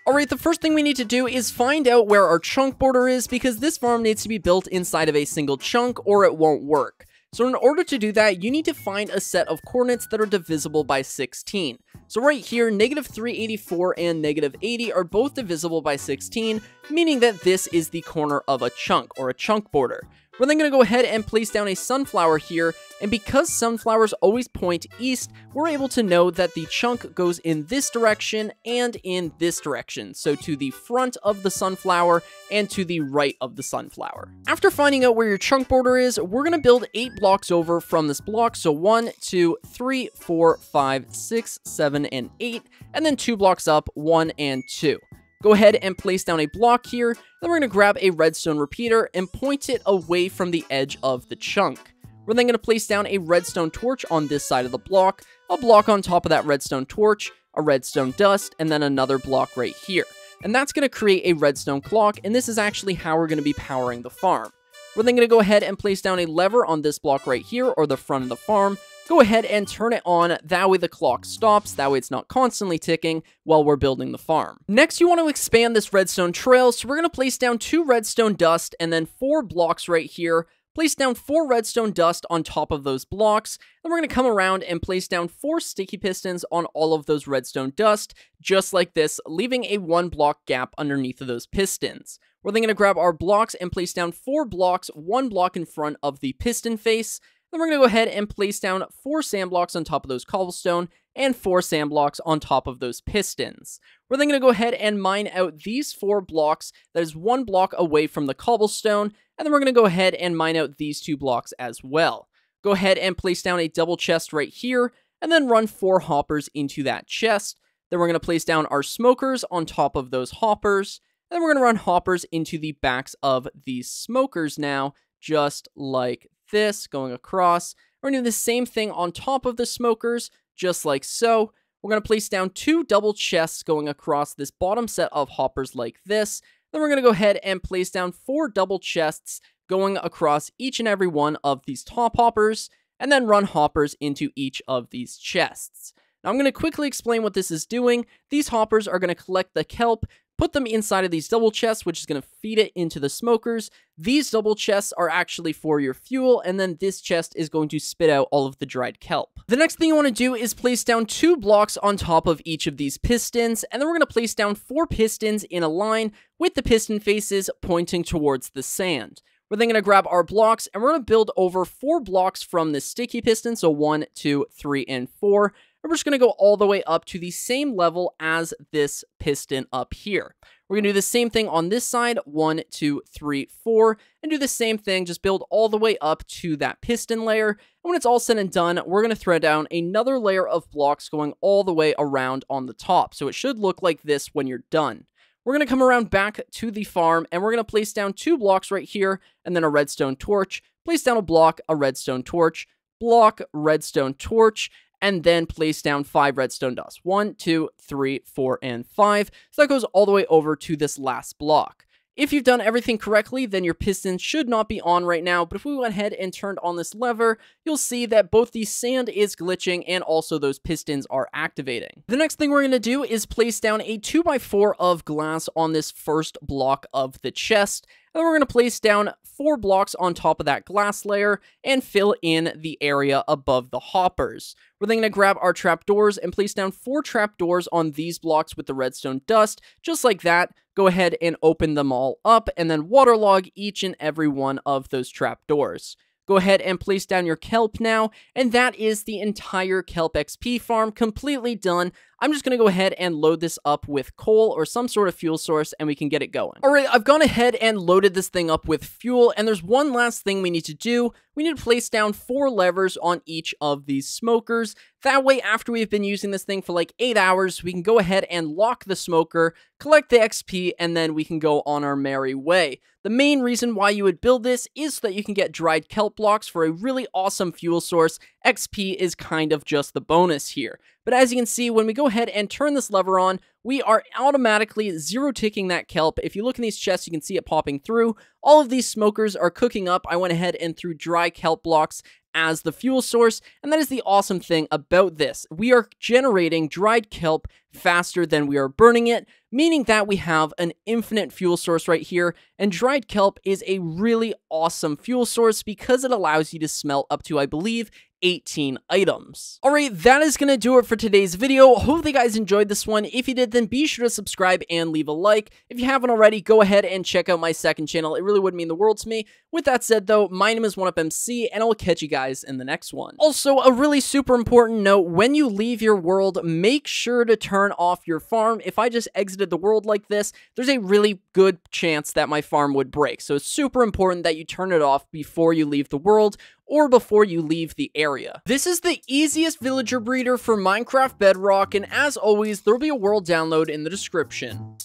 Alright, the first thing we need to do is find out where our chunk border is, because this farm needs to be built inside of a single chunk or it won't work. So in order to do that, you need to find a set of coordinates that are divisible by 16. So right here, -384 and -80 are both divisible by 16, meaning that this is the corner of a chunk, or a chunk border. We're then going to go ahead and place down a sunflower here, and because sunflowers always point east, we're able to know that the chunk goes in this direction and in this direction, so to the front of the sunflower and to the right of the sunflower. After finding out where your chunk border is, we're going to build 8 blocks over from this block, so 1, 2, 3, 4, 5, 6, 7, and 8, and then 2 blocks up, 1 and 2. Go ahead and place down a block here, then we're going to grab a redstone repeater and point it away from the edge of the chunk. We're then going to place down a redstone torch on this side of the block, a block on top of that redstone torch, a redstone dust, and then another block right here. And that's going to create a redstone clock, and this is actually how we're going to be powering the farm. We're then going to go ahead and place down a lever on this block right here, or the front of the farm. Go ahead and turn it on, that way the clock stops, that way it's not constantly ticking while we're building the farm. Next, you want to expand this redstone trail, so we're going to place down 2 redstone dust and then 4 blocks right here. Place down 4 redstone dust on top of those blocks, and we're going to come around and place down 4 sticky pistons on all of those redstone dust, just like this, leaving a 1 block gap underneath of those pistons. We're then going to grab our blocks and place down 4 blocks, 1 block in front of the piston face. Then we're going to go ahead and place down 4 sand blocks on top of those cobblestone and 4 sand blocks on top of those pistons. We're then going to go ahead and mine out these 4 blocks that is 1 block away from the cobblestone, and then we're going to go ahead and mine out these 2 blocks as well. Go ahead and place down a double chest right here, and then run 4 hoppers into that chest. Then we're going to place down our smokers on top of those hoppers. And then we're going to run hoppers into the backs of these smokers now, just like this, going across. We're going to do the same thing on top of the smokers, just like so. We're going to place down 2 double chests going across this bottom set of hoppers like this. Then we're going to go ahead and place down 4 double chests going across each and every one of these top hoppers, and then run hoppers into each of these chests. Now I'm going to quickly explain what this is doing. These hoppers are going to collect the kelp, put them inside of these double chests, which is going to feed it into the smokers. These double chests are actually for your fuel, and then this chest is going to spit out all of the dried kelp. The next thing you want to do is place down 2 blocks on top of each of these pistons, and then we're going to place down 4 pistons in a line with the piston faces pointing towards the sand. We're then going to grab our blocks, and we're going to build over 4 blocks from this sticky piston, so 1, 2, 3, and 4. And we're just going to go all the way up to the same level as this piston up here. We're going to do the same thing on this side, 1, 2, 3, 4, and do the same thing, just build all the way up to that piston layer. And when it's all said and done, we're going to thread down another layer of blocks going all the way around on the top. So it should look like this when you're done. We're going to come around back to the farm, and we're going to place down 2 blocks right here, and then a redstone torch. Place down a block, a redstone torch, block, redstone torch, and then place down 5 redstone dust. 1, 2, 3, 4, and 5. So that goes all the way over to this last block. If you've done everything correctly, then your piston should not be on right now, but if we went ahead and turned on this lever, you'll see that both the sand is glitching and also those pistons are activating. The next thing we're going to do is place down a 2x4 of glass on this first block of the chest, and then we're going to place down 4 blocks on top of that glass layer and fill in the area above the hoppers. We're then going to grab our trapdoors and place down 4 trapdoors on these blocks with the redstone dust, just like that. Go ahead and open them all up and then waterlog each and every one of those trapdoors. Go ahead and place down your kelp now, and that is the entire Kelp XP farm completely done. I'm just going to go ahead and load this up with coal or some sort of fuel source, and we can get it going. Alright, I've gone ahead and loaded this thing up with fuel, and there's one last thing we need to do. We need to place down 4 levers on each of these smokers. That way, after we've been using this thing for like 8 hours, we can go ahead and lock the smoker, collect the XP, and then we can go on our merry way. The main reason why you would build this is so that you can get dried kelp blocks for a really awesome fuel source. XP is kind of just the bonus here. But as you can see, when we go ahead and turn this lever on, we are automatically zero-ticking that kelp. If you look in these chests, you can see it popping through. All of these smokers are cooking up. I went ahead and threw dry kelp blocks as the fuel source, and that is the awesome thing about this. We are generating dried kelp faster than we are burning it, meaning that we have an infinite fuel source right here, and dried kelp is a really awesome fuel source because it allows you to smelt up to, I believe, 18 items. Alright, that is going to do it for today's video. Hopefully you guys enjoyed this one. If you did, then be sure to subscribe and leave a like. If you haven't already, go ahead and check out my second channel. It really would mean the world to me. With that said though, my name is 1UpMC, and I will catch you guys in the next one. Also, a really super important note, when you leave your world, make sure to turn off your farm. If I just exited the world like this, there's a really good chance that my farm would break. So it's super important that you turn it off before you leave the world, or before you leave the area. This is the easiest villager breeder for Minecraft Bedrock, and as always, there'll be a world download in the description.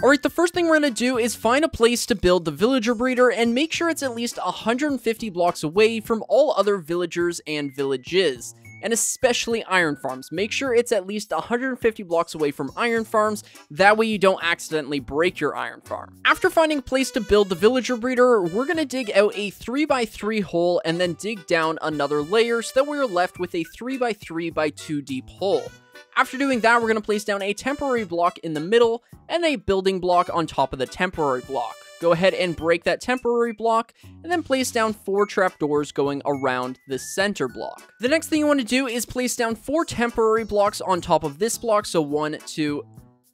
Alright, the first thing we're going to do is find a place to build the villager breeder and make sure it's at least 150 blocks away from all other villagers and villages, and especially iron farms. Make sure it's at least 150 blocks away from iron farms, that way you don't accidentally break your iron farm. After finding a place to build the villager breeder, we're going to dig out a 3x3 hole and then dig down another layer so that we're left with a 3x3x2 deep hole. After doing that, we're going to place down a temporary block in the middle and a building block on top of the temporary block. Go ahead and break that temporary block, and then place down 4 trapdoors going around the center block. The next thing you want to do is place down 4 temporary blocks on top of this block, so 1, 2,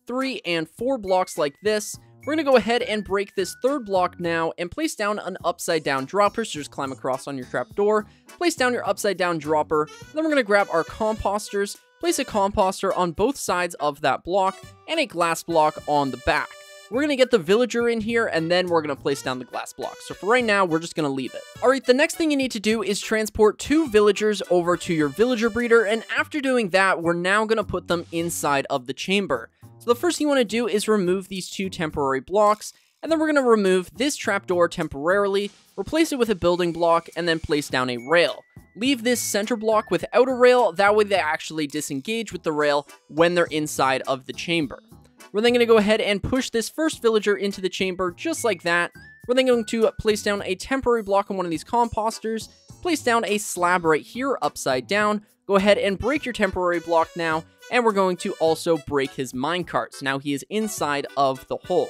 3, and 4 blocks like this. We're going to go ahead and break this third block now and place down an upside down dropper, so just climb across on your trapdoor, place down your upside down dropper, then we're going to grab our composters, place a composter on both sides of that block, and a glass block on the back. we're going to get the villager in here, and then we're going to place down the glass blocks. So for right now, we're just going to leave it. All right, the next thing you need to do is transport 2 villagers over to your villager breeder, and after doing that, we're now going to put them inside of the chamber. So the first thing you want to do is remove these 2 temporary blocks, and then we're going to remove this trapdoor temporarily, replace it with a building block, and then place down a rail. Leave this center block without a rail, that way they actually disengage with the rail when they're inside of the chamber. We're then going to go ahead and push this first villager into the chamber just like that. We're then going to place down a temporary block on one of these composters, place down a slab right here upside down, go ahead and break your temporary block now, and we're going to also break his minecart. So now he is inside of the hole.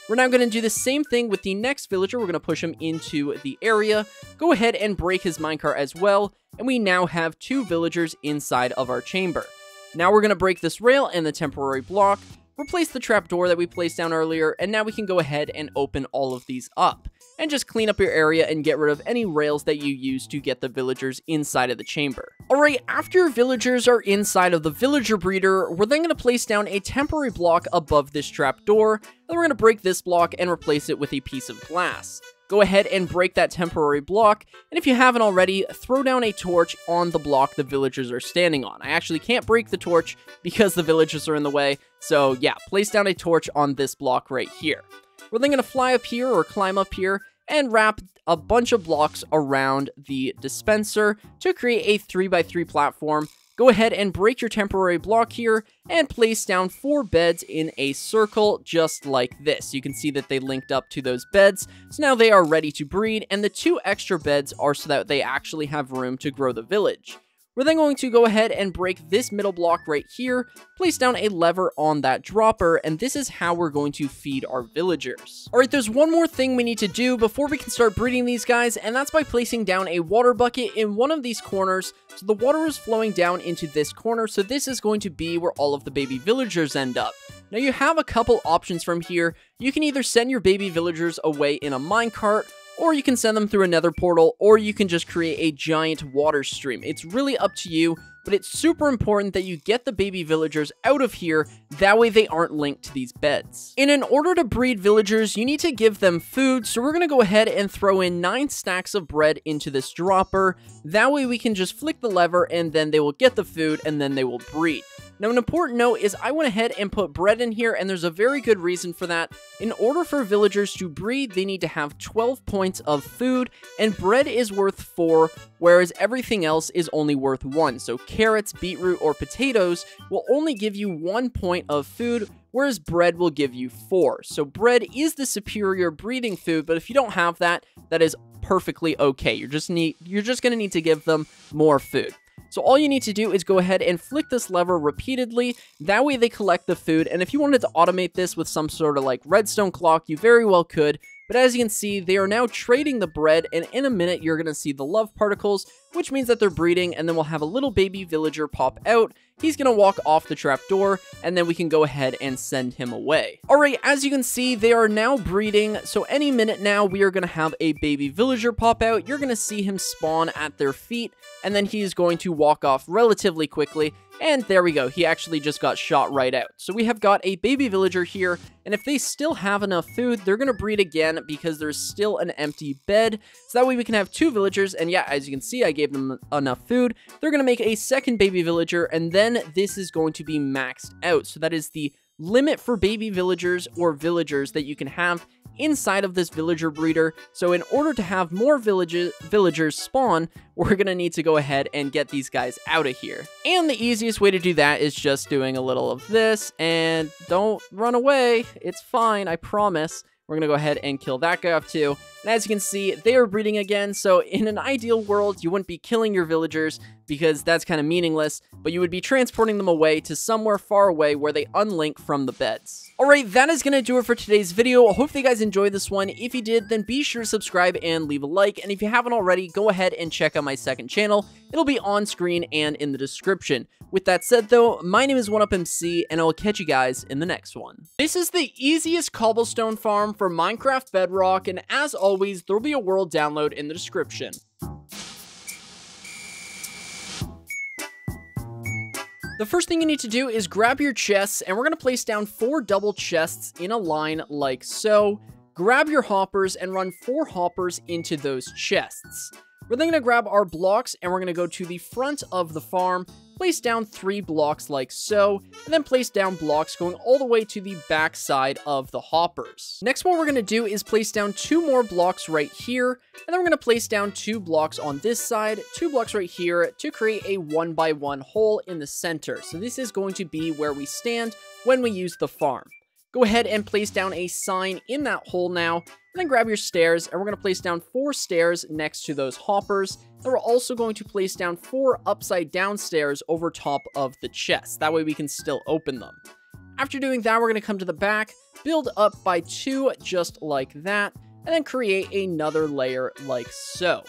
We're now going to do the same thing with the next villager. We're going to push him into the area, go ahead and break his minecart as well, and we now have 2 villagers inside of our chamber. Now we're going to break this rail and the temporary block, replace the trapdoor that we placed down earlier, and now we can go ahead and open all of these up. And just clean up your area and get rid of any rails that you use to get the villagers inside of the chamber. Alright, after villagers are inside of the villager breeder, we're then going to place down a temporary block above this trapdoor, then we're going to break this block and replace it with a piece of glass. Go ahead and break that temporary block, and if you haven't already, throw down a torch on the block the villagers are standing on. I actually can't break the torch because the villagers are in the way, so yeah, place down a torch on this block right here. We're then going to fly up here or climb up here and wrap a bunch of blocks around the dispenser to create a 3x3 platform. Go ahead and break your temporary block here and place down 4 beds in a circle just like this. You can see that they linked up to those beds, so now they are ready to breed, and the 2 extra beds are so that they actually have room to grow the village. We're then going to go ahead and break this middle block right here, place down a lever on that dropper, and this is how we're going to feed our villagers. Alright, there's one more thing we need to do before we can start breeding these guys, and that's by placing down a water bucket in one of these corners, so the water is flowing down into this corner, so this is going to be where all of the baby villagers end up. Now you have a couple options from here. You can either send your baby villagers away in a minecart, or you can send them through a nether portal, or you can just create a giant water stream. It's really up to you, but it's super important that you get the baby villagers out of here, that way they aren't linked to these beds. And in order to breed villagers, you need to give them food, so we're going to go ahead and throw in 9 stacks of bread into this dropper. That way we can just flick the lever, and then they will get the food, and then they will breed. Now, an important note is I went ahead and put bread in here, and there's a very good reason for that. In order for villagers to breed, they need to have 12 points of food, and bread is worth 4, whereas everything else is only worth 1. So carrots, beetroot, or potatoes will only give you 1 point of food, whereas bread will give you 4. So bread is the superior breeding food, but if you don't have that, that is perfectly okay. You're just going to need to give them more food. So all you need to do is go ahead and flick this lever repeatedly, that way they collect the food, and if you wanted to automate this with some sort of like redstone clock, you very well could, but as you can see, they are now trading the bread, and in a minute you're going to see the love particles, which means that they're breeding, and then we'll have a little baby villager pop out. He's going to walk off the trapdoor, and then we can go ahead and send him away. Alright, as you can see, they are now breeding, so any minute now we are going to have a baby villager pop out. You're going to see him spawn at their feet, and then he is going to walk off relatively quickly, and there we go, he actually just got shot right out. So we have got a baby villager here, and if they still have enough food, they're going to breed again because there's still an empty bed, so that way we can have 2 villagers, and yeah, as you can see, I gave them enough food. They're going to make a second baby villager, and then this is going to be maxed out, so that is the limit for baby villagers or villagers that you can have inside of this villager breeder. So in order to have more villagers spawn, we're going to need to go ahead and get these guys out of here. And the easiest way to do that is just doing a little of this, and don't run away. It's fine, I promise. We're going to go ahead and kill that guy off too. And as you can see, they are breeding again, so in an ideal world, you wouldn't be killing your villagers because that's kind of meaningless, but you would be transporting them away to somewhere far away where they unlink from the beds. Alright, that is going to do it for today's video. I hope you guys enjoyed this one. If you did, then be sure to subscribe and leave a like, and if you haven't already, go ahead and check out my second channel. It'll be on screen and in the description. With that said though, my name is 1UpMC, and I will catch you guys in the next one. This is the easiest cobblestone farm for Minecraft Bedrock, and as always, there will be a world download in the description. The first thing you need to do is grab your chests, and we're going to place down 4 double chests in a line like so. Grab your hoppers and run 4 hoppers into those chests. We're then going to grab our blocks, and we're going to go to the front of the farm, place down 3 blocks like so, and then place down blocks going all the way to the back side of the hoppers. Next, what we're going to do is place down 2 more blocks right here, and then we're going to place down 2 blocks on this side, 2 blocks right here to create a 1x1 hole in the center. So this is going to be where we stand when we use the farm. Go ahead and place down a sign in that hole now, and then grab your stairs, and we're going to place down 4 stairs next to those hoppers, and we're also going to place down 4 upside down stairs over top of the chest. That way we can still open them. After doing that, we're going to come to the back, build up by 2 just like that, and then create another layer like so.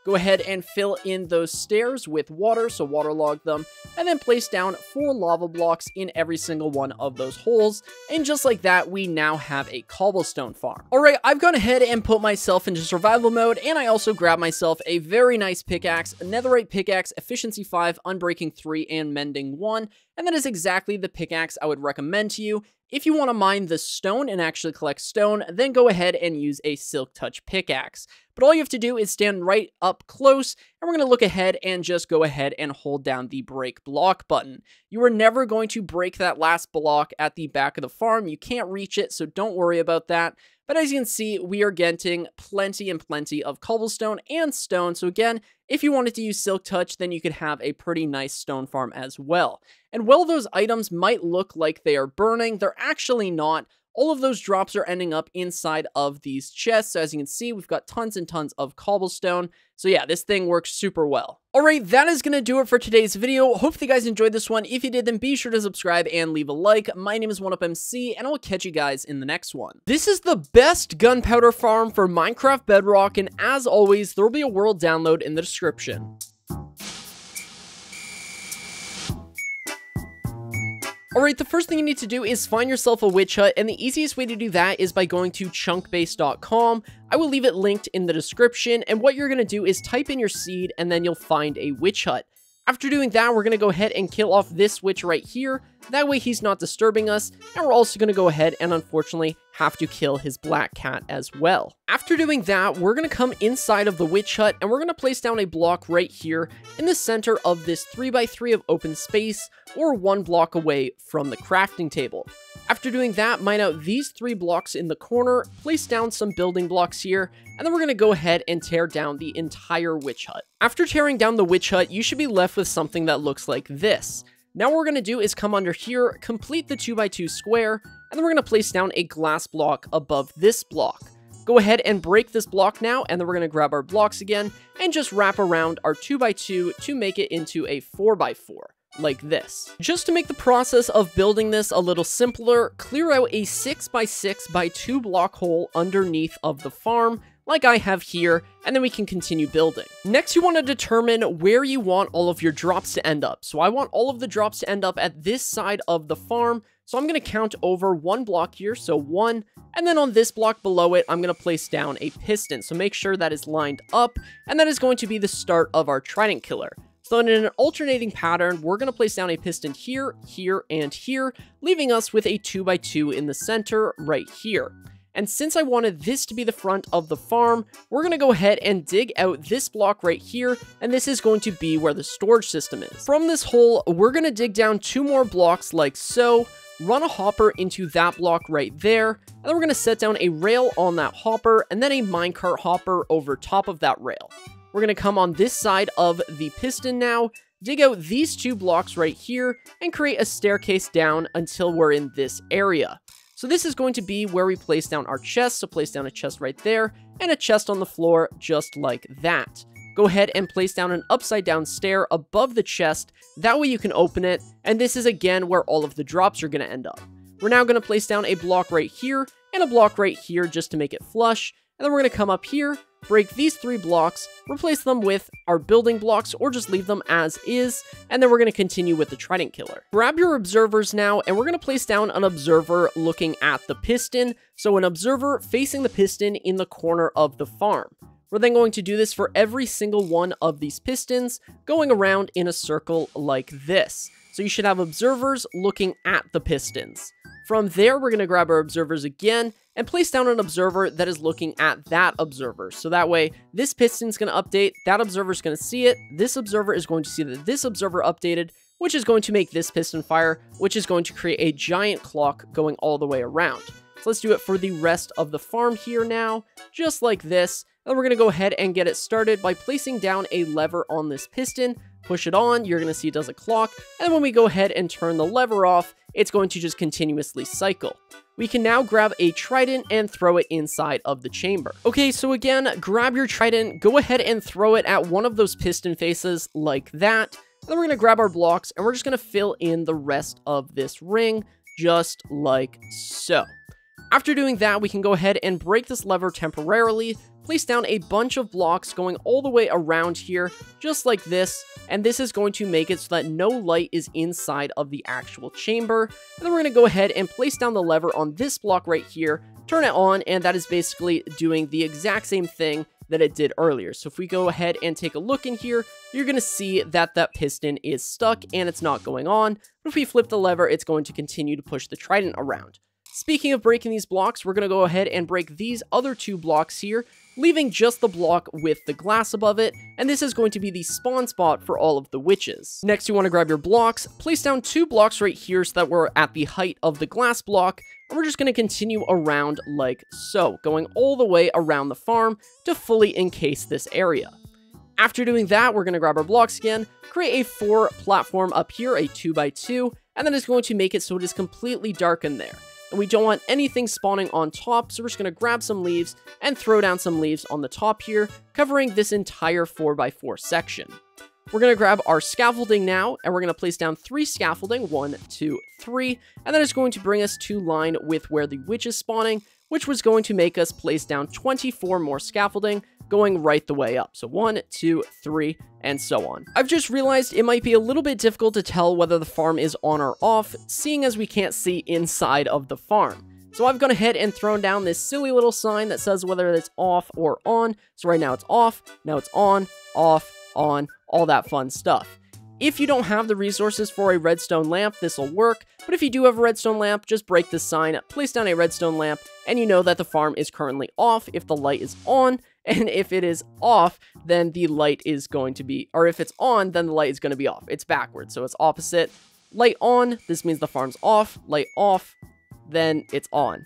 Go ahead and fill in those stairs with water, so waterlog them, and then place down 4 lava blocks in every single one of those holes, and just like that, we now have a cobblestone farm. Alright, I've gone ahead and put myself into survival mode, and I also grabbed myself a very nice pickaxe, a netherite pickaxe, efficiency 5, unbreaking 3, and mending 1, and that is exactly the pickaxe I would recommend to you. If you want to mine the stone and actually collect stone, then go ahead and use a silk touch pickaxe. But all you have to do is stand right up close, and we're going to look ahead and just go ahead and hold down the break block button. You are never going to break that last block at the back of the farm. You can't reach it, so don't worry about that. But as you can see, we are getting plenty and plenty of cobblestone and stone. So again, if you wanted to use Silk Touch, then you could have a pretty nice stone farm as well. And while those items might look like they are burning, they're actually not. All of those drops are ending up inside of these chests. So as you can see, we've got tons and tons of cobblestone. So yeah, this thing works super well. Alright, that is going to do it for today's video. Hopefully you guys enjoyed this one. If you did, then be sure to subscribe and leave a like. My name is 1UpMC, and I will catch you guys in the next one. This is the best gunpowder farm for Minecraft Bedrock, and as always, there will be a world download in the description. Alright, the first thing you need to do is find yourself a witch hut, and the easiest way to do that is by going to chunkbase.com. I will leave it linked in the description, and what you're going to do is type in your seed, and then you'll find a witch hut. After doing that, we're going to go ahead and kill off this witch right here. That way he's not disturbing us, and we're also going to go ahead and unfortunately have to kill his black cat as well. After doing that, we're going to come inside of the witch hut, and we're going to place down a block right here in the center of this 3x3 of open space, or 1 block away from the crafting table. After doing that, mine out these 3 blocks in the corner, place down some building blocks here, and then we're going to go ahead and tear down the entire witch hut. After tearing down the witch hut, you should be left with something that looks like this. Now what we're going to do is come under here, complete the 2x2 square, and then we're going to place down a glass block above this block. Go ahead and break this block now, and then we're going to grab our blocks again, and just wrap around our 2x2 to make it into a 4x4. Like this. Just to make the process of building this a little simpler, clear out a 6x6 by 2 block hole underneath of the farm, like I have here, and then we can continue building. Next, you want to determine where you want all of your drops to end up. So I want all of the drops to end up at this side of the farm, so I'm going to count over 1 block here, so 1, and then on this block below it, I'm going to place down a piston, so make sure that is lined up, and that is going to be the start of our trident killer. So in an alternating pattern, we're going to place down a piston here, here, and here, leaving us with a 2x2 in the center right here. And since I wanted this to be the front of the farm, we're going to go ahead and dig out this block right here, and this is going to be where the storage system is. From this hole, we're going to dig down 2 more blocks like so, run a hopper into that block right there, and then we're going to set down a rail on that hopper, and then a minecart hopper over top of that rail. We're going to come on this side of the piston now, dig out these 2 blocks right here, and create a staircase down until we're in this area. So this is going to be where we place down our chest, so place down a chest right there, and a chest on the floor just like that. Go ahead and place down an upside down stair above the chest, that way you can open it, and this is again where all of the drops are going to end up. We're now going to place down a block right here, and a block right here just to make it flush, and then we're going to come up here, break these 3 blocks, replace them with our building blocks, or just leave them as is, and then we're going to continue with the trident killer. Grab your observers now, and we're going to place down an observer looking at the piston, so an observer facing the piston in the corner of the farm. We're then going to do this for every single one of these pistons, going around in a circle like this. So you should have observers looking at the pistons. From there, we're going to grab our observers again and place down an observer that is looking at that observer. So that way, this piston's going to update, that observer's going to see it, this observer is going to see that this observer updated, which is going to make this piston fire, which is going to create a giant clock going all the way around. So let's do it for the rest of the farm here now, just like this. And we're going to go ahead and get it started by placing down a lever on this piston, push it on, you're going to see it does a clock, and when we go ahead and turn the lever off, it's going to just continuously cycle. We can now grab a trident and throw it inside of the chamber. Okay, so again, grab your trident, go ahead and throw it at one of those piston faces like that. And then we're going to grab our blocks and we're just going to fill in the rest of this ring just like so. After doing that, we can go ahead and break this lever temporarily, place down a bunch of blocks going all the way around here, just like this, and this is going to make it so that no light is inside of the actual chamber. And then we're going to go ahead and place down the lever on this block right here, turn it on, and that is basically doing the exact same thing that it did earlier. So if we go ahead and take a look in here, you're going to see that that piston is stuck and it's not going on. But if we flip the lever, it's going to continue to push the trident around. Speaking of breaking these blocks, we're going to go ahead and break these other two blocks here, leaving just the block with the glass above it, and this is going to be the spawn spot for all of the witches. Next, you want to grab your blocks, place down 2 blocks right here so that we're at the height of the glass block, and we're just going to continue around like so, going all the way around the farm to fully encase this area. After doing that, we're going to grab our blocks again, create a 4 platform up here, a 2x2, and then it's going to make it so it is completely dark in there. And we don't want anything spawning on top, so we're just going to grab some leaves and throw down some leaves on the top here, covering this entire 4x4 section. We're going to grab our scaffolding now, and we're going to place down 3 scaffolding, 1, 2, 3, and that is going to bring us to line with where the witch is spawning, which was going to make us place down 24 more scaffolding, going right the way up. So 1, 2, 3, and so on. I've just realized it might be a little bit difficult to tell whether the farm is on or off, seeing as we can't see inside of the farm. So I've gone ahead and thrown down this silly little sign that says whether it's off or on. So right now it's off, now it's on, off, on, all that fun stuff. If you don't have the resources for a redstone lamp, this will work, but if you do have a redstone lamp, just break the sign, place down a redstone lamp, and you know that the farm is currently off if the light is on, and if it is off, then the light is going to be, or if it's on, then the light is going to be off. It's backwards, so it's opposite. Light on, this means the farm's off, light off, then it's on.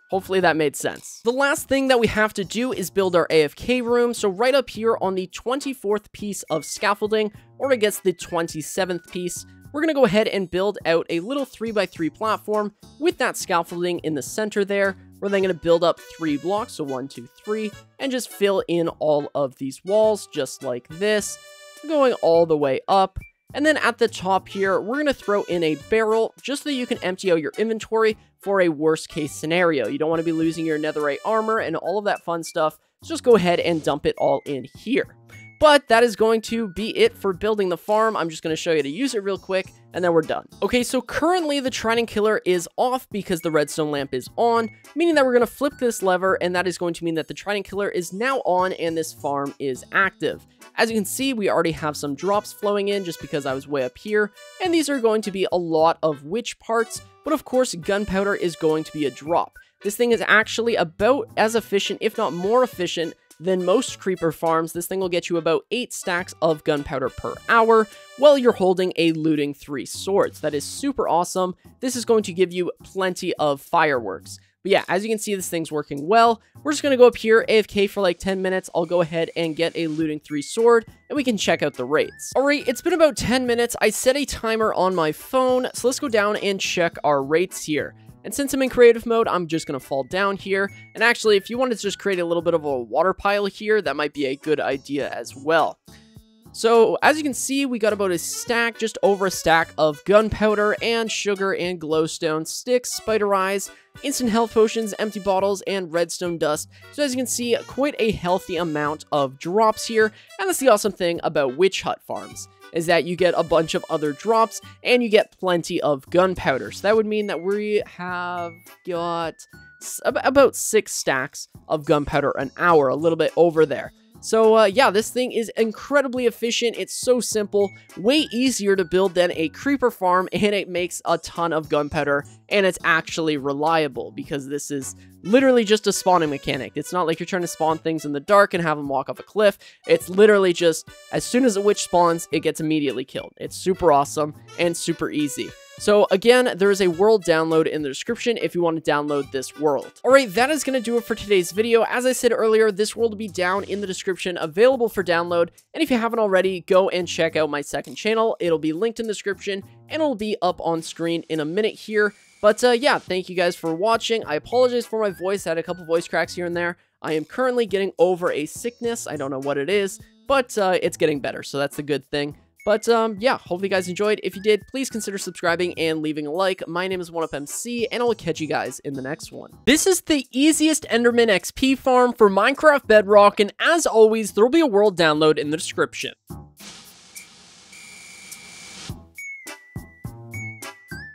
Hopefully that made sense. The last thing that we have to do is build our AFK room. So right up here on the 24th piece of scaffolding, or I guess the 27th piece, we're going to go ahead and build out a little 3x3 platform with that scaffolding in the center there. We're then going to build up 3 blocks, so 1, 2, 3, and just fill in all of these walls just like this, going all the way up. And then at the top here, we're going to throw in a barrel just so that you can empty out your inventory for a worst case scenario. You don't want to be losing your netherite armor and all of that fun stuff. So just go ahead and dump it all in here. But that is going to be it for building the farm. I'm just going to show you how to use it real quick, and then we're done. Okay, so currently the trident killer is off because the redstone lamp is on, meaning that we're going to flip this lever, and that is going to mean that the trident killer is now on and this farm is active. As you can see, we already have some drops flowing in just because I was way up here, and these are going to be a lot of witch parts, but of course gunpowder is going to be a drop. This thing is actually about as efficient, if not more efficient, than most creeper farms. This thing will get you about 8 stacks of gunpowder per hour while you're holding a looting 3 swords. That is super awesome. This is going to give you plenty of fireworks. But yeah, as you can see, this thing's working well. We're just going to go up here, AFK for like 10 minutes. I'll go ahead and get a looting 3 sword, and we can check out the rates. Alright, it's been about 10 minutes. I set a timer on my phone, so let's go down and check our rates here. And since I'm in creative mode, I'm just going to fall down here. And actually, if you wanted to just create a little bit of a water pile here, that might be a good idea as well. So, as you can see, we got about a stack, just over a stack of gunpowder and sugar and glowstone, sticks, spider eyes, instant health potions, empty bottles, and redstone dust. So as you can see, quite a healthy amount of drops here. And that's the awesome thing about witch hut farms, is that you get a bunch of other drops, and you get plenty of gunpowder. So that would mean that we have got about 6 stacks of gunpowder an hour, a little bit over there. So yeah, this thing is incredibly efficient. It's so simple, way easier to build than a creeper farm, and it makes a ton of gunpowder, and it's actually reliable because this is literally just a spawning mechanic. It's not like you're trying to spawn things in the dark and have them walk off a cliff. It's literally just, as soon as a witch spawns, it gets immediately killed. It's super awesome and super easy. So again, there is a world download in the description if you want to download this world. Alright, that is going to do it for today's video. As I said earlier, this world will be down in the description, available for download. And if you haven't already, go and check out my second channel. It'll be linked in the description, and it'll be up on screen in a minute here. But yeah, thank you guys for watching. I apologize for my voice. I had a couple voice cracks here and there. I am currently getting over a sickness. I don't know what it is, but it's getting better, so that's a good thing. But yeah, hopefully you guys enjoyed. If you did, please consider subscribing and leaving a like. My name is 1UpMC, and I will catch you guys in the next one. This is the easiest Enderman XP farm for Minecraft Bedrock, and as always, there will be a world download in the description.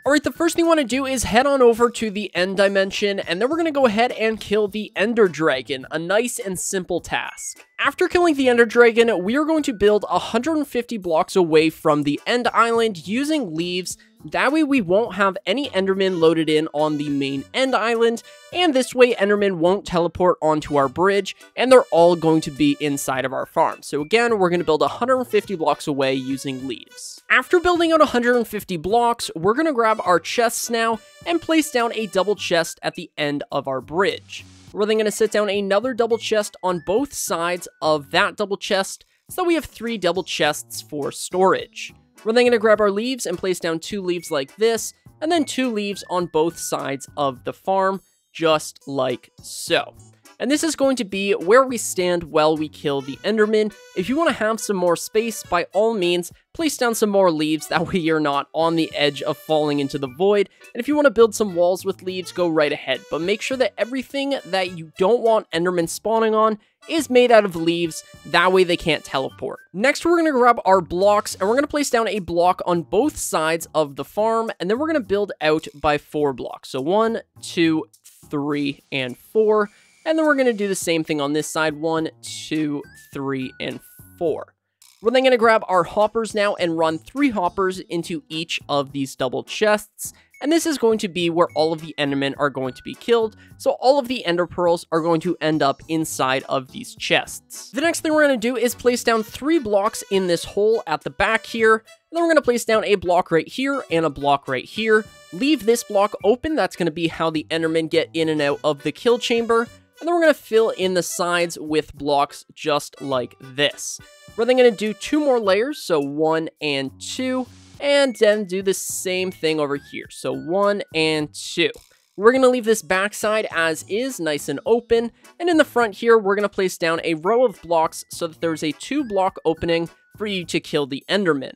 Alright, the first thing we want to do is head on over to the end dimension, and then we're going to go ahead and kill the Ender Dragon, a nice and simple task. After killing the Ender Dragon, we are going to build 150 blocks away from the end island using leaves. That way we won't have any Endermen loaded in on the main end island, and this way Endermen won't teleport onto our bridge, and they're all going to be inside of our farm. So again, we're going to build 150 blocks away using leaves. After building out 150 blocks, we're going to grab our chests now and place down a double chest at the end of our bridge. We're then going to set down another double chest on both sides of that double chest, so that we have 3 double chests for storage. We're then going to grab our leaves and place down 2 leaves like this, and then 2 leaves on both sides of the farm, just like so. And this is going to be where we stand while we kill the Enderman. If you want to have some more space, by all means, place down some more leaves, that way you're not on the edge of falling into the void. And if you want to build some walls with leaves, go right ahead. But make sure that everything that you don't want Enderman spawning on is made out of leaves, that way they can't teleport. Next, we're going to grab our blocks, and we're going to place down a block on both sides of the farm, and then we're going to build out by 4 blocks. So 1, 2, 3, and 4. And then we're going to do the same thing on this side, 1, 2, 3, and 4. We're then going to grab our hoppers now and run 3 hoppers into each of these double chests. And this is going to be where all of the Endermen are going to be killed. So all of the Ender Pearls are going to end up inside of these chests. The next thing we're going to do is place down 3 blocks in this hole at the back here. And then we're going to place down a block right here and a block right here. Leave this block open. That's going to be how the Endermen get in and out of the kill chamber. And then we're going to fill in the sides with blocks just like this. We're then going to do 2 more layers, so 1 and 2, and then do the same thing over here, so 1 and 2. We're going to leave this backside as is, nice and open, and in the front here, we're going to place down a row of blocks so that there's a 2-block opening for you to kill the Enderman.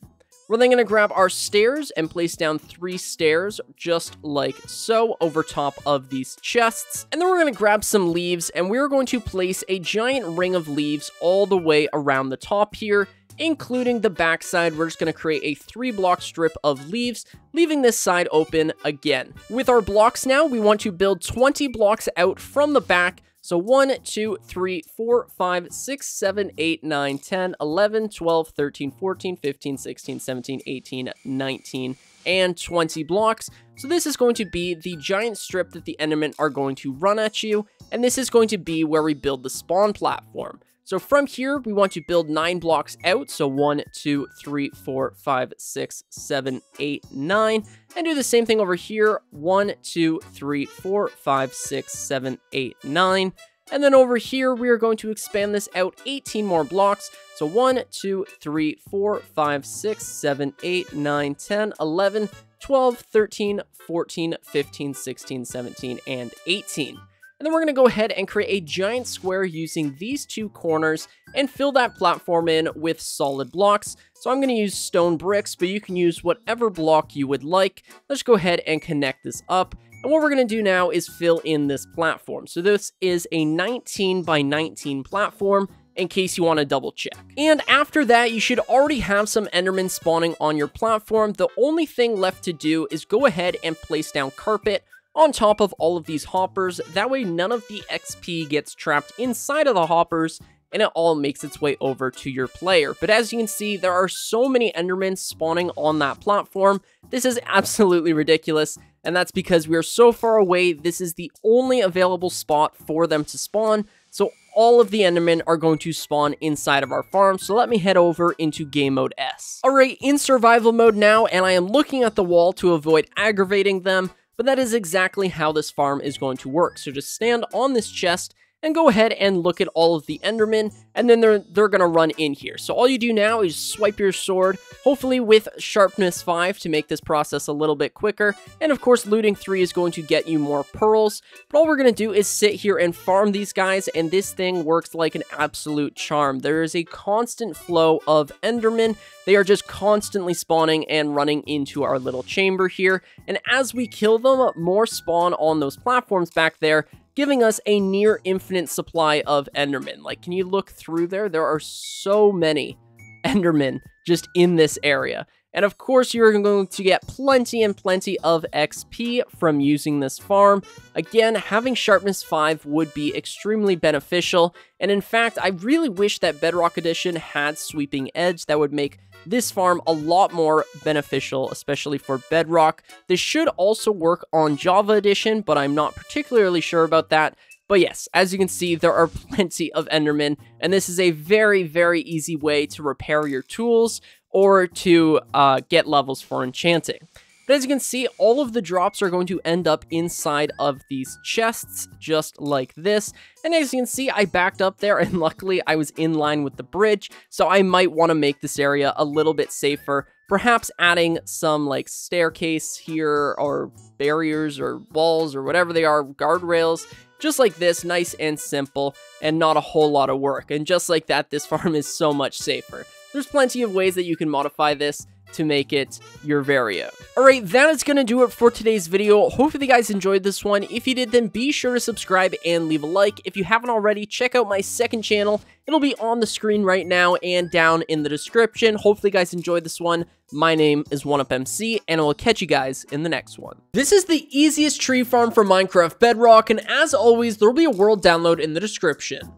We're then going to grab our stairs and place down 3 stairs, just like so, over top of these chests. And then we're going to grab some leaves, and we're going to place a giant ring of leaves all the way around the top here, including the back side. We're just going to create a 3-block strip of leaves, leaving this side open again. With our blocks now, we want to build 20 blocks out from the back. So 1, 2, 3, 4, 5, 6, 7, 8, 9, 10, 11, 12, 13, 14, 15, 16, 17, 18, 19, and 20 blocks. So this is going to be the giant strip that the Endermen are going to run at you, and this is going to be where we build the spawn platform. So from here, we want to build 9 blocks out. So 1, 2, 3, 4, 5, 6, 7, 8, 9. And do the same thing over here. 1, 2, 3, 4, 5, 6, 7, 8, 9. And then over here, we are going to expand this out 18 more blocks. So 1, 2, 3, 4, 5, 6, 7, 8, 9, 10, 11, 12, 13, 14, 15, 16, 17, and 18. And then we're going to go ahead and create a giant square using these 2 corners and fill that platform in with solid blocks. So I'm going to use stone bricks, but you can use whatever block you would like. Let's go ahead and connect this up. And what we're going to do now is fill in this platform. So this is a 19 by 19 platform, in case you want to double check. And after that, you should already have some Endermen spawning on your platform. The only thing left to do is go ahead and place down carpet on top of all of these hoppers. That way none of the XP gets trapped inside of the hoppers, and it all makes its way over to your player. But as you can see, there are so many Endermen spawning on that platform. This is absolutely ridiculous, and that's because we are so far away. This is the only available spot for them to spawn, so all of the Endermen are going to spawn inside of our farm. So let me head over into game mode S. Alright, in survival mode now, and I am looking at the wall to avoid aggravating them, but that is exactly how this farm is going to work. So just stand on this chest and go ahead and look at all of the Endermen, and then they're gonna run in here. So all you do now is swipe your sword, hopefully with sharpness 5 to make this process a little bit quicker, and of course looting 3 is going to get you more pearls. But all we're gonna do is sit here and farm these guys, and this thing works like an absolute charm. There is a constant flow of Endermen. They are just constantly spawning and running into our little chamber here, and as we kill them, more spawn on those platforms back there, giving us a near infinite supply of Endermen. Like, can you look through there? There are so many Endermen just in this area. And of course, you're going to get plenty and plenty of XP from using this farm. Again, having sharpness 5 would be extremely beneficial. And in fact, I really wish that Bedrock Edition had sweeping edge. That would make this farm a lot more beneficial, especially for Bedrock. This should also work on Java Edition, but I'm not particularly sure about that. But yes, as you can see, there are plenty of Endermen, and this is a very, very easy way to repair your tools or to get levels for enchanting. But as you can see, all of the drops are going to end up inside of these chests, just like this. And as you can see, I backed up there, and luckily I was in line with the bridge, so I might want to make this area a little bit safer. Perhaps adding some like staircase here, or barriers, or walls, or whatever they are, guardrails, just like this, nice and simple, and not a whole lot of work. And just like that, this farm is so much safer. There's plenty of ways that you can modify this to make it your very own. Alright, that is going to do it for today's video. Hopefully you guys enjoyed this one. If you did, then be sure to subscribe and leave a like. If you haven't already, check out my second channel. It'll be on the screen right now and down in the description. Hopefully you guys enjoyed this one. My name is OneUpMC, and I will catch you guys in the next one. This is the easiest tree farm for Minecraft Bedrock, and as always, there will be a world download in the description.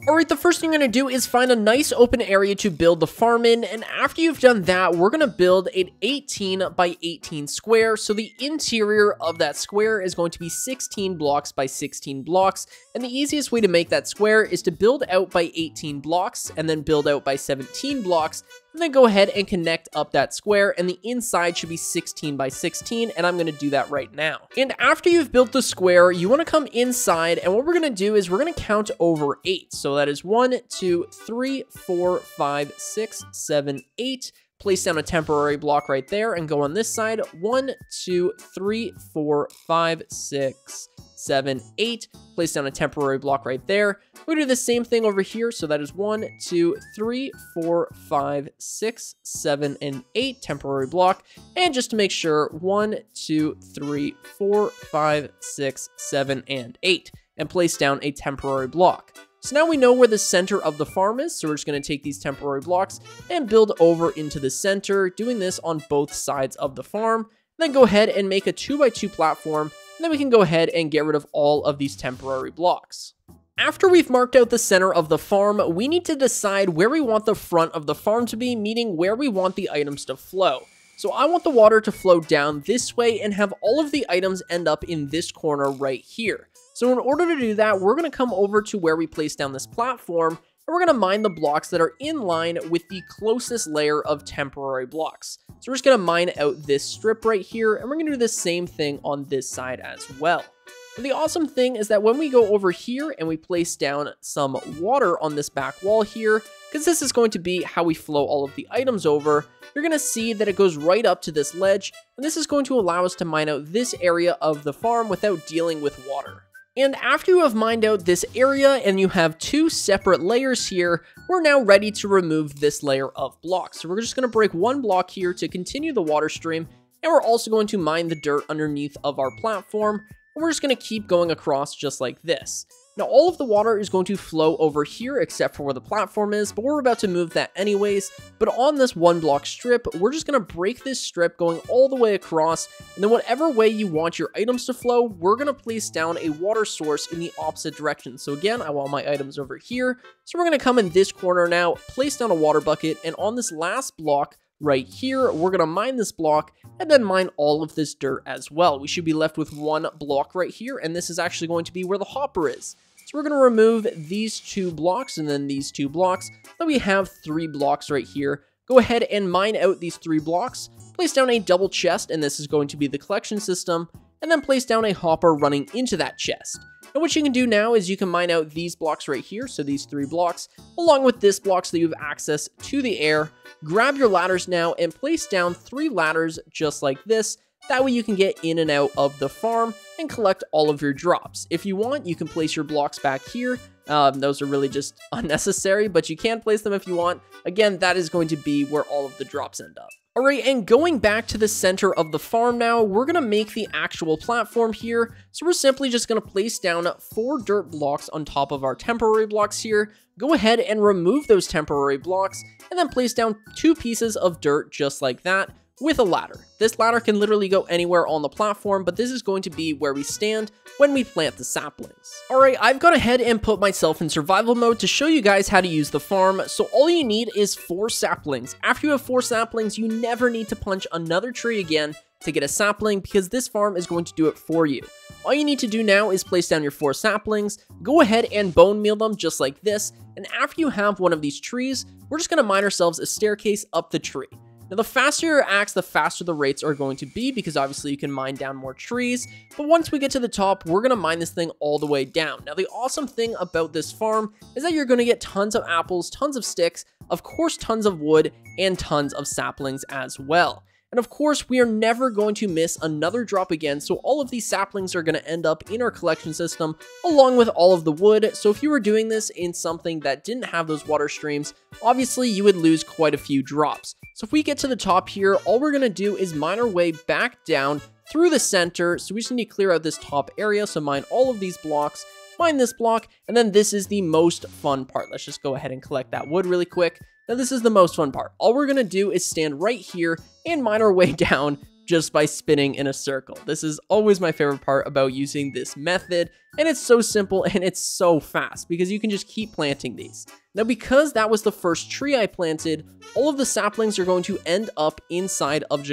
Alright, the first thing you're going to do is find a nice open area to build the farm in, and after you've done that, we're going to build an 18 by 18 square. So the interior of that square is going to be 16 blocks by 16 blocks, and the easiest way to make that square is to build out by 18 blocks, and then build out by 17 blocks, and then go ahead and connect up that square, and the inside should be 16 by 16, and I'm going to do that right now. And after you've built the square, you want to come inside, and what we're going to do is we're going to count over 8. So that is 1, 2, 3, 4, 5, 6, 7, 8. Place down a temporary block right there, and go on this side. 1, 2, 3, 4, 5, 6, 7, 8. Place down a temporary block right there. We're gonna do the same thing over here. So that is 1, 2, 3, 4, 5, 6, 7, and 8 temporary block. And just to make sure, 1, 2, 3, 4, 5, 6, 7, and 8. And place down a temporary block. So now we know where the center of the farm is, so we're just going to take these temporary blocks and build over into the center, doing this on both sides of the farm. Then go ahead and make a 2x2 platform, and then we can go ahead and get rid of all of these temporary blocks. After we've marked out the center of the farm, we need to decide where we want the front of the farm to be, meaning where we want the items to flow. So I want the water to flow down this way and have all of the items end up in this corner right here. So in order to do that, we're going to come over to where we place down this platform, and we're going to mine the blocks that are in line with the closest layer of temporary blocks. So we're just going to mine out this strip right here, and we're going to do the same thing on this side as well. But the awesome thing is that when we go over here and we place down some water on this back wall here, because this is going to be how we flow all of the items over, you're going to see that it goes right up to this ledge, and this is going to allow us to mine out this area of the farm without dealing with water. And after you have mined out this area and you have 2 separate layers here, we're now ready to remove this layer of blocks. So we're just going to break 1 block here to continue the water stream, and we're also going to mine the dirt underneath of our platform, and we're just going to keep going across just like this. Now, all of the water is going to flow over here except for where the platform is, but we're about to move that anyways. But on this 1 block strip, we're just going to break this strip going all the way across, and then whatever way you want your items to flow, we're going to place down a water source in the opposite direction. So again, I want my items over here. So we're going to come in this corner now, place down a water bucket, and on this last block right here, we're going to mine this block and then mine all of this dirt as well. We should be left with 1 block right here, and this is actually going to be where the hopper is. So we're going to remove these 2 blocks and then these 2 blocks. Then we have 3 blocks right here. Go ahead and mine out these 3 blocks. Place down a double chest, and this is going to be the collection system. And then place down a hopper running into that chest. And what you can do now is you can mine out these blocks right here, so these 3 blocks, along with this block so that you have access to the air. Grab your ladders now and place down 3 ladders just like this. That way you can get in and out of the farm and collect all of your drops. If you want, you can place your blocks back here. Those are really just unnecessary, but you can place them if you want. Again, that is going to be where all of the drops end up. Alright, and going back to the center of the farm now, we're going to make the actual platform here. So we're simply just going to place down 4 dirt blocks on top of our temporary blocks here. Go ahead and remove those temporary blocks, and then place down 2 pieces of dirt just like that, with a ladder. This ladder can literally go anywhere on the platform, but this is going to be where we stand when we plant the saplings. Alright, I've gone ahead and put myself in survival mode to show you guys how to use the farm. So all you need is 4 saplings. After you have 4 saplings, you never need to punch another tree again to get a sapling, because this farm is going to do it for you. All you need to do now is place down your 4 saplings, go ahead and bone meal them just like this, and after you have one of these trees, we're just going to mine ourselves a staircase up the tree. Now, the faster your axe, the faster the rates are going to be, because obviously you can mine down more trees. But once we get to the top, we're going to mine this thing all the way down. Now, the awesome thing about this farm is that you're going to get tons of apples, tons of sticks, of course, tons of wood, and tons of saplings as well. And of course, we are never going to miss another drop again, so all of these saplings are going to end up in our collection system, along with all of the wood. So if you were doing this in something that didn't have those water streams, obviously you would lose quite a few drops. So if we get to the top here, all we're going to do is mine our way back down through the center. So we just need to clear out this top area, so mine all of these blocks, mine this block, and then this is the most fun part. Let's just go ahead and collect that wood really quick. Now this is the most fun part. All we're going to do is stand right here and mine our way down just by spinning in a circle. This is always my favorite part about using this method, and it's so simple and it's so fast because you can just keep planting these. Now, because that was the first tree I planted, all of the saplings are going to end up inside of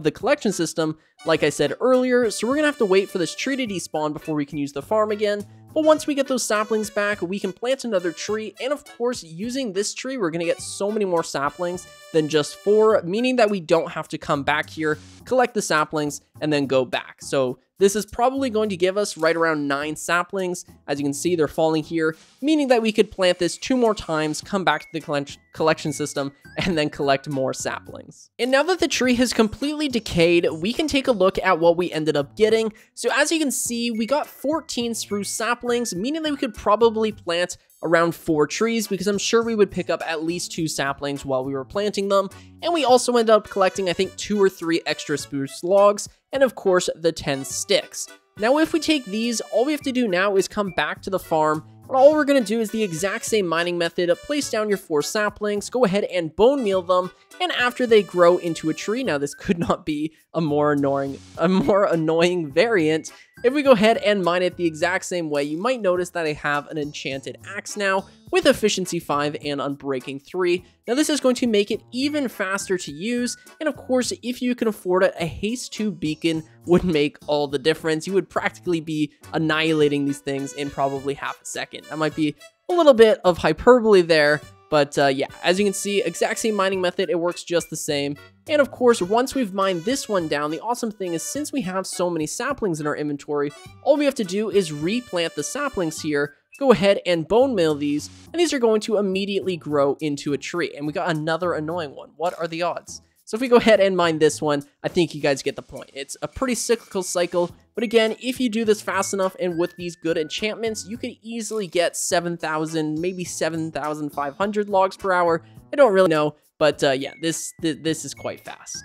the collection system, like I said earlier, so we're going to have to wait for this tree to despawn before we can use the farm again. But once we get those saplings back, we can plant another tree, and of course, using this tree, we're going to get so many more saplings than just 4, meaning that we don't have to come back here, collect the saplings, and then go back. So this is probably going to give us right around 9 saplings. As you can see, they're falling here, meaning that we could plant this 2 more times, come back to the collection system, and then collect more saplings. And now that the tree has completely decayed, we can take a look at what we ended up getting. So as you can see, we got 14 spruce saplings, meaning that we could probably plant around 4 trees, because I'm sure we would pick up at least 2 saplings while we were planting them. And we also ended up collecting, I think, 2 or 3 extra spruce logs, and of course, the 10 sticks. Now, if we take these, all we have to do now is come back to the farm, and all we're going to do is the exact same mining method. Place down your 4 saplings, go ahead and bone meal them, and after they grow into a tree, now this could not be a more annoying variant. If we go ahead and mine it the exact same way, you might notice that I have an enchanted axe now with efficiency 5 and unbreaking 3. Now this is going to make it even faster to use, and of course, if you can afford it, a haste 2 beacon would make all the difference. You would practically be annihilating these things in probably half a second. That might be a little bit of hyperbole there, but yeah, as you can see, exact same mining method, it works just the same. And of course, once we've mined this one down, the awesome thing is since we have so many saplings in our inventory, all we have to do is replant the saplings here, go ahead and bone meal these, and these are going to immediately grow into a tree. And we got another annoying one. What are the odds? So if we go ahead and mine this one, I think you guys get the point. It's a pretty cyclical cycle, but again, if you do this fast enough and with these good enchantments, you could easily get 7,000, maybe 7,500 logs per hour. I don't really know, but yeah, this is quite fast.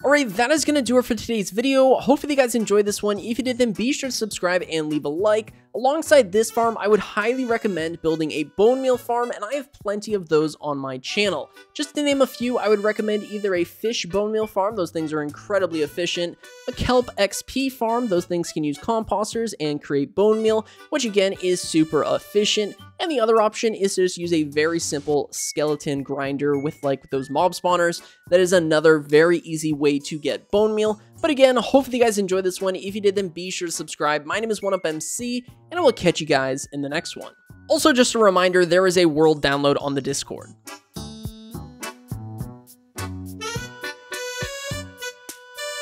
Alright, that is going to do it for today's video. Hopefully you guys enjoyed this one. If you did, then be sure to subscribe and leave a like. Alongside this farm, I would highly recommend building a Bonemeal Farm, and I have plenty of those on my channel. Just to name a few, I would recommend either a Fish Bonemeal Farm, those things are incredibly efficient, a Kelp XP Farm, those things can use composters and create bone meal, which again is super efficient, and the other option is to just use a very simple skeleton grinder with like those mob spawners. That is another very easy way to get bone meal. But again, hopefully you guys enjoyed this one. If you did, then be sure to subscribe. My name is 1UpMC, and I will catch you guys in the next one. Also, just a reminder, there is a world download on the Discord.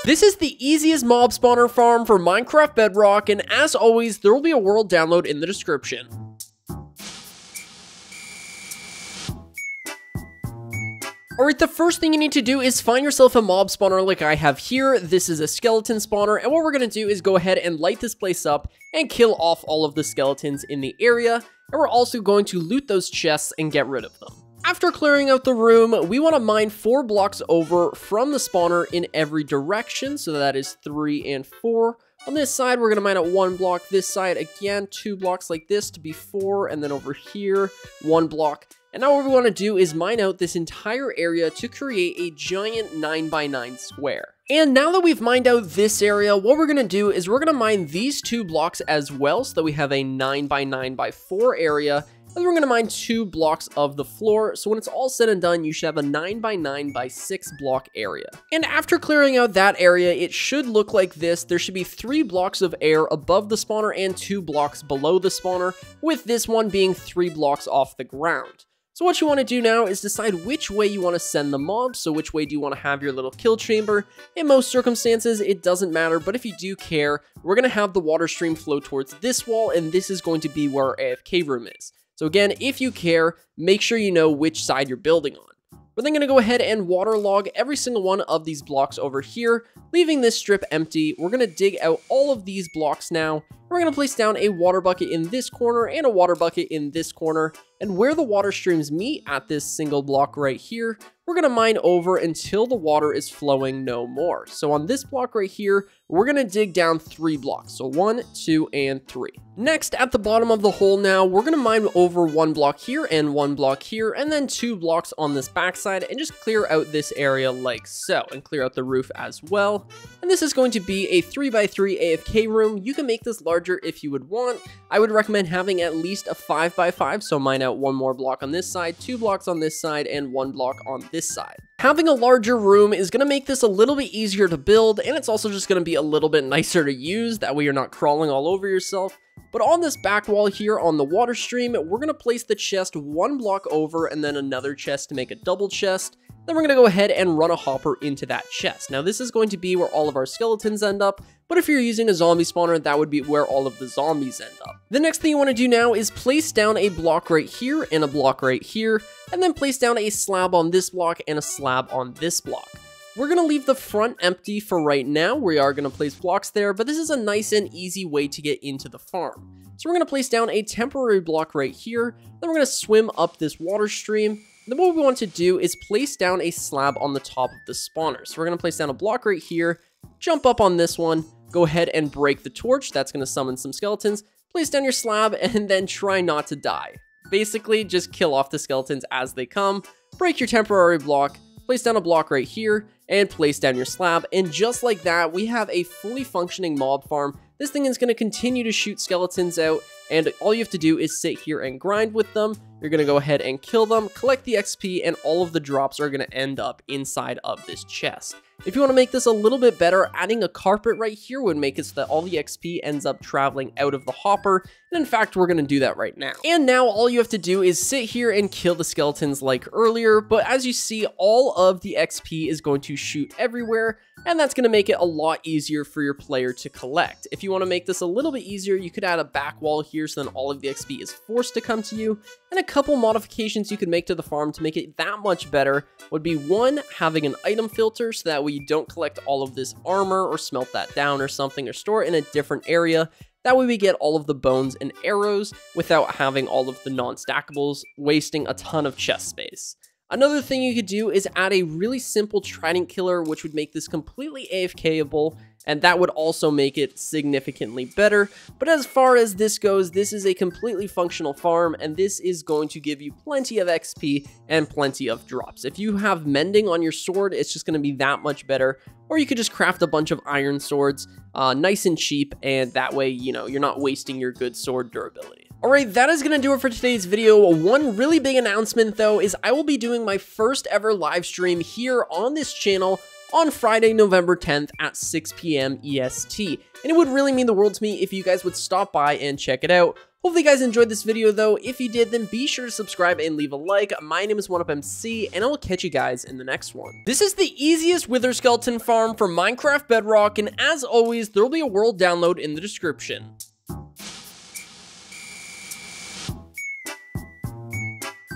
This is the easiest mob spawner farm for Minecraft Bedrock, and as always, there will be a world download in the description. Alright, the first thing you need to do is find yourself a mob spawner like I have here. This is a skeleton spawner, and what we're going to do is go ahead and light this place up and kill off all of the skeletons in the area, and we're also going to loot those chests and get rid of them. After clearing out the room, we want to mine 4 blocks over from the spawner in every direction, so that is 3 and 4. On this side, we're going to mine at 1 block. This side, again, 2 blocks like this to be 4, and then over here, 1 block. And now what we want to do is mine out this entire area to create a giant 9x9 square. And now that we've mined out this area, what we're going to do is we're going to mine these 2 blocks as well, so that we have a 9x9x4 area. And we're going to mine 2 blocks of the floor, so when it's all said and done, you should have a 9x9x6 block area. And after clearing out that area, it should look like this. There should be 3 blocks of air above the spawner and 2 blocks below the spawner, with this one being 3 blocks off the ground. So what you want to do now is decide which way you want to send the mobs. So which way do you want to have your little kill chamber? In most circumstances, it doesn't matter, but if you do care, we're going to have the water stream flow towards this wall, and this is going to be where our AFK room is. So again, if you care, make sure you know which side you're building on. We're then going to go ahead and waterlog every single one of these blocks over here, leaving this strip empty. We're going to dig out all of these blocks now. We're going to place down a water bucket in this corner and a water bucket in this corner. And where the water streams meet at this single block right here, we're going to mine over until the water is flowing no more. So on this block right here, we're going to dig down 3 blocks. So 1, 2, and 3. Next, at the bottom of the hole now, we're going to mine over 1 block here and 1 block here, and then 2 blocks on this backside, and just clear out this area like so, and clear out the roof as well. And this is going to be a 3x3 AFK room. You can make this larger if you would want. I would recommend having at least a 5x5, so mine out 1 more block on this side, 2 blocks on this side, and 1 block on this side. Having a larger room is going to make this a little bit easier to build, and it's also just going to be a little bit nicer to use. That way you're not crawling all over yourself. But on this back wall here on the water stream, we're going to place the chest 1 block over and then another chest to make a double chest. Then we're going to go ahead and run a hopper into that chest. Now this is going to be where all of our skeletons end up, but if you're using a zombie spawner, that would be where all of the zombies end up. The next thing you want to do now is place down a block right here and a block right here, and then place down a slab on this block and a slab on this block. We're going to leave the front empty for right now. We are going to place blocks there, but this is a nice and easy way to get into the farm. So we're going to place down a temporary block right here, then we're going to swim up this water stream. Then what we want to do is place down a slab on the top of the spawner. So we're going to place down a block right here, jump up on this one, go ahead and break the torch. That's going to summon some skeletons. Place down your slab and then try not to die. Basically, just kill off the skeletons as they come. Break your temporary block, place down a block right here, and place down your slab. And just like that, we have a fully functioning mob farm. This thing is going to continue to shoot skeletons out, and all you have to do is sit here and grind with them. You're going to go ahead and kill them, collect the XP, and all of the drops are going to end up inside of this chest. If you want to make this a little bit better, adding a carpet right here would make it so that all the XP ends up traveling out of the hopper, and in fact, we're going to do that right now. And now all you have to do is sit here and kill the skeletons like earlier, but as you see, all of the XP is going to shoot everywhere, and that's going to make it a lot easier for your player to collect. If you want to make this a little bit easier, you could add a back wall here so then all of the XP is forced to come to you, and a couple modifications you could make to the farm to make it that much better would be 1, having an item filter so that way you don't collect all of this armor or smelt that down or something, or store it in a different area. That way we get all of the bones and arrows without having all of the non-stackables, wasting a ton of chest space. Another thing you could do is add a really simple trident killer, which would make this completely AFK-able. and that would also make it significantly better. But as far as this goes, this is a completely functional farm, and this is going to give you plenty of XP and plenty of drops. If you have mending on your sword, it's just going to be that much better. Or you could just craft a bunch of iron swords, nice and cheap, and that way, you know, you're not wasting your good sword durability. Alright, that is going to do it for today's video. One really big announcement, though, is I will be doing my first ever live stream here on this channel on Friday, November 10th at 6 p.m. EST. And it would really mean the world to me if you guys would stop by and check it out. Hopefully you guys enjoyed this video, though. If you did, then be sure to subscribe and leave a like. My name is 1UpMC, and I will catch you guys in the next one. This is the easiest wither skeleton farm for Minecraft Bedrock, and as always, there will be a world download in the description.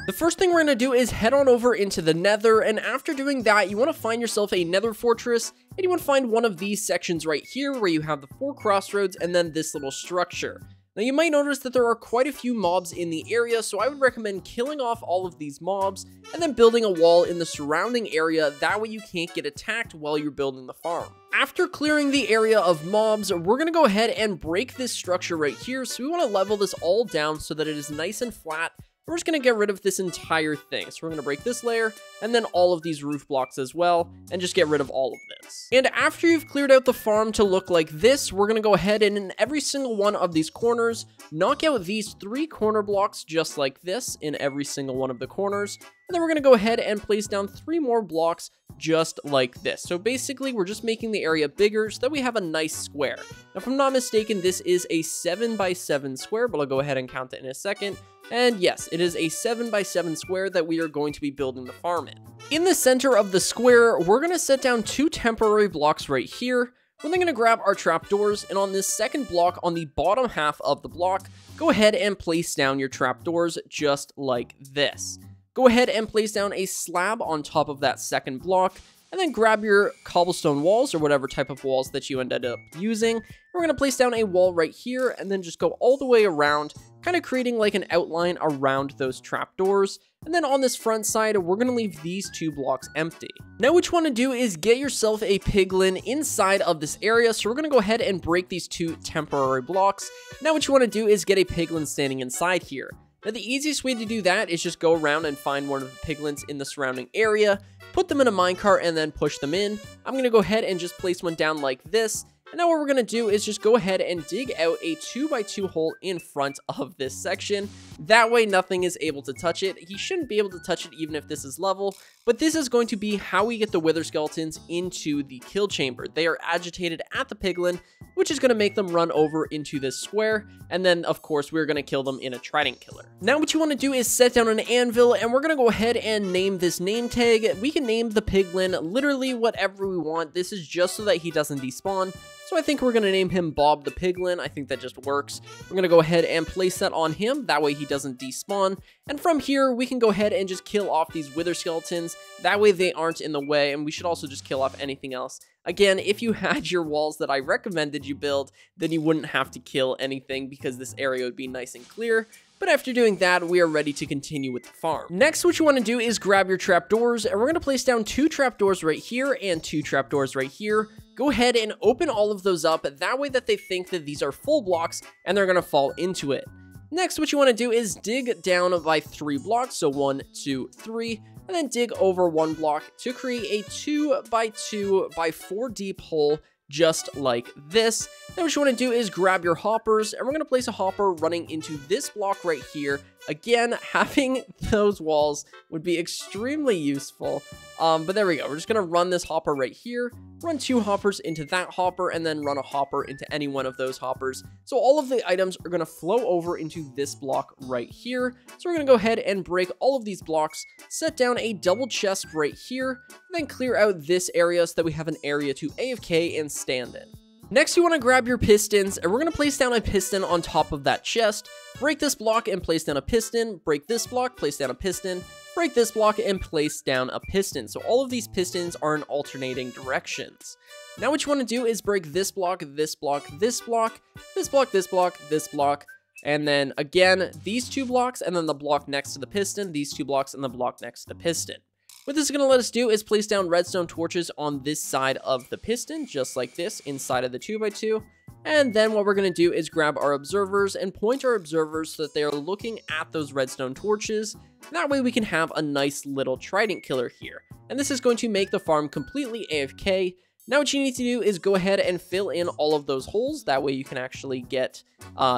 The first thing we're going to do is head on over into the nether, and after doing that, you want to find yourself a nether fortress, and you want to find one of these sections right here where you have the 4 crossroads and then this little structure. Now you might notice that there are quite a few mobs in the area, so I would recommend killing off all of these mobs and then building a wall in the surrounding area, that way you can't get attacked while you're building the farm. After clearing the area of mobs, we're going to go ahead and break this structure right here, so we want to level this all down so that it is nice and flat. We're just going to get rid of this entire thing. So we're going to break this layer and then all of these roof blocks as well and just get rid of all of this. And after you've cleared out the farm to look like this, we're going to go ahead and in every single one of these corners, knock out these 3 corner blocks just like this in every single one of the corners. And then we're going to go ahead and place down 3 more blocks just like this. So basically, we're just making the area bigger so that we have a nice square. Now, if I'm not mistaken, this is a 7x7 square, but I'll go ahead and count it in a second. And yes, it is a 7x7 square that we are going to be building the farm in. In the center of the square, we're going to set down 2 temporary blocks right here. We're then going to grab our trapdoors, and on this second block on the bottom half of the block, go ahead and place down your trapdoors just like this. Go ahead and place down a slab on top of that second block, and then grab your cobblestone walls or whatever type of walls that you ended up using. We're going to place down a wall right here and then just go all the way around, kind of creating like an outline around those trapdoors. And then on this front side, we're going to leave these 2 blocks empty. Now what you want to do is get yourself a piglin inside of this area. So we're going to go ahead and break these 2 temporary blocks. Now what you want to do is get a piglin standing inside here. Now the easiest way to do that is just go around and find one of the piglins in the surrounding area, put them in a minecart, and then push them in. I'm going to go ahead and just place one down like this. And now what we're going to do is just go ahead and dig out a 2x2 hole in front of this section. That way nothing is able to touch it. He shouldn't be able to touch it even if this is level, but this is going to be how we get the wither skeletons into the kill chamber. They are agitated at the piglin, which is going to make them run over into this square, and then of course we're going to kill them in a trident killer. Now what you want to do is set down an anvil, and we're going to go ahead and name this name tag. We can name the piglin literally whatever we want. This is just so that he doesn't despawn. So I think we're going to name him Bob the Piglin. I think that just works. We're going to go ahead and place that on him. That way he doesn't despawn. And from here, we can go ahead and just kill off these wither skeletons. That way they aren't in the way. And we should also just kill off anything else. Again, if you had your walls that I recommended you build, then you wouldn't have to kill anything because this area would be nice and clear. But after doing that, we are ready to continue with the farm. Next, what you want to do is grab your trapdoors, and we're going to place down 2 trapdoors right here and 2 trapdoors right here. Go ahead and open all of those up, that way that they think that these are full blocks and they're going to fall into it. Next, what you want to do is dig down by 3 blocks, so 1, 2, 3, and then dig over 1 block to create a 2x2 by 4 deep hole, just like this. Then what you want to do is grab your hoppers, and we're going to place a hopper running into this block right here. Again, having those walls would be extremely useful, but there we go. We're just going to run this hopper right here, run 2 hoppers into that hopper, and then run a hopper into any one of those hoppers. So all of the items are going to flow over into this block right here. So we're going to go ahead and break all of these blocks, set down a double chest right here, and then clear out this area so that we have an area to AFK and stand in. Next, you want to grab your pistons, and we're going to place down a piston on top of that chest, break this block and place down a piston, break this block, place down a piston, break this block and place down a piston. So all of these pistons are in alternating directions. Now what you want to do is break this block, this block, this block, this block, this block, this block, and then again, these 2 blocks, and then the block next to the piston, these 2 blocks, and the block next to the piston. What this is going to let us do is place down redstone torches on this side of the piston, just like this, inside of the 2x2. And then what we're going to do is grab our observers and point our observers so that they are looking at those redstone torches. That way we can have a nice little trident killer here. And this is going to make the farm completely AFK. Now what you need to do is go ahead and fill in all of those holes. That way you can actually get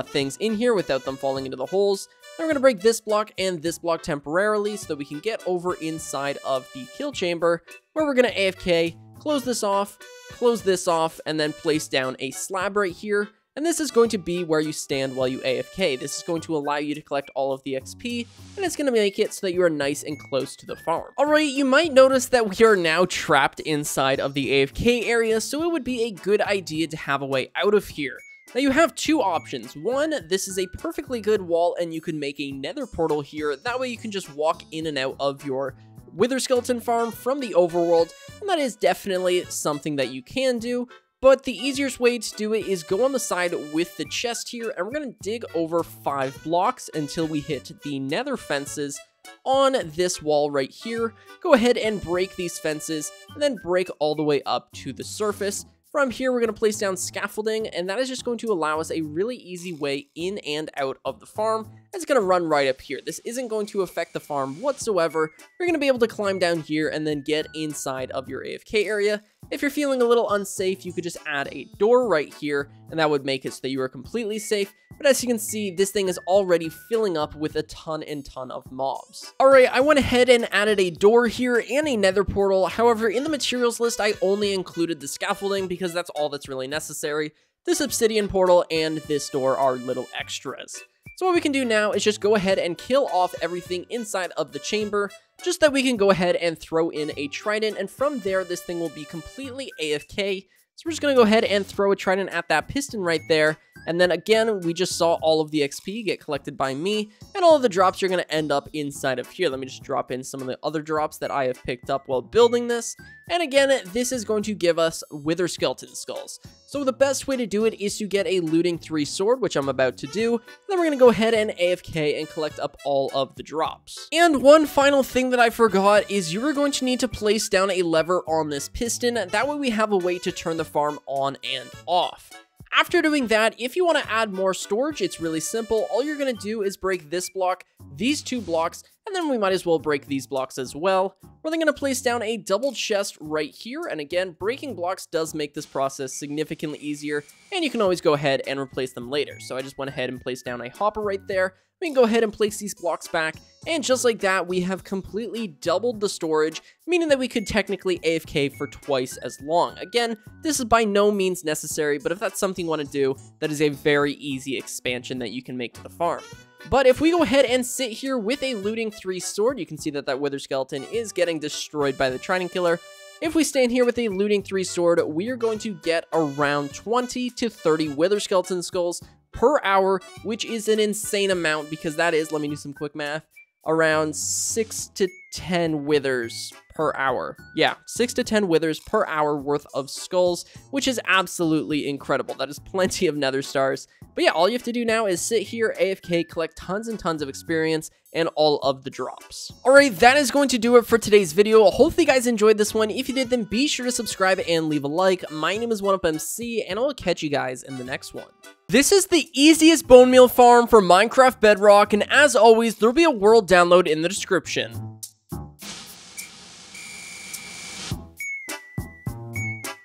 things in here without them falling into the holes. Then we're going to break this block and this block temporarily so that we can get over inside of the kill chamber, where we're going to AFK, close this off, and then place down a slab right here. And this is going to be where you stand while you AFK. This is going to allow you to collect all of the XP, and it's going to make it so that you are nice and close to the farm. Alright, you might notice that we are now trapped inside of the AFK area, so it would be a good idea to have a way out of here. Now you have two options. One, this is a perfectly good wall and you can make a nether portal here. That way you can just walk in and out of your Wither Skeleton farm from the overworld, and that is definitely something that you can do. But the easiest way to do it is go on the side with the chest here, and we're going to dig over 5 blocks until we hit the nether fences on this wall right here. Go ahead and break these fences, and then break all the way up to the surface. From here, we're going to place down scaffolding, and that is just going to allow us a really easy way in and out of the farm. It's going to run right up here. This isn't going to affect the farm whatsoever. You're going to be able to climb down here and then get inside of your AFK area. If you're feeling a little unsafe, you could just add a door right here, and that would make it so that you are completely safe. But as you can see, this thing is already filling up with a ton of mobs. Alright, I went ahead and added a door here and a nether portal. However, in the materials list, I only included the scaffolding because that's all that's really necessary. This obsidian portal and this door are little extras. So what we can do now is just go ahead and kill off everything inside of the chamber, just that we can go ahead and throw in a trident, and from there, this thing will be completely AFK. So we're just going to go ahead and throw a trident at that piston right there. And then again, we just saw all of the XP get collected by me, and all of the drops are going to end up inside of here. Let me just drop in some of the other drops that I have picked up while building this. And again, this is going to give us Wither Skeleton skulls. So the best way to do it is to get a looting 3 sword, which I'm about to do. Then we're going to go ahead and AFK and collect up all of the drops. And one final thing that I forgot is you are going to need to place down a lever on this piston. That way we have a way to turn the farm on and off. After doing that, if you want to add more storage, it's really simple. All you're going to do is break this block, these 2 blocks, and then we might as well break these blocks as well. We're then going to place down a double chest right here, and again, breaking blocks does make this process significantly easier, and you can always go ahead and replace them later. So I just went ahead and placed down a hopper right there. We can go ahead and place these blocks back, and just like that, we have completely doubled the storage, meaning that we could technically AFK for twice as long. Again, this is by no means necessary, but if that's something you want to do, that is a very easy expansion that you can make to the farm. But if we go ahead and sit here with a looting 3 sword, you can see that that Wither Skeleton is getting destroyed by the Trident Killer. If we stand here with a looting 3 sword, we are going to get around 20 to 30 Wither Skeleton skulls per hour, which is an insane amount because that is, let me do some quick math, around 6 to 10 withers per hour. Yeah, 6 to 10 withers per hour worth of skulls, which is absolutely incredible. That is plenty of nether stars. But yeah, all you have to do now is sit here, AFK, collect tons and tons of experience and all of the drops. Alright, that is going to do it for today's video. Hopefully you guys enjoyed this one. If you did, then be sure to subscribe and leave a like. My name is 1UpMC, and I will catch you guys in the next one. This is the easiest Bonemeal farm for Minecraft Bedrock, and as always, there will be a world download in the description.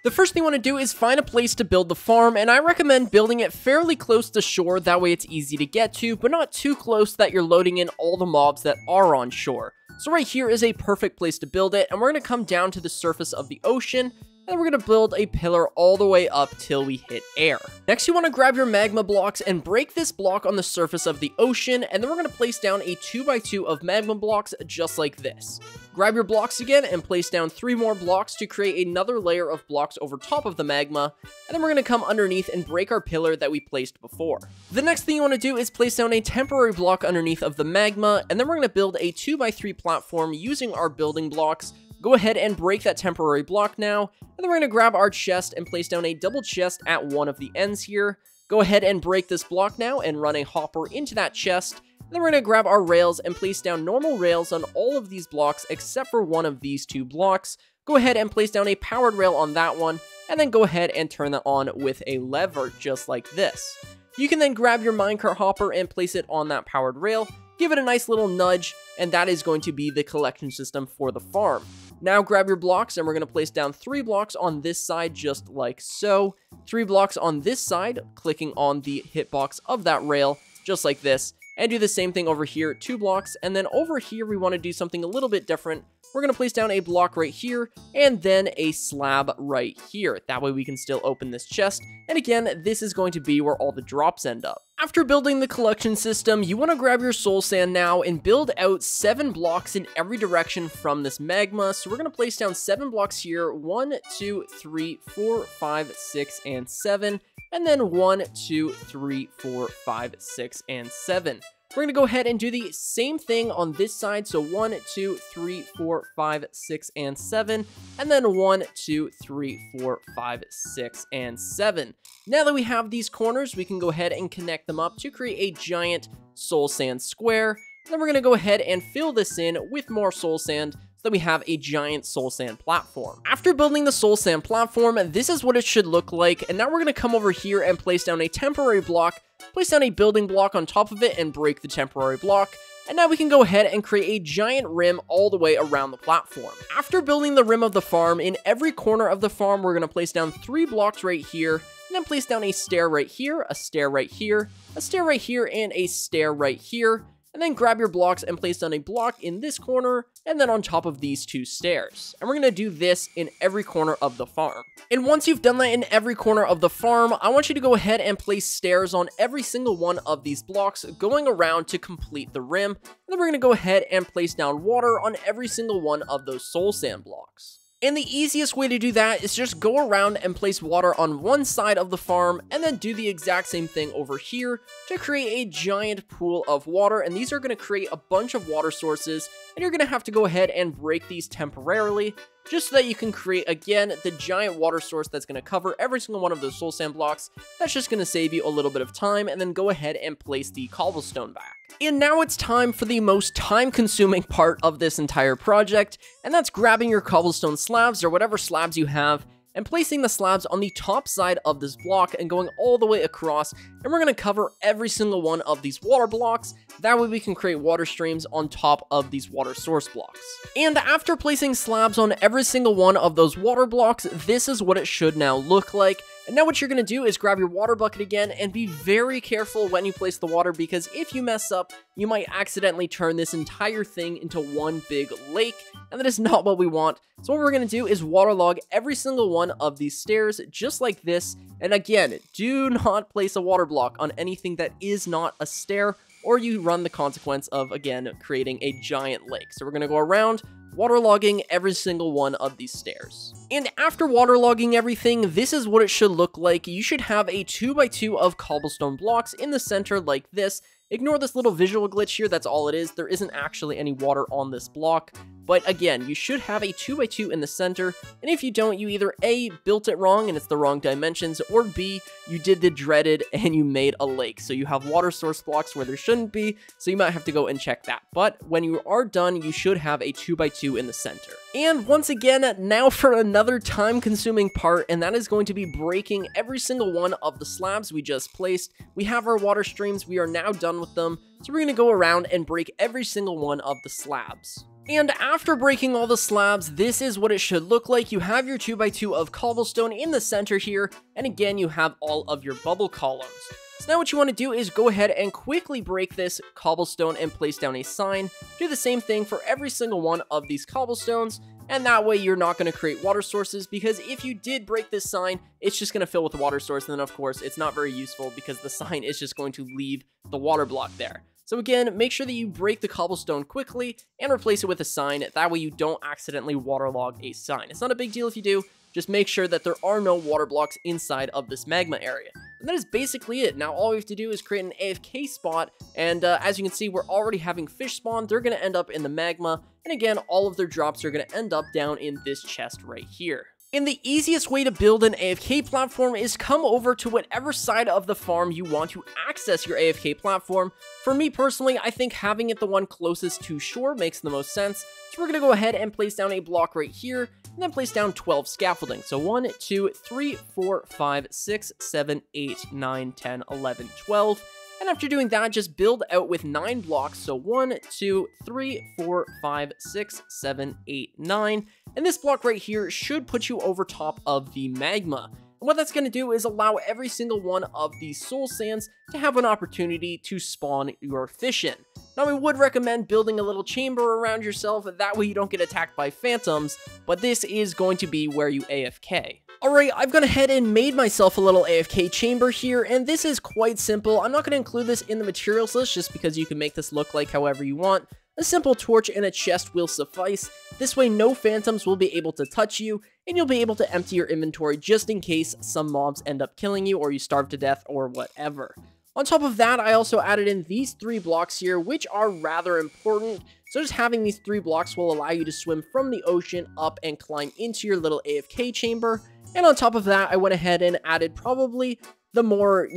The first thing you want to do is find a place to build the farm, and I recommend building it fairly close to shore, that way it's easy to get to, but not too close that you're loading in all the mobs that are on shore. So right here is a perfect place to build it, and we're going to come down to the surface of the ocean, and we're going to build a pillar all the way up till we hit air. Next, you want to grab your magma blocks and break this block on the surface of the ocean, and then we're going to place down a 2x2 of magma blocks just like this. Grab your blocks again and place down 3 more blocks to create another layer of blocks over top of the magma, and then we're going to come underneath and break our pillar that we placed before. The next thing you want to do is place down a temporary block underneath of the magma, and then we're going to build a 2x3 platform using our building blocks. Go ahead and break that temporary block now, and then we're going to grab our chest and place down a double chest at one of the ends here. Go ahead and break this block now and run a hopper into that chest. And then we're going to grab our rails and place down normal rails on all of these blocks except for one of these 2 blocks. Go ahead and place down a powered rail on that one, and then go ahead and turn that on with a lever just like this. You can then grab your minecart hopper and place it on that powered rail, give it a nice little nudge, and that is going to be the collection system for the farm. Now grab your blocks, and we're going to place down 3 blocks on this side just like so. 3 blocks on this side, clicking on the hitbox of that rail just like this, and do the same thing over here, 2 blocks, and then over here we want to do something a little bit different. We're going to place down a block right here, and then a slab right here. That way we can still open this chest, and again, this is going to be where all the drops end up. After building the collection system, you want to grab your soul sand now and build out 7 blocks in every direction from this magma. So we're going to place down 7 blocks here, 1, 2, 3, 4, 5, 6, and 7, and then 1, 2, 3, 4, 5, 6, and 7. We're going to go ahead and do the same thing on this side, so 1, 2, 3, 4, 5, 6, and 7, and then 1, 2, 3, 4, 5, 6, and 7. Now that we have these corners, we can go ahead and connect them up to create a giant soul sand square. Then we're going to go ahead and fill this in with more soul sand, so that we have a giant soul sand platform. After building the soul sand platform, this is what it should look like, and now we're going to come over here and place down a temporary block, place down a building block on top of it, and break the temporary block. And now we can go ahead and create a giant rim all the way around the platform. After building the rim of the farm, in every corner of the farm, we're going to place down 3 blocks right here, and then place down a stair right here, a stair right here, a stair right here, and a stair right here. And then grab your blocks and place down a block in this corner, and then on top of these 2 stairs. And we're going to do this in every corner of the farm. And once you've done that in every corner of the farm, I want you to go ahead and place stairs on every single one of these blocks, going around to complete the rim. And then we're going to go ahead and place down water on every single one of those soul sand blocks. And the easiest way to do that is just go around and place water on one side of the farm, and then do the exact same thing over here to create a giant pool of water. And these are going to create a bunch of water sources, and you're going to have to go ahead and break these temporarily, just so that you can create, again, the giant water source that's going to cover every single one of those soul sand blocks. That's just going to save you a little bit of time, and then go ahead and place the cobblestone back. And now it's time for the most time-consuming part of this entire project, and that's grabbing your cobblestone slabs, or whatever slabs you have, and placing the slabs on the top side of this block and going all the way across, and we're going to cover every single one of these water blocks. That way we can create water streams on top of these water source blocks. And after placing slabs on every single one of those water blocks, this is what it should now look like. And now what you're going to do is grab your water bucket again, and be very careful when you place the water, because if you mess up, you might accidentally turn this entire thing into one big lake, and that is not what we want. So what we're going to do is waterlog every single one of these stairs just like this. And again, do not place a water block on anything that is not a stair, or you run the consequence of, again, creating a giant lake. So we're going to go around, waterlogging every single one of these stairs. And after waterlogging everything, this is what it should look like. You should have a 2x2 of cobblestone blocks in the center like this. Ignore this little visual glitch here, that's all it is. There isn't actually any water on this block. But again, you should have a 2x2 in the center, and if you don't, you either A, built it wrong and it's the wrong dimensions, or B, you did the dreaded and you made a lake. So you have water source blocks where there shouldn't be, so you might have to go and check that. But when you are done, you should have a 2x2 in the center. And once again, now for another time-consuming part, and that is going to be breaking every single one of the slabs we just placed. We have our water streams, we are now done with them, so we're going to go around and break every single one of the slabs. And after breaking all the slabs, this is what it should look like. You have your 2x2 of cobblestone in the center here, and again, you have all of your bubble columns. So now what you want to do is go ahead and quickly break this cobblestone and place down a sign. Do the same thing for every single one of these cobblestones, and that way you're not going to create water sources, because if you did break this sign, it's just going to fill with the water source, and then of course it's not very useful because the sign is just going to leave the water block there. So again, make sure that you break the cobblestone quickly and replace it with a sign. That way you don't accidentally waterlog a sign. It's not a big deal if you do, just make sure that there are no water blocks inside of this magma area. And that is basically it. Now all we have to do is create an AFK spot, and as you can see, we're already having fish spawn. They're going to end up in the magma, and again, all of their drops are going to end up down in this chest right here. And the easiest way to build an AFK platform is come over to whatever side of the farm you want to access your AFK platform. For me personally, I think having it the one closest to shore makes the most sense. So we're going to go ahead and place down a block right here, and then place down 12 scaffolding. So 1, 2, 3, 4, 5, 6, 7, 8, 9, 10, 11, 12. And after doing that, just build out with 9 blocks. So 1, 2, 3, 4, 5, 6, 7, 8, 9. And this block right here should put you over top of the magma. And what that's going to do is allow every single one of these soul sands to have an opportunity to spawn your fish in. Now, I would recommend building a little chamber around yourself, that way you don't get attacked by phantoms, but this is going to be where you AFK. Alright, I've gone ahead and made myself a little AFK chamber here, and this is quite simple. I'm not going to include this in the materials list just because you can make this look like however you want. A simple torch and a chest will suffice. This way no phantoms will be able to touch you, and you'll be able to empty your inventory just in case some mobs end up killing you or you starve to death or whatever. On top of that, I also added in these 3 blocks here, which are rather important. So just having these 3 blocks will allow you to swim from the ocean up and climb into your little AFK chamber. And on top of that, I went ahead and added probably the more,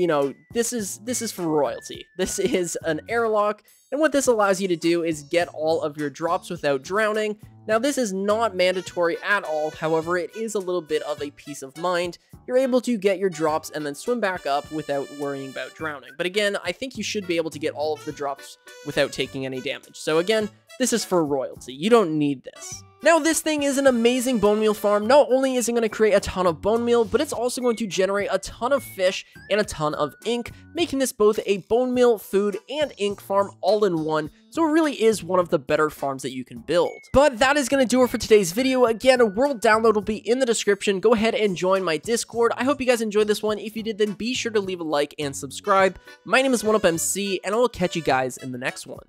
this is for royalty. This is an airlock, and what this allows you to do is get all of your drops without drowning. Now, this is not mandatory at all, however, it is a little bit of a peace of mind. You're able to get your drops and then swim back up without worrying about drowning. But again, I think you should be able to get all of the drops without taking any damage. So again, this is for royalty. You don't need this. Now, this thing is an amazing bonemeal farm. Not only is it going to create a ton of bone meal, but it's also going to generate a ton of fish and a ton of ink, making this both a bone meal, food, and ink farm all in one. So it really is one of the better farms that you can build. But that is going to do it for today's video. Again, a world download will be in the description. Go ahead and join my Discord. I hope you guys enjoyed this one. If you did, then be sure to leave a like and subscribe. My name is 1UpMC, and I will catch you guys in the next one.